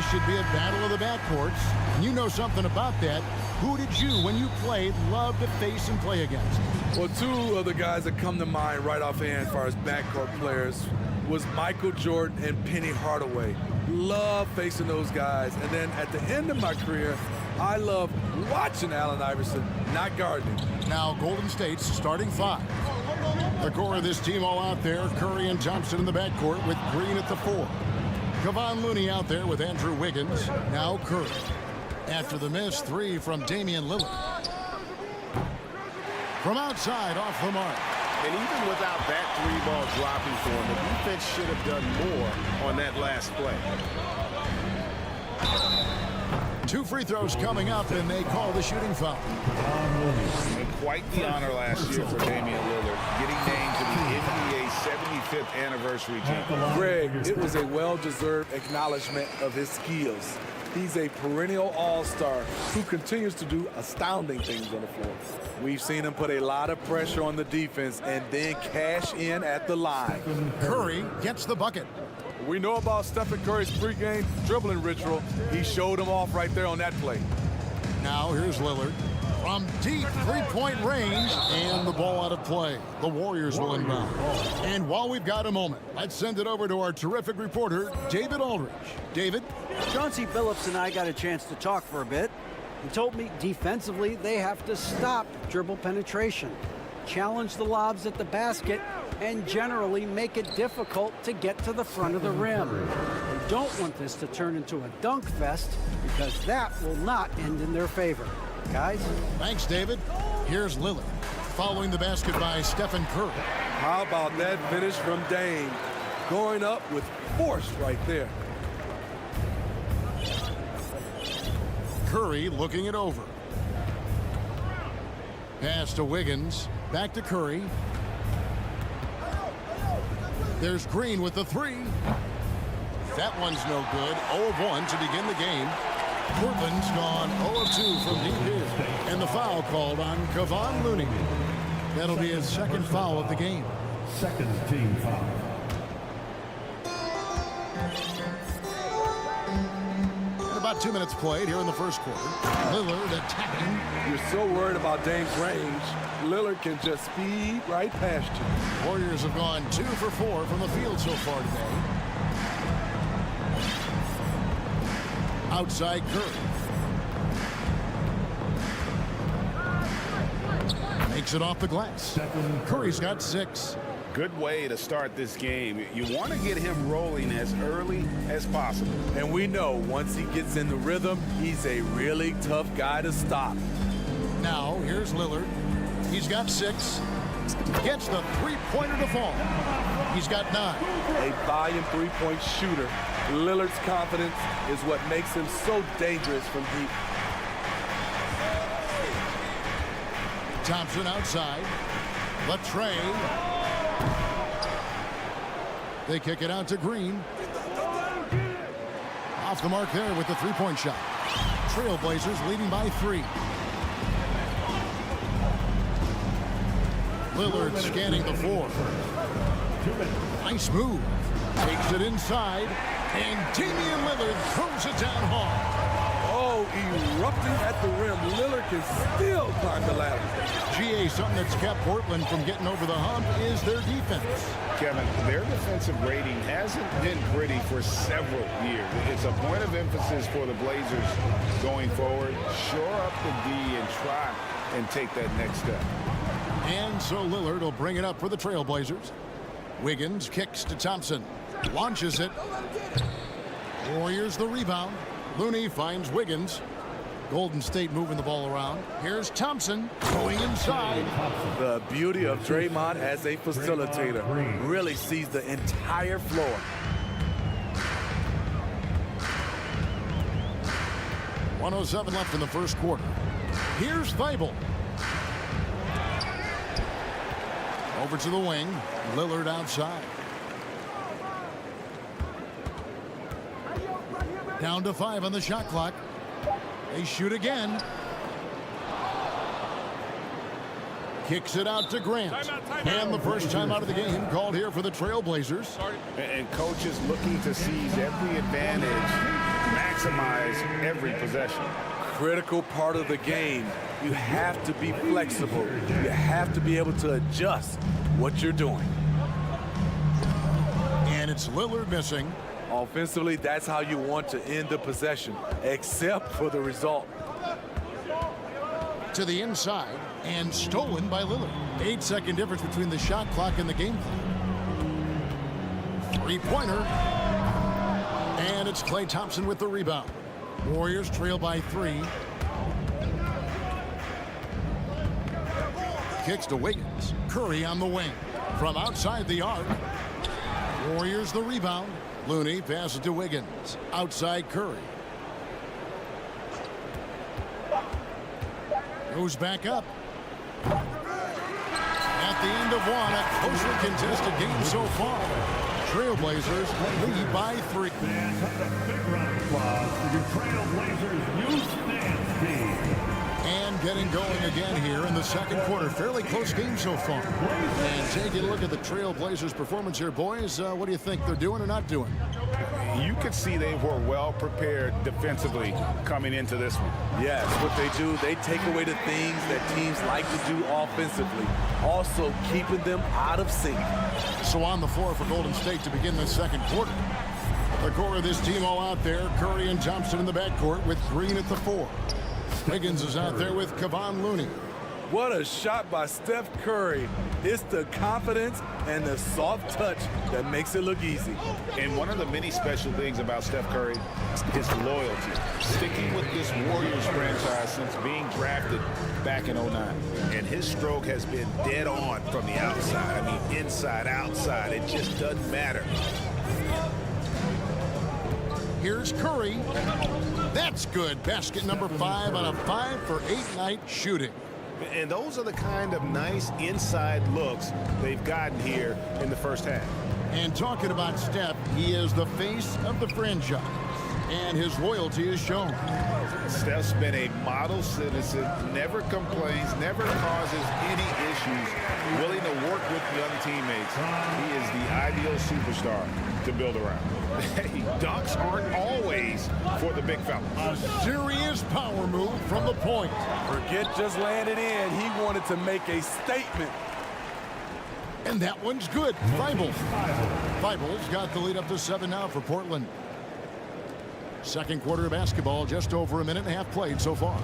this should be a battle of the backcourts. And you know something about that. Who did you, when you played, love to face and play against? Well, two of the guys that come to mind right offhand as far as backcourt players was Michael Jordan and Penny Hardaway. Love facing those guys. And then at the end of my career, I love watching Allen Iverson, not guarding. Now Golden State's starting five. The core of this team all out there. Curry and Thompson in the backcourt with Green at the 4. Kevon Looney out there with Andrew Wiggins. Now Curry. After the miss, 3 from Damian Lillard. From outside, off the mark. And even without that 3-ball dropping for him, the defense should have done more on that last play. 2 free throws coming up, and they call the shooting foul. And quite the honor last year for Damian Lillard, getting named to the NBA 75th anniversary team. Greg, it was a well-deserved acknowledgement of his skills. He's a perennial all-star who continues to do astounding things on the floor. We've seen him put a lot of pressure on the defense and then cash in at the line. Curry gets the bucket. We know about Stephen Curry's pregame dribbling ritual. He showed him off right there on that play. Now here's Lillard from deep three-point range, and the ball out of play. The Warriors will inbound. And while we've got a moment, let's send it over to our terrific reporter, David Aldridge. David? Chauncey Billups and I got a chance to talk for a bit. He told me defensively they have to stop dribble penetration, challenge the lobs at the basket, and generally make it difficult to get to the front of the rim. We don't want this to turn into a dunk fest because that will not end in their favor. Guys? Thanks, David. Here's Lillard, following the basket by Stephen Curry. How about that finish from Dame? Going up with force right there. Curry looking it over. Pass to Wiggins. Back to Curry. There's Green with the 3. That one's no good. 0 of 1 to begin the game. Portland's gone 0 of 2 from deep here. And the foul called on Kevon Looney. That'll be his second foul of the game. Second team foul. About 2 minutes played here in the first quarter. Lillard attacking. You're so worried about Dame's range. Lillard can just speed right past you. Warriors have gone 2 for 4 from the field so far today. Outside Curry. Makes it off the glass. Curry's got 6. Good way to start this game. You want to get him rolling as early as possible. And we know once he gets in the rhythm, he's a really tough guy to stop. Now, here's Lillard. He's got 6. Gets the three-pointer to fall. He's got 9. A volume three-point shooter. Lillard's confidence is what makes him so dangerous from deep. Thompson outside. Latrey. They kick it out to Green. Off the mark there with the three-point shot. Trailblazers leading by 3. Lillard scanning the floor. Nice move. Takes it inside. And Damian Lillard throws it down hard. Oh, erupting at the rim. Lillard can still climb the ladder. GA, something that's kept Portland from getting over the hump is their defense. Kevin, their defensive rating hasn't been pretty for several years. It's a point of emphasis for the Blazers going forward. Shore up the D and try and take that next step. And so Lillard will bring it up for the Trailblazers. Wiggins kicks to Thompson. Launches it. Warriors the rebound. Looney finds Wiggins. Golden State moving the ball around. Here's Thompson going inside. The beauty of Draymond as a facilitator. Really sees the entire floor. .107 left in the first quarter. Here's Thibault. Over to the wing. Lillard outside. Down to 5 on the shot clock. They shoot again. Kicks it out to Grant. And the first time out of the game called here for the Trailblazers. And coaches looking to seize every advantage. maximize every possession. Critical part of the game. You have to be flexible. You have to be able to adjust what you're doing. And it's Lillard missing. Offensively, that's how you want to end the possession, except for the result. To the inside and stolen by Lillard. 8-second difference between the shot clock and the game clock. Three-pointer. And it's Klay Thompson with the rebound. Warriors trail by 3. Kicks to Wiggins. Curry on the wing. From outside the arc. Warriors the rebound. Looney passes to Wiggins. Outside Curry. Goes back up. At the end of one, a closely contested game so far. Trailblazers lead by 3. Fans, have a big round of applause for your Trailblazers youth dance team. And getting going again here in the second quarter. Fairly close game so far. And taking a look at the Trailblazers' performance here, boys. What do you think they're doing or not doing? You could see they were well prepared defensively coming into this one. Yes, what they do, they take away the things that teams like to do offensively, also keeping them out of sync. So on the floor for Golden State to begin the second quarter. The core of this team all out there. Curry and Thompson in the backcourt with Green at the 4. Wiggins is out there with Kevon Looney. What a shot by Steph Curry. It's the confidence and the soft touch that makes it look easy. And one of the many special things about Steph Curry, his loyalty. Sticking with this Warriors franchise since being drafted back in '09. And his stroke has been dead on from the outside. I mean, inside, outside. It just doesn't matter. Here's Curry. That's good. Basket number 5 on a 5-for-8 night shooting. And those are the kind of nice inside looks they've gotten here in the first half. And talking about Steph, he is the face of the franchise. And his loyalty is shown. Steph's been a model citizen, never complains, never causes any issues, willing to work with young teammates. He is the ideal superstar to build around. Hey, dunks aren't always for the big fella. A serious power move from the point. Forget just landing in. He wanted to make a statement. And that one's good. Thibault's got the lead up to 7 now for Portland. Second quarter of basketball, just over a minute and a half played so far.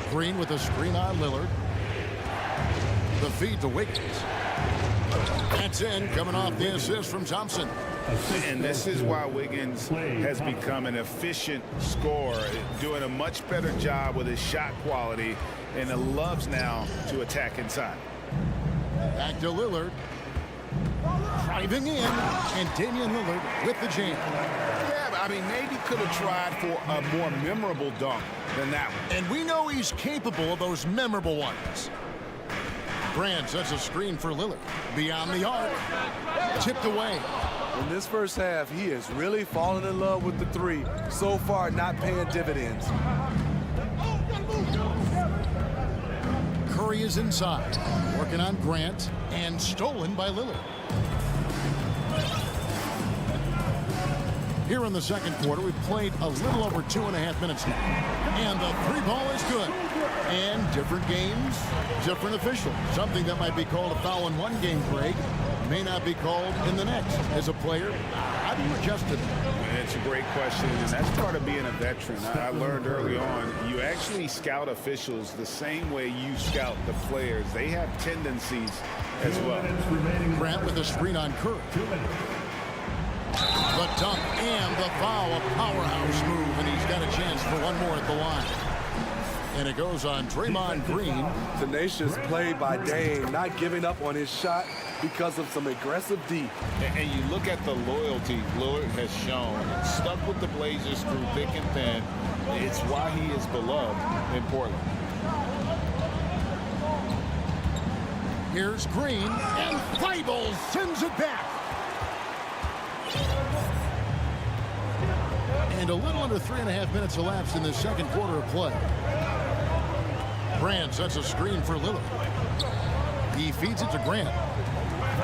Green with a screen on Lillard. The feed to Wiggins. That's in, coming off the assist from Thompson. And this is why Wiggins has become an efficient scorer, doing a much better job with his shot quality, and loves now to attack inside. Back to Lillard. Driving in, and Damian Lillard with the jam. Yeah, I mean, maybe could have tried for a more memorable dunk than that one. And we know he's capable of those memorable ones. Grant sets a screen for Lillard. Beyond the arc. Tipped away. In this first half, he has really fallen in love with the 3. So far, not paying dividends. Curry is inside. Working on Grant. And stolen by Lillard. Here in the second quarter, we've played a little over 2.5 minutes now. And the 3 ball is good. And different games, different officials. Something that might be called a foul in one game, Greg, may not be called in the next. As a player, how do you adjust to that? It's a great question, and that's part of being a veteran. I learned early on, you actually scout officials the same way you scout the players. They have tendencies as well. Grant with a screen on Curry. The dunk and the foul, a powerhouse move, and he's got a chance for one more at the line. And it goes on Draymond Green. Tenacious play by Dame, not giving up on his shot because of some aggressive D. And you look at the loyalty Lillard has shown, stuck with the Blazers through thick and thin. It's why he is beloved in Portland. Here's Green, and Thibault sends it back. And a little under 3.5 minutes elapsed in the second quarter of play. Grant sets a screen for Lillard. He feeds it to Grant.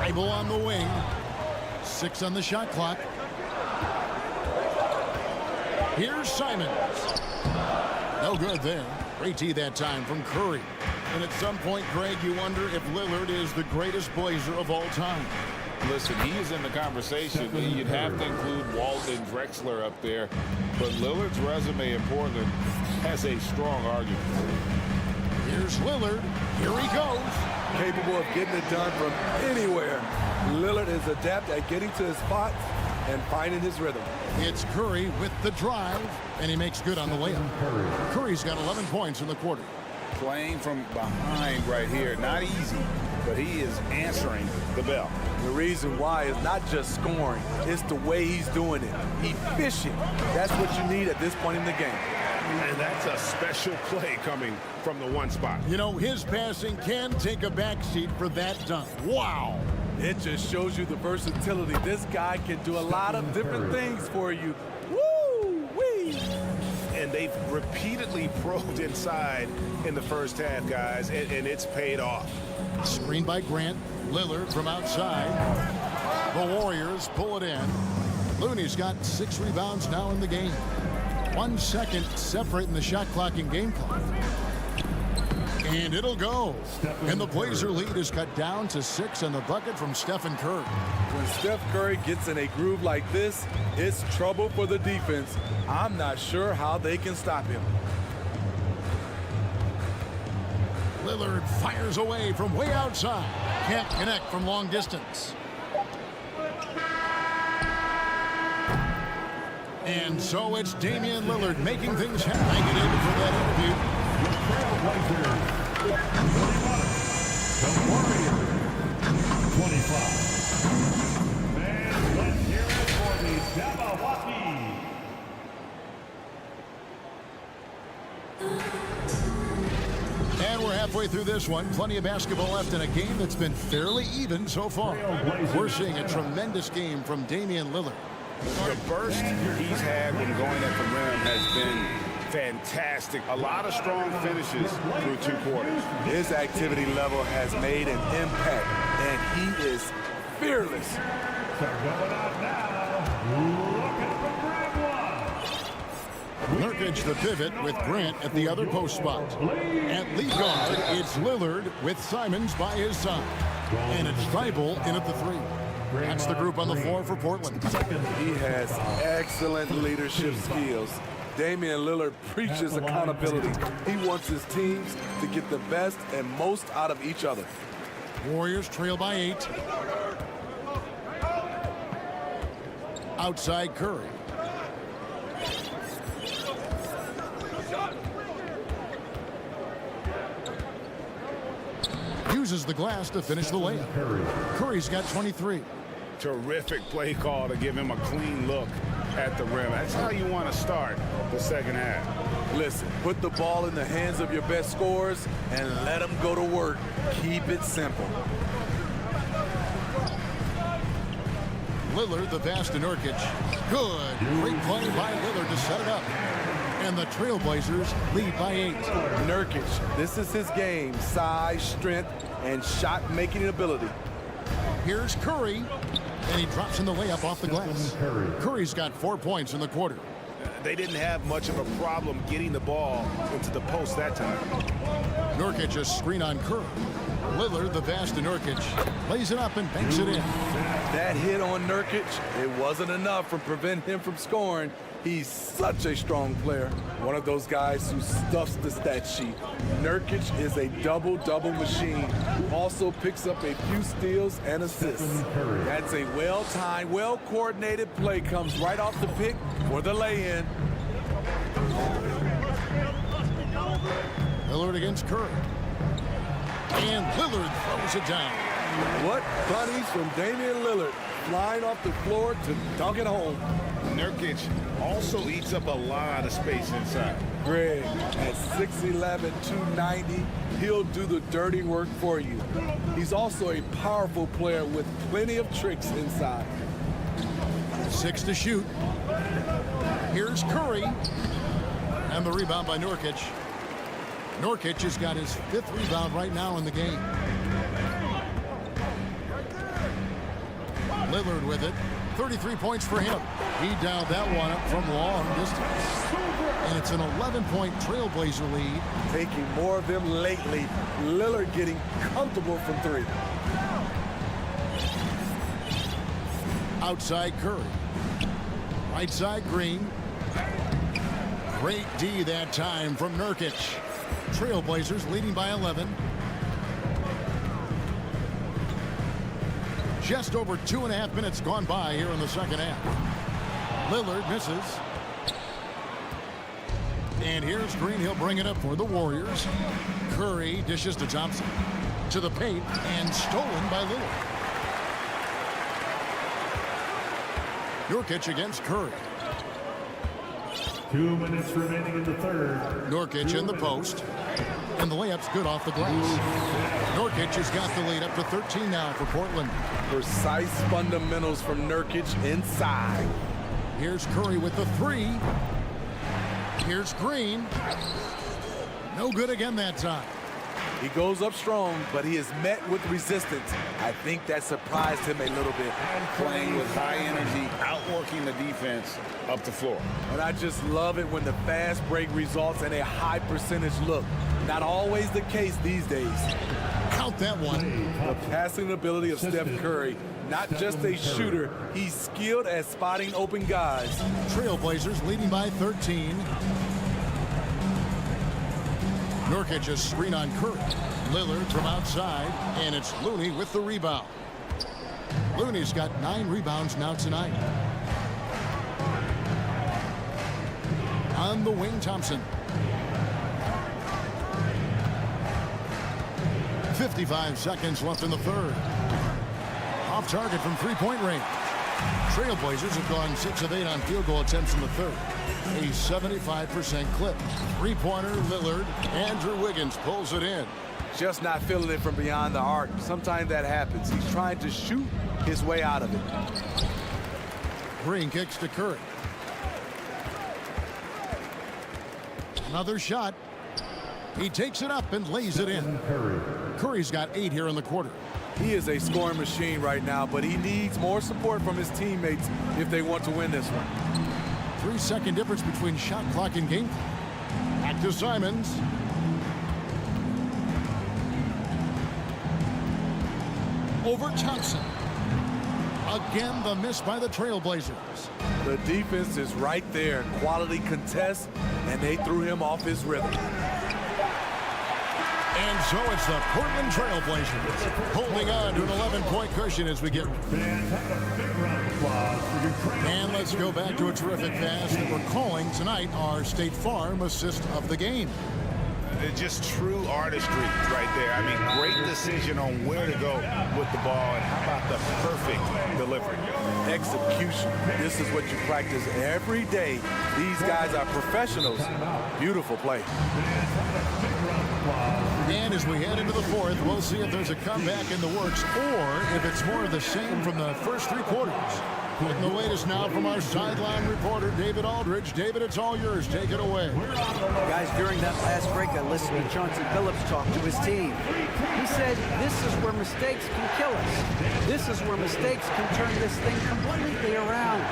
Thibault on the wing. 6 on the shot clock. Here's Simons. No good there. Great tee that time from Curry. And at some point, Greg, you wonder if Lillard is the greatest Blazer of all time. Listen, he is in the conversation. You'd have to include Walt and Drexler up there. But Lillard's resume in Portland has a strong argument. Here's Lillard. Here he goes. Capable of getting it done from anywhere. Lillard is adept at getting to his spots and finding his rhythm. It's Curry with the drive, and he makes good on the layup. Curry's got 11 points in the quarter. Playing from behind right here. Not easy, but he is answering the bell. The reason why is not just scoring. It's the way he's doing it. Efficient. That's what you need at this point in the game. And that's a special play coming from the one spot. You know, his passing can take a backseat for that dunk. Wow. It just shows you the versatility. This guy can do a lot of different things for you. Woo-wee! And they've repeatedly probed inside in the first half, guys, and it's paid off. Screen by Grant. Lillard from outside. The Warriors pull it in. Looney's got 6 rebounds now in the game. 1 second separating the shot clock and game clock. And it'll go. And the Blazer lead is cut down to 6 on the bucket from Stephen Curry. When Steph Curry gets in a groove like this, it's trouble for the defense. I'm not sure how they can stop him. Lillard fires away from way outside. Can't connect from long distance. And so it's Damian Lillard making things happen. Thank you, David, for that interview. The Warriors, 25. And let's hear it for the Jabberwocky. And we're halfway through this one. Plenty of basketball left in a game that's been fairly even so far. We're seeing a tremendous game from Damian Lillard. The burst he's had when going at the rim has been fantastic. A lot of strong finishes through 2 quarters. His activity level has made an impact, and he is fearless. So going out now, looking for grab one. Nurkic the pivot with Grant at the other post spot. At lead guard, it's Lillard with Simons by his side. And it's Thibault in at the 3. That's the group on the floor for Portland. He has excellent leadership skills. Damian Lillard preaches accountability. He wants his teams to get the best and most out of each other. Warriors trail by 8. Outside Curry. Uses the glass to finish the layup. Curry's got 23. Terrific play call to give him a clean look at the rim. That's how you want to start the second half. Listen, put the ball in the hands of your best scorers and let them go to work. Keep it simple. Lillard the pass to Nurkic. Good. Great play by Lillard to set it up. And the Trailblazers lead by 8. Nurkic, this is his game. Size, strength, and shot-making ability. Here's Curry. And he drops in the layup off the glass. Curry's got 4 points in the quarter. They didn't have much of a problem getting the ball into the post that time. Nurkic a screen on Curry. Lillard the pass to Nurkic. Lays it up and banks it in. That hit on Nurkic, it wasn't enough to prevent him from scoring. He's such a strong player. One of those guys who stuffs the stat sheet. Nurkic is a double-double machine. Also picks up a few steals and assists. That's a well-timed, well-coordinated play. Comes right off the pick for the lay-in. Lillard against Curry. And Lillard throws it down. What bunnies from Damian Lillard. Flying off the floor to dunk it home. Nurkic also eats up a lot of space inside. Greg, at 6'11", 290, he'll do the dirty work for you. He's also a powerful player with plenty of tricks inside. 6 to shoot. Here's Curry. And the rebound by Nurkic. Nurkic has got his 5th rebound right now in the game. Lillard with it. 33 points for him. He dialed that one up from long distance. And it's an 11-point Trailblazer lead. Taking more of them lately. Lillard getting comfortable from three. Outside Curry. Right side Green. Great D that time from Nurkic. Trailblazers leading by 11. Just over 2.5 minutes gone by here in the second half. Lillard misses. And here's Green. He'll bring it up for the Warriors. Curry dishes to Thompson. To the paint and stolen by Lillard. Nurkic against Curry. 2 minutes remaining in the third. Nurkic in the post. And the layup's good off the glass. Nurkic has got the lead up to 13 now for Portland. Precise fundamentals from Nurkic inside. Here's Curry with the three. Here's Green. No good again that time. He goes up strong, but he is met with resistance. I think that surprised him a little bit. Playing with high energy, outworking the defense up the floor. And I just love it when the fast break results in a high percentage look. Not always the case these days. Count that one. The passing ability of Steph Curry. Not just a shooter, he's skilled at spotting open guys. Trailblazers leading by 13. Nurkic a screen on Curry. Lillard from outside, and it's Looney with the rebound. Looney's got 9 rebounds now tonight. On the wing, Thompson. 55 seconds left in the third. Off target from three-point range. Trailblazers have gone 6 of 8 on field goal attempts in the third. A 75% clip. Three-pointer, Lillard. Andrew Wiggins pulls it in. Just not feeling it from beyond the arc. Sometimes that happens. He's trying to shoot his way out of it. Green kicks to Curry. Another shot. He takes it up and lays it in. Curry's got 8 here in the quarter. He is a scoring machine right now, but he needs more support from his teammates if they want to win this one. 3-second difference between shot clock and game clock. Back to Simons. Over Thompson. Again, the miss by the Trailblazers. The defense is right there. Quality contest, and they threw him off his rhythm. And so it's the Portland Trailblazers holding on to an 11-point cushion as we get. And let's go back to a terrific pass that we're calling tonight our State Farm assist of the game. Just true artistry right there. I mean, great decision on where to go with the ball, and how about the perfect delivery? Execution. This is what you practice every day. These guys are professionals. Beautiful play. And as we head into the fourth, we'll see if there's a comeback in the works or if it's more of the same from the first 3 quarters. Getting the latest now from our sideline reporter, David Aldridge. David, it's all yours. Take it away. Guys, during that last break, I listened to Chauncey Billups talk to his team. He said, this is where mistakes can kill us. This is where mistakes can turn this thing completely around.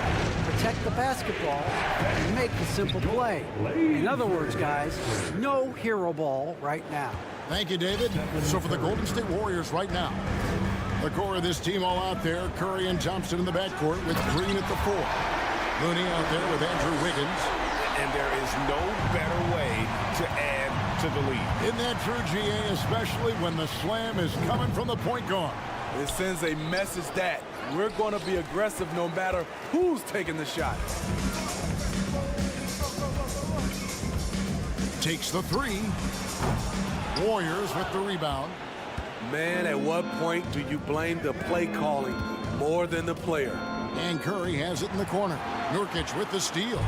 Protect the basketball and make the simple play. In other words, guys, no hero ball right now. Thank you, David. So for the Golden State Warriors right now, the core of this team all out there, Curry and Thompson in the backcourt with Green at the 4. Looney out there with Andrew Wiggins. And there is no better way to add to the lead. Isn't that true, GA, especially when the slam is coming from the point guard? It sends a message that we're going to be aggressive no matter who's taking the shot. Takes the 3. Warriors with the rebound. Man, at what point do you blame the play calling more than the player? And Curry has it in the corner. Nurkic with the steal.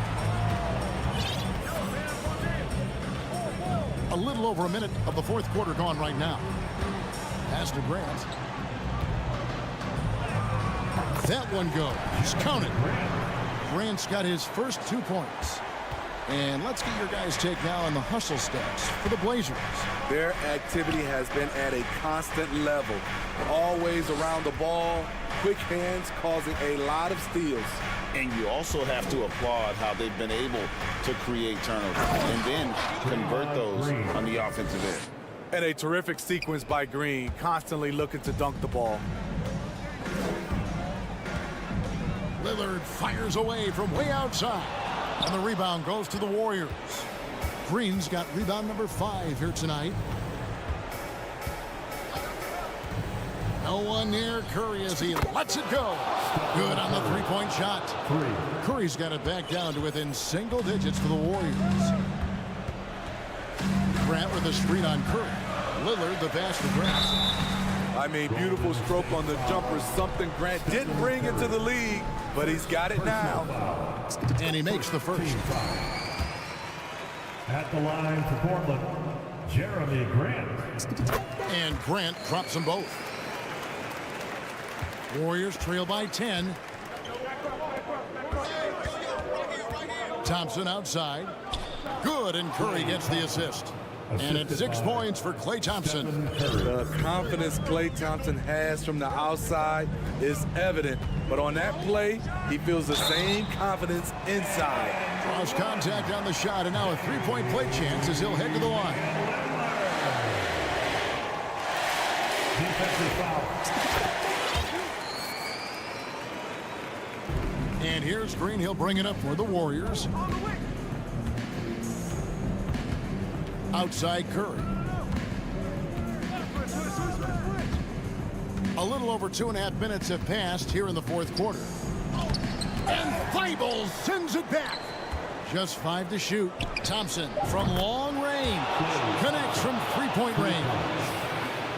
A little over a minute of the fourth quarter gone right now. Pass to Grant. That one goes. He's counted. Grant's got his first 2 points. And let's get your guys' take now on the hustle stats for the Blazers. Their activity has been at a constant level. Always around the ball, quick hands causing a lot of steals. And you also have to applaud how they've been able to create turnovers and then convert those on the offensive end. And a terrific sequence by Green, constantly looking to dunk the ball. Lillard fires away from way outside. And the rebound goes to the Warriors. Green's got rebound number 5 here tonight. No one near Curry as he lets it go. Good on the three-point shot. Curry's got it back down to within single digits for the Warriors. Grant with a screen on Curry. Lillard the pass to Grant. I mean, beautiful stroke on the jumper, something Grant didn't bring into the league, but he's got it now. And he makes the first. At the line for Portland, Jeremy Grant. And Grant drops them both. Warriors trail by 10. Thompson outside. Good, and Curry gets the assist. And it's 6 points for Klay Thompson. The confidence Klay Thompson has from the outside is evident. But on that play, he feels the same confidence inside. Draws contact on the shot, and now a three-point play chance as he'll head to the line. Defensive foul. And here's Green. He'll bring it up for the Warriors. Outside Curry. A little over 2.5 minutes have passed here in the fourth quarter. And Thibault sends it back. Just 5 to shoot. Thompson from long range. Connects from three-point range.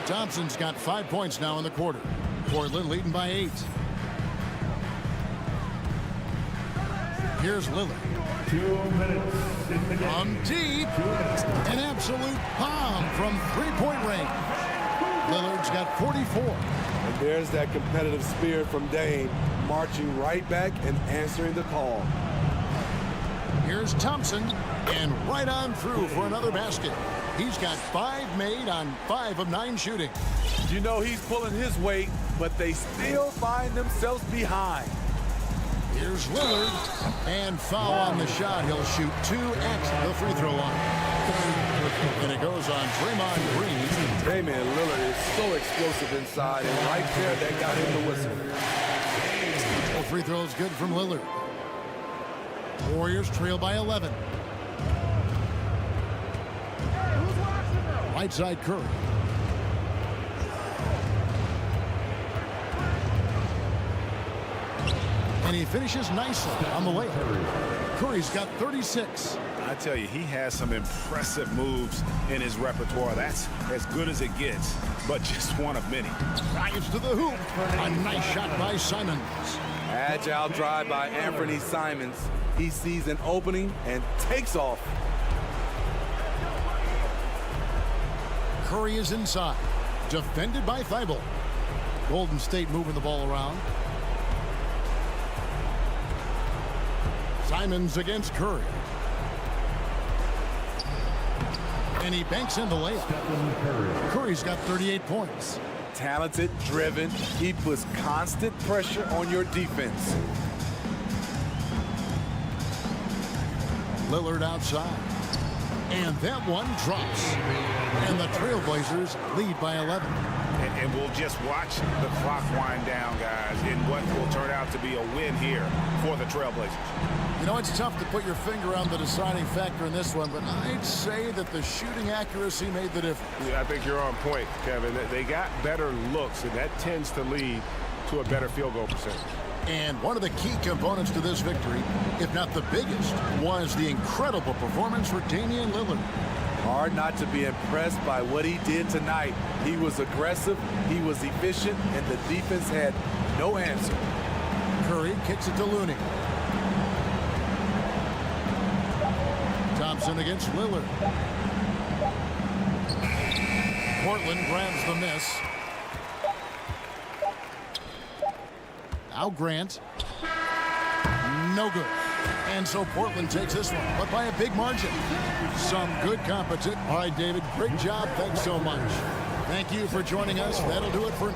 Thompson's got 5 points now in the quarter. Portland leading by 8. Here's Lillard. 2 minutes in the game. From deep. An absolute bomb from three-point range. Lillard's got 44. And there's that competitive spirit from Dame, marching right back and answering the call. Here's Thompson, and right on through for another basket. He's got 5 made on 5 of 9 shooting. You know he's pulling his weight, but they still find themselves behind. Here's Lillard, and foul on the shot. He'll shoot 2 at the free throw line. And it goes on Draymond Green. Hey man, Lillard is so explosive inside, and right there that got him the whistle. The free throw is good from Lillard. Warriors trail by 11. Right side Curry. And he finishes nicely on the layup. Curry's got 36. I tell you, he has some impressive moves in his repertoire. That's as good as it gets, but just one of many. Drives to the hoop. A nice shot by Simons. Agile drive by Anthony Simons. He sees an opening and takes off. Curry is inside. Defended by Thibault. Golden State moving the ball around. Simons against Curry. And he banks in the layup. Curry's got 38 points. Talented, driven. He puts constant pressure on your defense. Lillard outside. And that one drops. And the Trailblazers lead by 11. And we'll just watch the clock wind down, guys, in what will turn out to be a win here for the Trailblazers. You know, it's tough to put your finger on the deciding factor in this one, but I'd say that the shooting accuracy made the difference. Yeah, I think you're on point, Kevin. They got better looks, and that tends to lead to a better field goal percentage. And one of the key components to this victory, if not the biggest, was the incredible performance for Damian Lillard. Hard not to be impressed by what he did tonight. He was aggressive, he was efficient, and the defense had no answer. Curry kicks it to Looney. Thompson against Lillard. Portland grabs the miss. Now Grant. No good. And so Portland takes this one, but by a big margin. Some good competition. All right, David, great job. Thanks so much. Thank you for joining us. That'll do it for...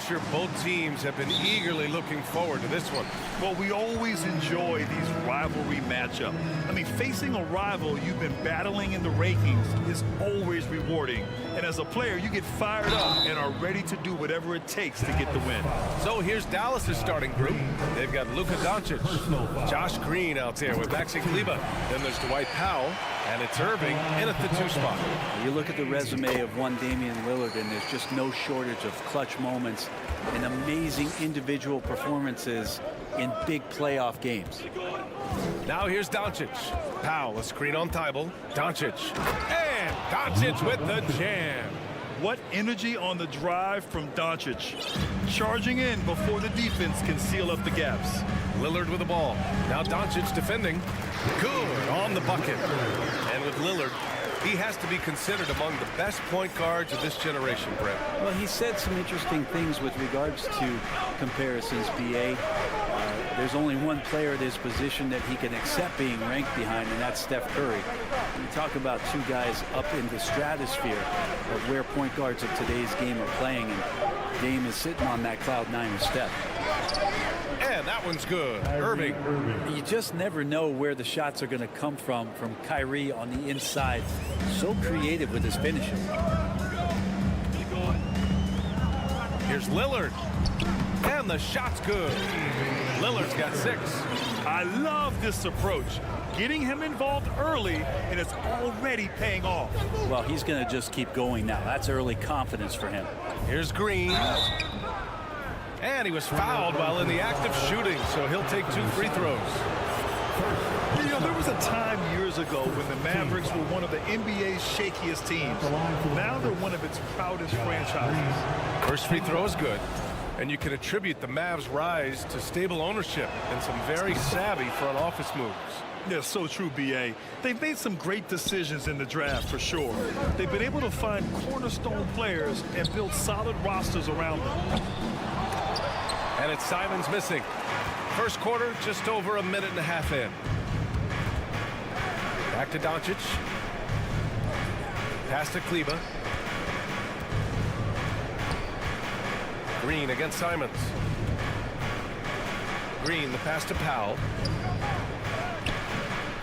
sure both teams have been eagerly looking forward to this one. Well, we always enjoy these rivalry matchups. I mean, facing a rival you've been battling in the rankings is always rewarding. And as a player, you get fired up and are ready to do whatever it takes to get the win. So here's Dallas's starting group. They've got Luka Doncic, Josh Green out there with Maxi Kleber. Then there's Dwight Powell, and it's Irving in at the 2 spot. You look at the resume of one Damian Lillard, and there's just no shortage of clutch moments and amazing individual performances in big playoff games. Now here's Doncic. Powell, a screen on Thibault. Doncic. And Doncic with the jam. What energy on the drive from Doncic. Charging in before the defense can seal up the gaps. Lillard with the ball. Now Doncic defending. Good on the bucket. And with Lillard, he has to be considered among the best point guards of this generation, Brett. Well, he said some interesting things with regards to comparisons, B.A. There's only one player at his position that he can accept being ranked behind, and that's Steph Curry. We talk about two guys up in the stratosphere of where point guards of today's game are playing, and Dame is sitting on that cloud 9 with Steph. And that one's good. Irving. You just never know where the shots are going to come from Kyrie on the inside. So creative with his finishing. Here's Lillard. And the shot's good. Lillard's got 6. I love this approach. Getting him involved early, and it's already paying off. Well, he's going to just keep going now. That's early confidence for him. Here's Green. And he was fouled while in the act of shooting, so he'll take 2 free throws. You know, there was a time years ago when the Mavericks were one of the NBA's shakiest teams. Now they're one of its proudest franchises. First free throw is good. And you can attribute the Mavs' rise to stable ownership and some very savvy front office moves. Yeah, so true, B.A. They've made some great decisions in the draft, for sure. They've been able to find cornerstone players and build solid rosters around them. And it's Simons missing. First quarter, just over a minute and a half in. Back to Doncic. Pass to Kleber. Green against Simons. Green, the pass to Powell.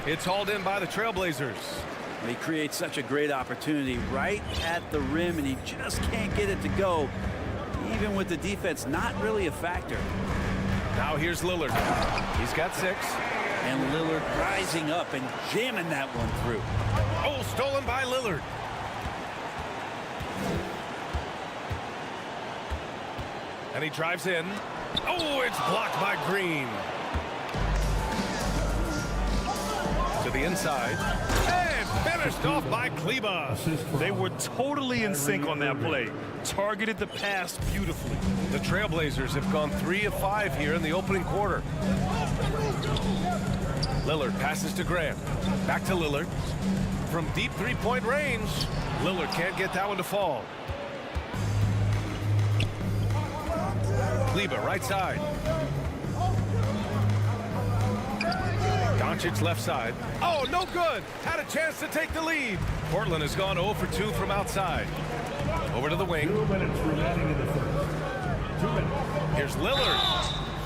It's hauled in by the Trailblazers. He creates such a great opportunity right at the rim, and he just can't get it to go. Even with the defense not really a factor. Now here's Lillard. He's got 6. And Lillard rising up and jamming that one through. Oh, stolen by Lillard. And he drives in. Oh, it's blocked by Green. To the inside. And finished off by Kleber. They were totally in sync on that play. Targeted the pass beautifully. The Trailblazers have gone 3 of 5 here in the opening quarter. Lillard passes to Grant. Back to Lillard. From deep 3-point range, Lillard can't get that one to fall. Kleber, right side. Doncic left side. Oh, no good. Had a chance to take the lead. Portland has gone 0 for 2 from outside. Over to the wing. 2 minutes remaining in the first. 2 minutes. Here's Lillard.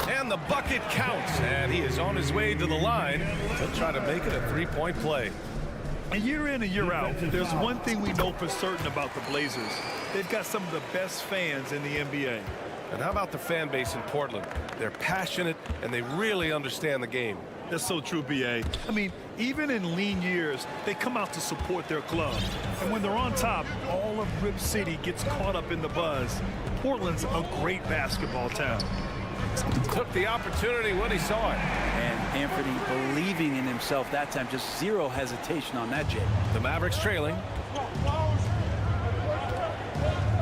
And the bucket counts. And he is on his way to the line. He'll try to make it a 3-point play. And year in and year out, there's one thing we know for certain about the Blazers. They've got some of the best fans in the NBA. And how about the fan base in Portland? They're passionate, and they really understand the game. That's so true, B.A. I mean, even in lean years, they come out to support their club. And when they're on top, all of Rip City gets caught up in the buzz. Portland's a great basketball town. Took the opportunity when he saw it. And Anthony believing in himself that time, just zero hesitation on that, Jay. The Mavericks trailing.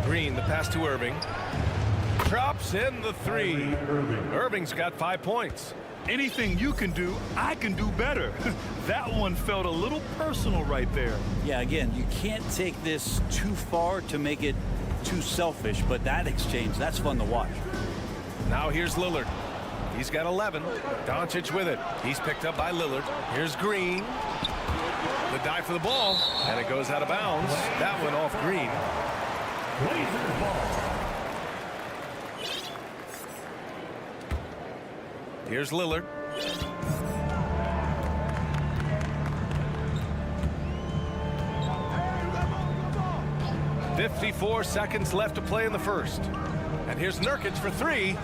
Green, the pass to Irving. Drops in the 3. Irving's got 5 points. Anything you can do, I can do better. That one felt a little personal right there. Yeah, again, you can't take this too far to make it too selfish, but that exchange, that's fun to watch. Now here's Lillard. He's got 11. Doncic with it. He's picked up by Lillard. Here's Green. The dive for the ball, and it goes out of bounds. That one off Green. Here's Lillard. "54 seconds left to play in the first. And here's Nurkic for three.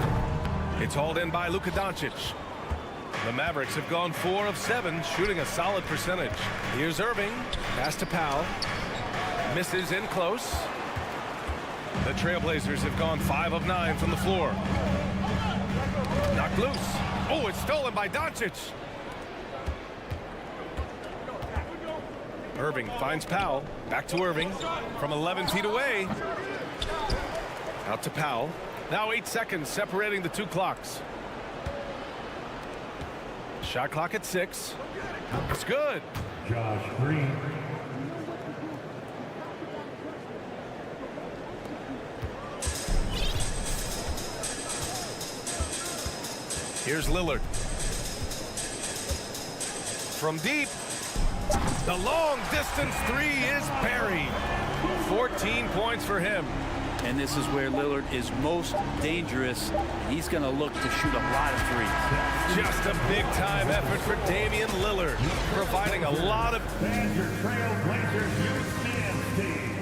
It's hauled in by Luka Doncic. The Mavericks have gone 4 of 7, shooting a solid percentage. Here's Irving. Pass to Powell. Misses in close. The Trailblazers have gone 5 of 9 from the floor. Knocked loose. Oh, it's stolen by Doncic. Irving finds Powell. Back to Irving from 11 feet away. Out to Powell. Now 8 seconds separating the two clocks. Shot clock at 6. It's good. Josh Green. Here's Lillard. From deep. The long distance three is buried. 14 points for him. And this is where Lillard is most dangerous. He's going to look to shoot a lot of threes. Just a big-time effort for Damian Lillard, providing a lot of... And your Trailblazers youth dance team.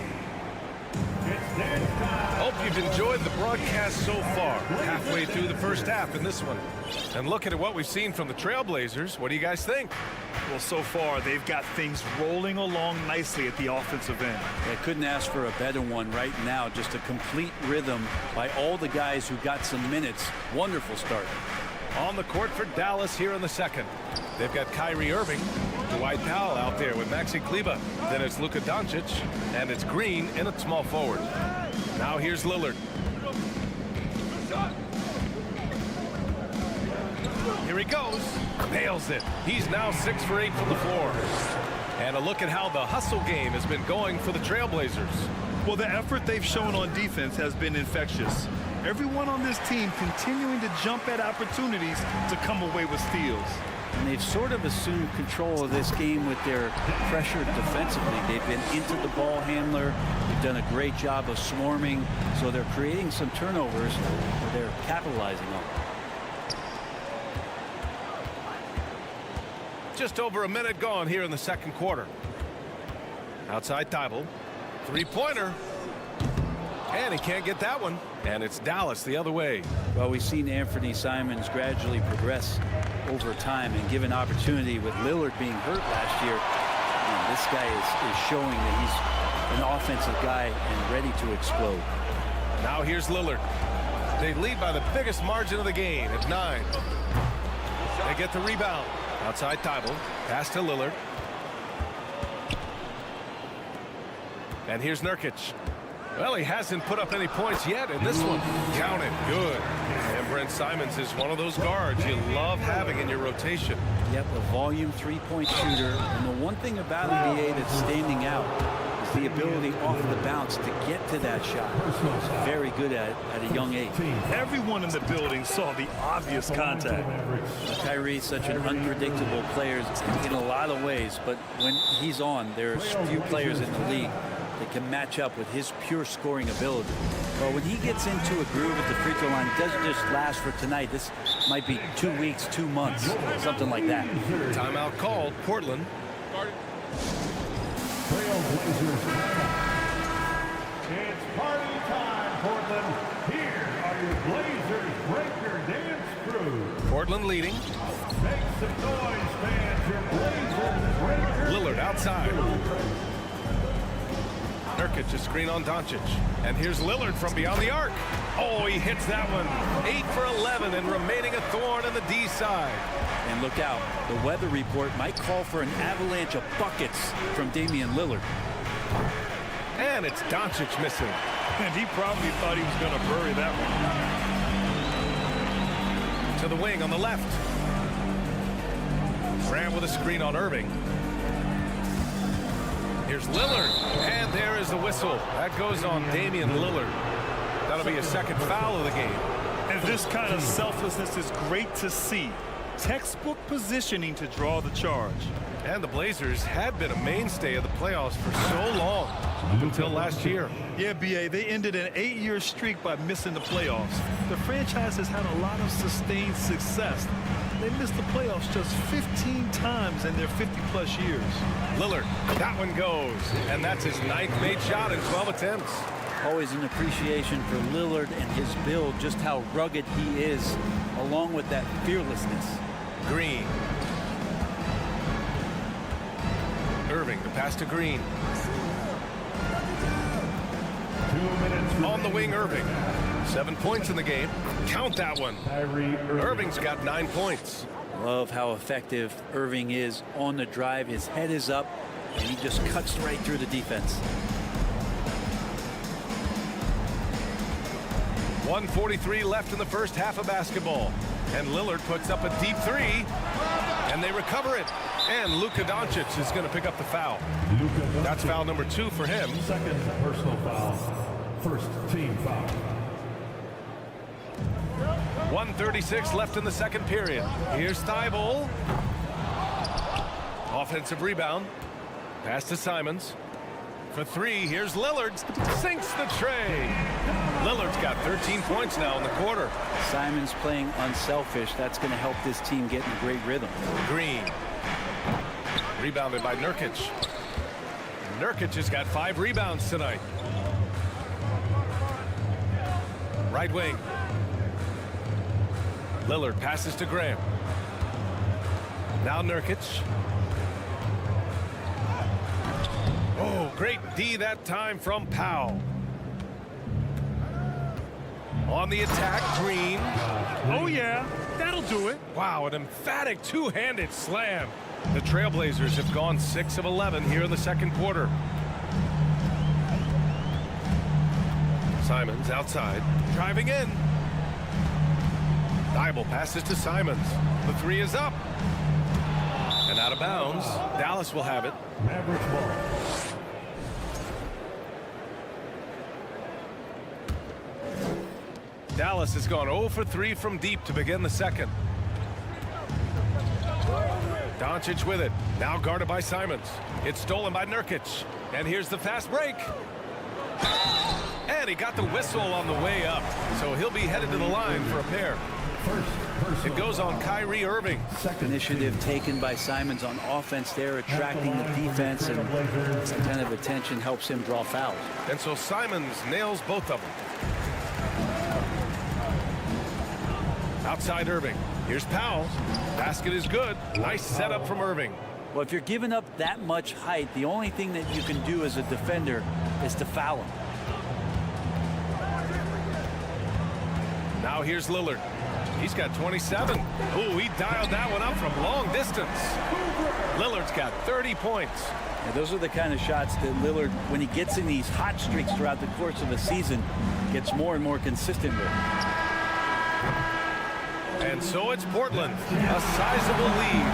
It's dance time. Hope you've enjoyed the broadcast so far. Halfway through the first half in this one. And looking at what we've seen from the Trailblazers, what do you guys think? Well, so far, they've got things rolling along nicely at the offensive end. I couldn't ask for a better one right now. Just a complete rhythm by all the guys who got some minutes. Wonderful start. On the court for Dallas here in the second. They've got Kyrie Irving, Dwight Powell out there with Maxi Kleber. Then it's Luka Doncic, and it's Green in at small forward. Now here's Lillard. Here he goes. Nails it. He's now 6 for 8 from the floor. And a look at how the hustle game has been going for the Trailblazers. Well, the effort they've shown on defense has been infectious. Everyone on this team continuing to jump at opportunities to come away with steals. And they've sort of assumed control of this game with their pressure defensively. They've been into the ball handler. They've done a great job of swarming. So they're creating some turnovers that they're capitalizing on. Just over a minute gone here in the second quarter. Outside Thibault. Three-pointer. And he can't get that one. And it's Dallas the other way. Well, we've seen Anthony Simons gradually progress over time and given opportunity with Lillard being hurt last year. And this guy is showing that he's an offensive guy and ready to explode. Now here's Lillard. They lead by the biggest margin of the game at 9. They get the rebound. Outside Thibault. Pass to Lillard. And here's Nurkic. Well, he hasn't put up any points yet in this one. Count it. Good. And Brent Simons is one of those guards you love having in your rotation. Yep, a volume three-point shooter. And the one thing about NBA that's standing out is the ability off the bounce to get to that shot. He's very good at a young age. Everyone in the building saw the obvious contact. Kyrie's such an unpredictable player in a lot of ways, but when he's on, there's few players in the league that can match up with his pure scoring ability. Well, when he gets into a groove at the free throw line, it doesn't just last for tonight. This might be 2 weeks, 2 months, something like that. Timeout called. Portland. Trailblazers timeout. It's party time, Portland. Here are your Blazers Breaker Dance crew. Portland leading. Make some noise, fans. Your Blazers Breaker Lillard outside. Nurkic, a screen on Doncic. And here's Lillard from beyond the arc. Oh, he hits that one. 8 for 11 and remaining a thorn in the D side. And look out, the weather report might call for an avalanche of buckets from Damian Lillard. And it's Doncic missing. And he probably thought he was going to bury that one. To the wing on the left. Grant with a screen on Irving. Here's Lillard, and there is the whistle. That goes on Damian Lillard. That'll be a second foul of the game. And this kind of selflessness is great to see. Textbook positioning to draw the charge. And the Blazers had been a mainstay of the playoffs for so long, up until last year. Yeah, B.A., they ended an 8-year streak by missing the playoffs. The franchise has had a lot of sustained success. They missed the playoffs just 15 times in their 50-plus years. Lillard, that one goes. And that's his 9th made shot in 12 attempts. Always an appreciation for Lillard and his build, just how rugged he is, along with that fearlessness. Green. Irving, the pass to Green. 2 minutes. On the wing, Irving. 7 points in the game. Count that one. Irving's got 9 points. Love how effective Irving is on the drive. His head is up, and he just cuts right through the defense. 1:43 left in the first half of basketball. And Lillard puts up a deep 3, and they recover it. And Luka Doncic is going to pick up the foul. That's foul number 2 for him. Second personal foul. First team foul. 1:36 left in the second period. Here's Thibault. Offensive rebound. Pass to Simons. For 3, here's Lillard. Sinks the tray. Lillard's got 13 points now in the quarter. Simons playing unselfish. That's going to help this team get in a great rhythm. Green. Rebounded by Nurkic. Nurkic has got 5 rebounds tonight. Right wing. Lillard passes to Graham. Now Nurkic. Oh, great D that time from Powell. On the attack, Green. Oh, yeah, that'll do it. Wow, an emphatic two-handed slam. The Trailblazers have gone 6 of 11 here in the second quarter. Simons outside, driving in. Thibault passes to Simons. The 3 is up. And out of bounds. Dallas will have it. Mavericks ball. Dallas has gone 0 for 3 from deep to begin the second. Doncic with it. Now guarded by Simons. It's stolen by Nurkic. And here's the fast break. And he got the whistle on the way up. So he'll be headed to the line for a pair. It goes on Kyrie Irving. Initiative taken by Simons on offense there, attracting the defense, and that kind of attention helps him draw fouls. And so Simons nails both of them. Outside Irving. Here's Powell. Basket is good. Nice setup from Irving. Well, if you're giving up that much height, the only thing that you can do as a defender is to foul him. Now here's Lillard. He's got 27. Ooh, he dialed that one up from long distance. Lillard's got 30 points. Yeah, those are the kind of shots that Lillard, when he gets in these hot streaks throughout the course of a season, gets more and more consistent with. And so it's Portland, a sizable lead.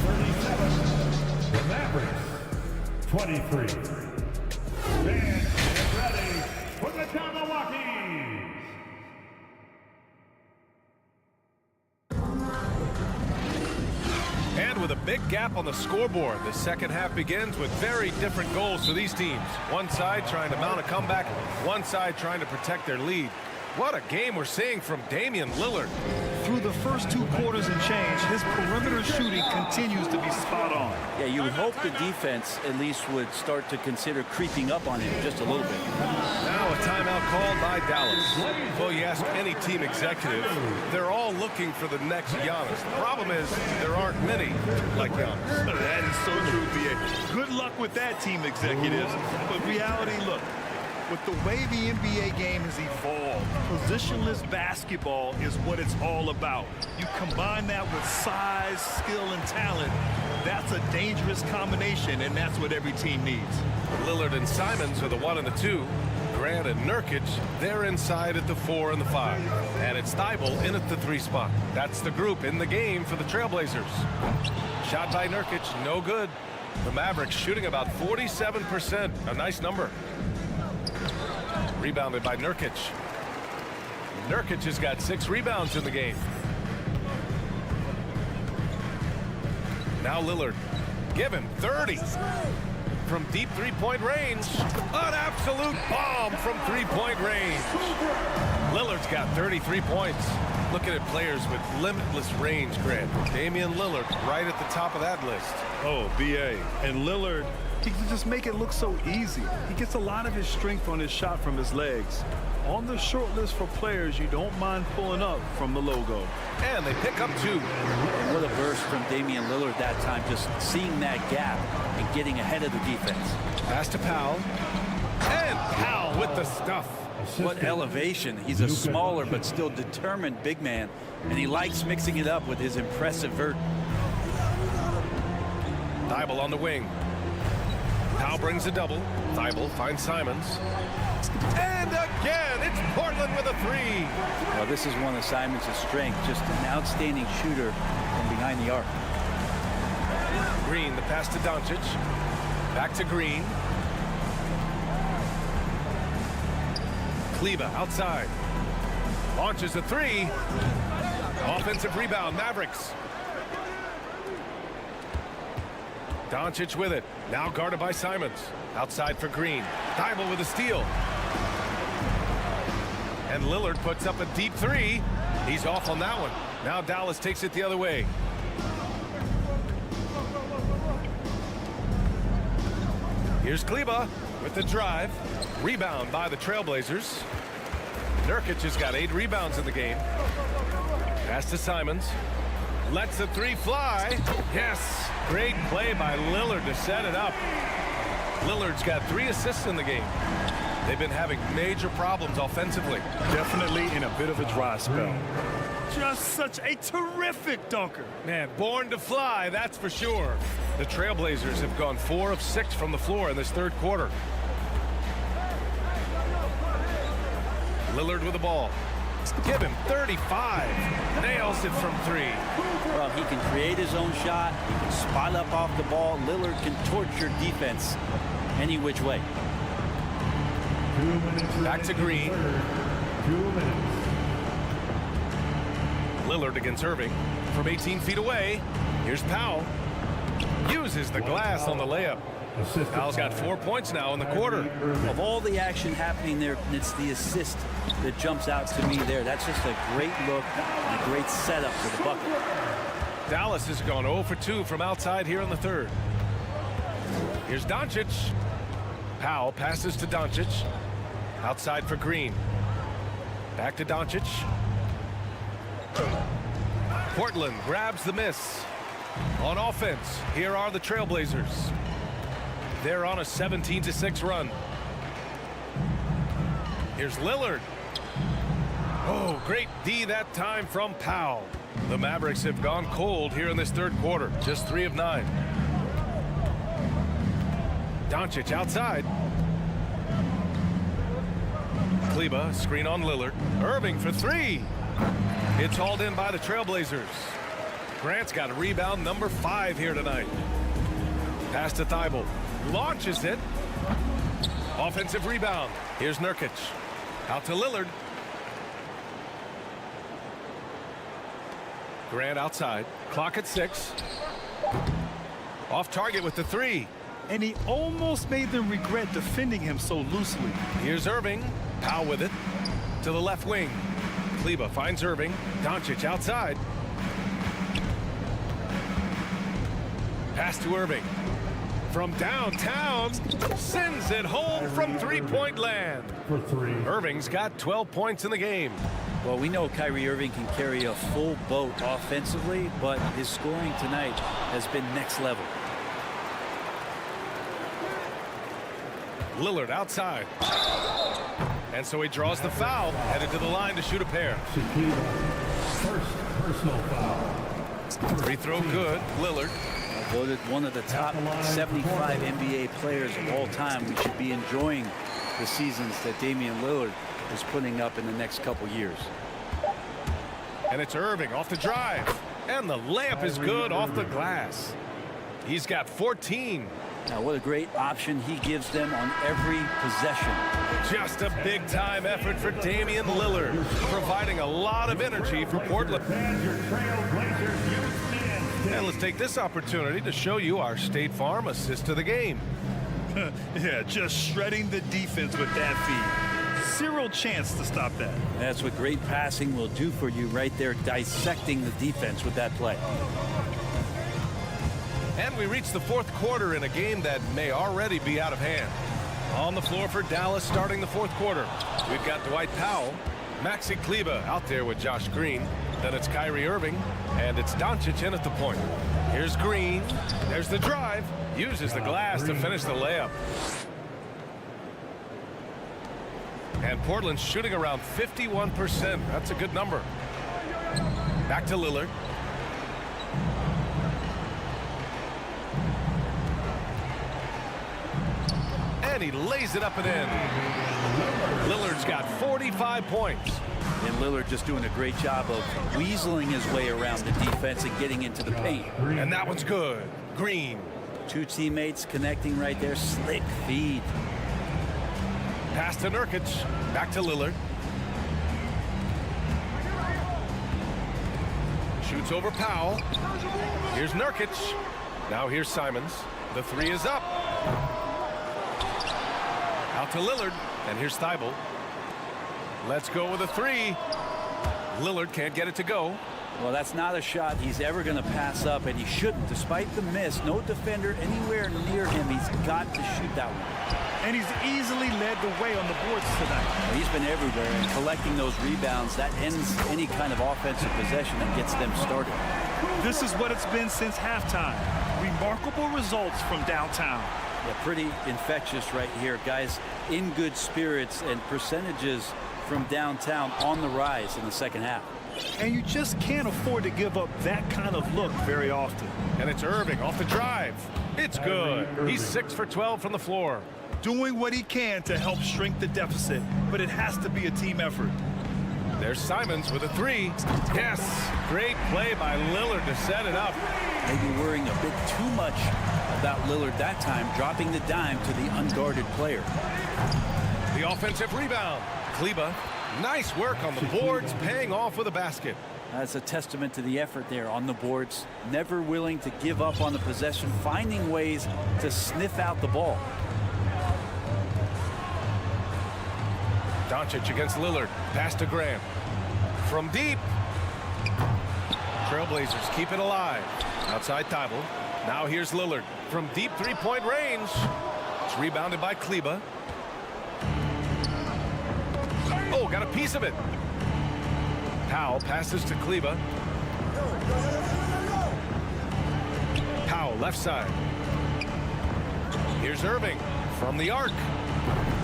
37. The Mavericks, 23. Stand ready for the Milwaukee. And with a big gap on the scoreboard, the second half begins with very different goals for these teams. One side trying to mount a comeback, one side trying to protect their lead. What a game we're seeing from Damian Lillard. Through the first 2 quarters and change, his perimeter shooting continues to be spot on. Yeah, you would hope the defense at least would start to consider creeping up on him just a little bit. Now a timeout called by Dallas. Well, you ask any team executive, they're all looking for the next Giannis. The problem is there aren't many like Giannis. That is so true, B.A. Good luck with that, team executives. But reality, look, with the way the NBA game has evolved, positionless basketball is what it's all about. You combine that with size, skill, and talent, that's a dangerous combination, and that's what every team needs. Lillard and Simons are the 1 and the 2. Grant and Nurkic, they're inside at the 4 and the 5. And it's Thibault in at the 3 spot. That's the group in the game for the Trailblazers. Shot by Nurkic, no good. The Mavericks shooting about 47%, a nice number. Rebounded by Nurkic. Nurkic has got 6 rebounds in the game. Now Lillard. Give him 30. From deep three-point range. An absolute bomb from three-point range. Lillard's got 33 points. Looking at players with limitless range, Grant. Damian Lillard right at the top of that list. Oh, BA. And Lillard, he can just make it look so easy. He gets a lot of his strength on his shot from his legs. On the short list for players you don't mind pulling up from the logo. And they pick up 2. And what a burst from Damian Lillard that time, just seeing that gap and getting ahead of the defense. Pass to Powell. And Powell with the stuff. What elevation. He's a smaller but still determined big man, and he likes mixing it up with his impressive vert. Thibault on the wing. Powell brings a double. Thibault finds Simons. And again, it's Portland with a 3. Well, this is one of Simons' strengths, just an outstanding shooter from behind the arc. Green, the pass to Doncic. Back to Green. Kleber outside. Launches a 3. Offensive rebound, Mavericks. Doncic with it. Now guarded by Simons. Outside for Green. Thibault with a steal. And Lillard puts up a deep 3. He's off on that one. Now Dallas takes it the other way. Here's Kleber with the drive. Rebound by the Trailblazers. Nurkic has got 8 rebounds in the game. Pass to Simons. Lets the 3 fly. Yes. Great play by Lillard to set it up. Lillard's got 3 assists in the game. They've been having major problems offensively. Definitely in a bit of a dry spell. Just such a terrific dunker. Man, born to fly, that's for sure. The Trailblazers have gone 4 of 6 from the floor in this third quarter. Lillard with the ball. Give him 35. Nails it from 3. Well, he can create his own shot. He can spot up off the ball. Lillard can torture defense any which way. Back to Green. Lillard against Irving from 18 feet away. Here's Powell. Uses the glass on the layup. Powell's got 4 points now in the quarter. Of all the action happening there, it's the assist that jumps out to me there. That's just a great look and a great setup for the bucket. Dallas has gone 0 for 2 from outside here in the third. Here's Doncic. Powell passes to Doncic. Outside for Green. Back to Doncic. Portland grabs the miss. On offense, here are the Trailblazers. They're on a 17-6 run. Here's Lillard. Oh, great D that time from Powell. The Mavericks have gone cold here in this third quarter. Just 3 of 9. Doncic outside. Kleber, screen on Lillard. Irving for 3. It's hauled in by the Trailblazers. Grant's got a rebound number 5 here tonight. Pass to Thibault. Launches it. Offensive rebound. Here's Nurkic. Out to Lillard. Grant outside. Clock at 6. Off target with the 3. And he almost made them regret defending him so loosely. Here's Irving. Powell with it. To the left wing. Kleber finds Irving. Doncic outside. Pass to Irving. From downtown, sends it home from three-point land. For 3. Irving's got 12 points in the game. Well, we know Kyrie Irving can carry a full boat offensively, but his scoring tonight has been next level. Lillard outside. And so he draws the foul, headed to the line to shoot a pair. First personal foul. Free throw good, Lillard. Voted one of the top 75 NBA players of all time. We should be enjoying the seasons that Damian Lillard is putting up in the next couple years. And it's Irving off the drive. And the layup is good off the glass. He's got 14. Now, what a great option he gives them on every possession. Just a big-time effort for Damian Lillard, providing a lot of energy for Portland. And let's take this opportunity to show you our State Farm assist to the game. Yeah, just shredding the defense with that feed. Zero chance to stop that. That's what great passing will do for you right there, dissecting the defense with that play. And we reach the fourth quarter in a game that may already be out of hand. On the floor for Dallas starting the fourth quarter. We've got Dwight Powell, Maxi Kleber out there with Josh Green. Then it's Kyrie Irving, and it's Doncic in at the point. Here's Green. There's the drive. Uses the glass to finish the layup. And Portland's shooting around 51%. That's a good number. Back to Lillard. And he lays it up and in. Lillard's got 45 points. And Lillard just doing a great job of weaseling his way around the defense and getting into the paint. And that one's good. Green. Two teammates connecting right there. Slick feed. Pass to Nurkic. Back to Lillard. Shoots over Powell. Here's Nurkic. Now here's Simons. The three is up. Out to Lillard. And here's Thibault. Let's go with a three. Lillard can't get it to go. Well, that's not a shot he's ever going to pass up, and he shouldn't. Despite the miss, no defender anywhere near him. He's got to shoot that one. And he's easily led the way on the boards tonight. Well, he's been everywhere, and collecting those rebounds, that ends any kind of offensive possession and gets them started. This is what it's been since halftime. Remarkable results from downtown. Yeah, pretty infectious right here. Guys in good spirits, and percentages from downtown on the rise in the second half. And you just can't afford to give up that kind of look very often. And it's Irving off the drive. It's good. He's 6 for 12 from the floor. Doing what he can to help shrink the deficit, but it has to be a team effort. There's Simons with a three. Yes, great play by Lillard to set it up. Maybe worrying a bit too much about Lillard that time, dropping the dime to the unguarded player. The offensive rebound. Kleber, nice work on the boards, paying off with a basket. That's a testament to the effort there on the boards. Never willing to give up on the possession, finding ways to sniff out the ball. Doncic against Lillard. Pass to Graham. From deep. Trailblazers keep it alive. Outside Thibault. Now here's Lillard. From deep three-point range. It's rebounded by Kleber. Oh, got a piece of it. Powell passes to Kleber. Powell left side. Here's Irving from the arc.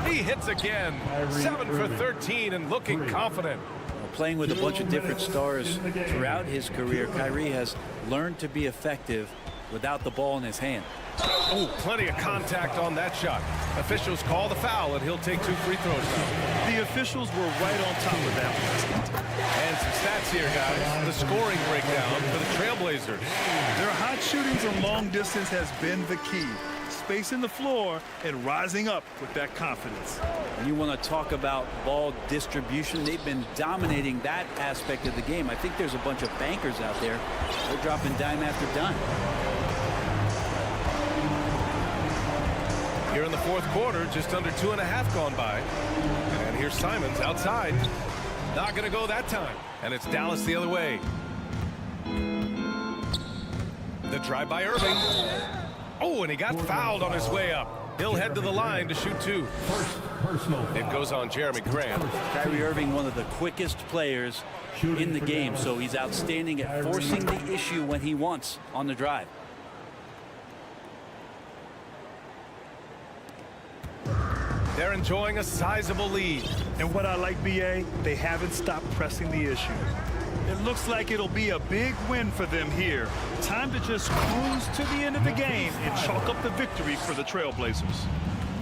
He hits again. 7 for 13 and looking confident. Well, playing with a bunch of different stars throughout his career, Kyrie has learned to be effective without the ball in his hand. Oh, plenty of contact on that shot. Officials call the foul, and he'll take 2 free throws now. The officials were right on top of that one. And some stats here, guys. The scoring breakdown for the Trailblazers. Their hot shootings and long distance has been the key. Spacing the floor and rising up with that confidence. And you want to talk about ball distribution. They've been dominating that aspect of the game. I think there's a bunch of bankers out there. They're dropping dime after dime. Here in the fourth quarter, just under 2.5 gone by. And here's Simons outside. Not going to go that time. And it's Dallas the other way. The drive by Irving. Oh, and he got fouled on his way up. He'll head to the line to shoot 2. It goes on Jeremy Grant. Kyrie Irving, one of the quickest players in the game, so he's outstanding at forcing the issue when he wants on the drive. They're enjoying a sizable lead. And what I like, BA, they haven't stopped pressing the issue. It looks like it'll be a big win for them here. Time to just cruise to the end of the game and chalk up the victory for the Trailblazers.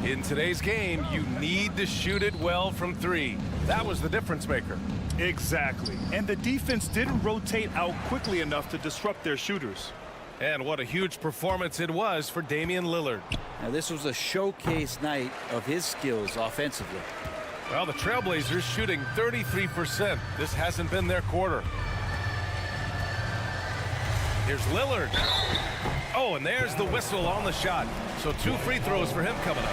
In today's game, you need to shoot it well from 3. That was the difference maker. Exactly. And the defense didn't rotate out quickly enough to disrupt their shooters. And what a huge performance it was for Damian Lillard. Now, this was a showcase night of his skills offensively. Well, the Trailblazers shooting 33%. This hasn't been their quarter. Here's Lillard. Oh, and there's the whistle on the shot. So 2 free throws for him coming up.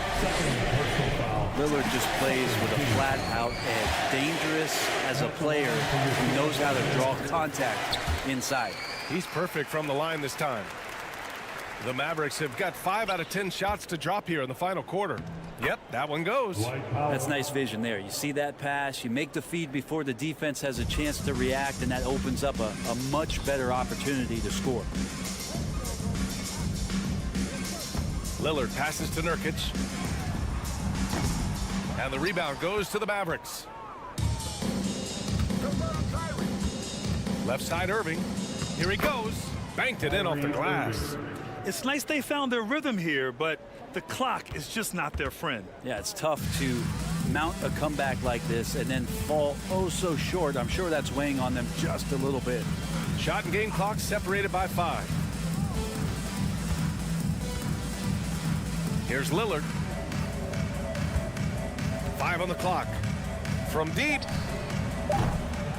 Lillard just plays with a flat-out edge. Dangerous as a player who knows how to draw contact inside. He's perfect from the line this time. The Mavericks have got 5 out of 10 shots to drop here in the final quarter. Yep, that one goes. That's nice vision there. You see that pass, you make the feed before the defense has a chance to react, and that opens up a much better opportunity to score. Lillard passes to Nurkic. And the rebound goes to the Mavericks. Left side Irving. Here he goes. Banked it in off the glass. It's nice they found their rhythm here, but the clock is just not their friend. Yeah, it's tough to mount a comeback like this and then fall oh so short. I'm sure that's weighing on them just a little bit. Shot and game clock separated by 5. Here's Lillard. 5 on the clock. From deep.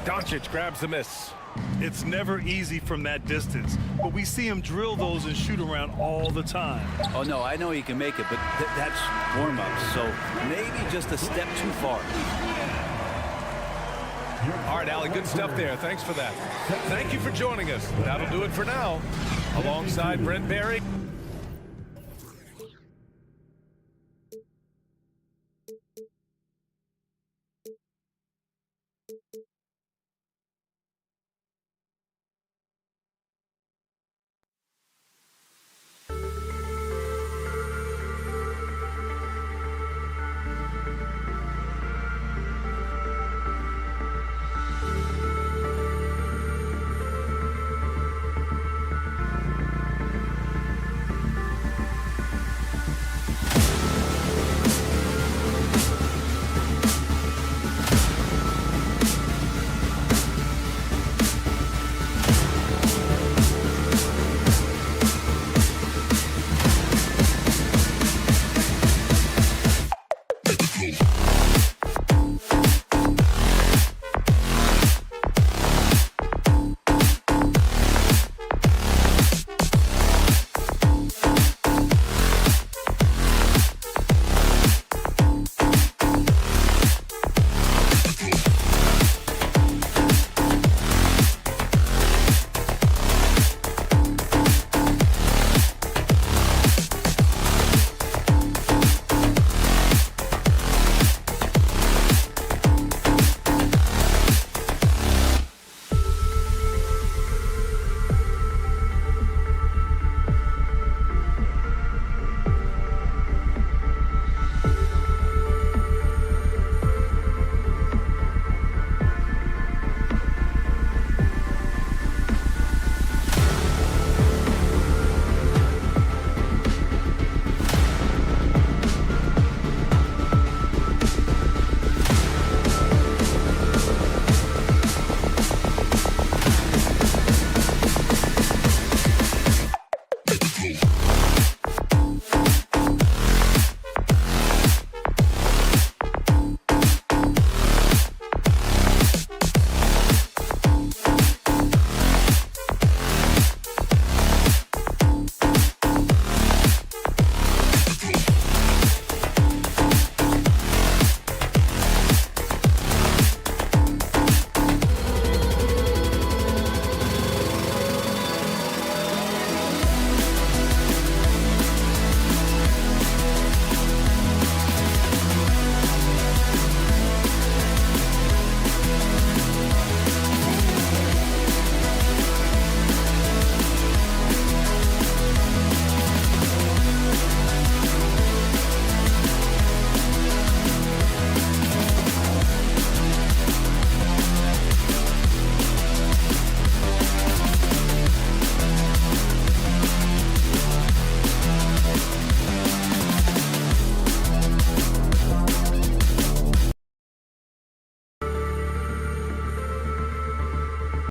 Doncic grabs the miss. It's never easy from that distance, but we see him drill those and shoot around all the time. Oh, no, I know he can make it, but that's warm-up, so maybe just a step too far. All right, Allie, good stuff there. Thanks for that. Thank you for joining us. That'll do it for now. Alongside Brent Barry,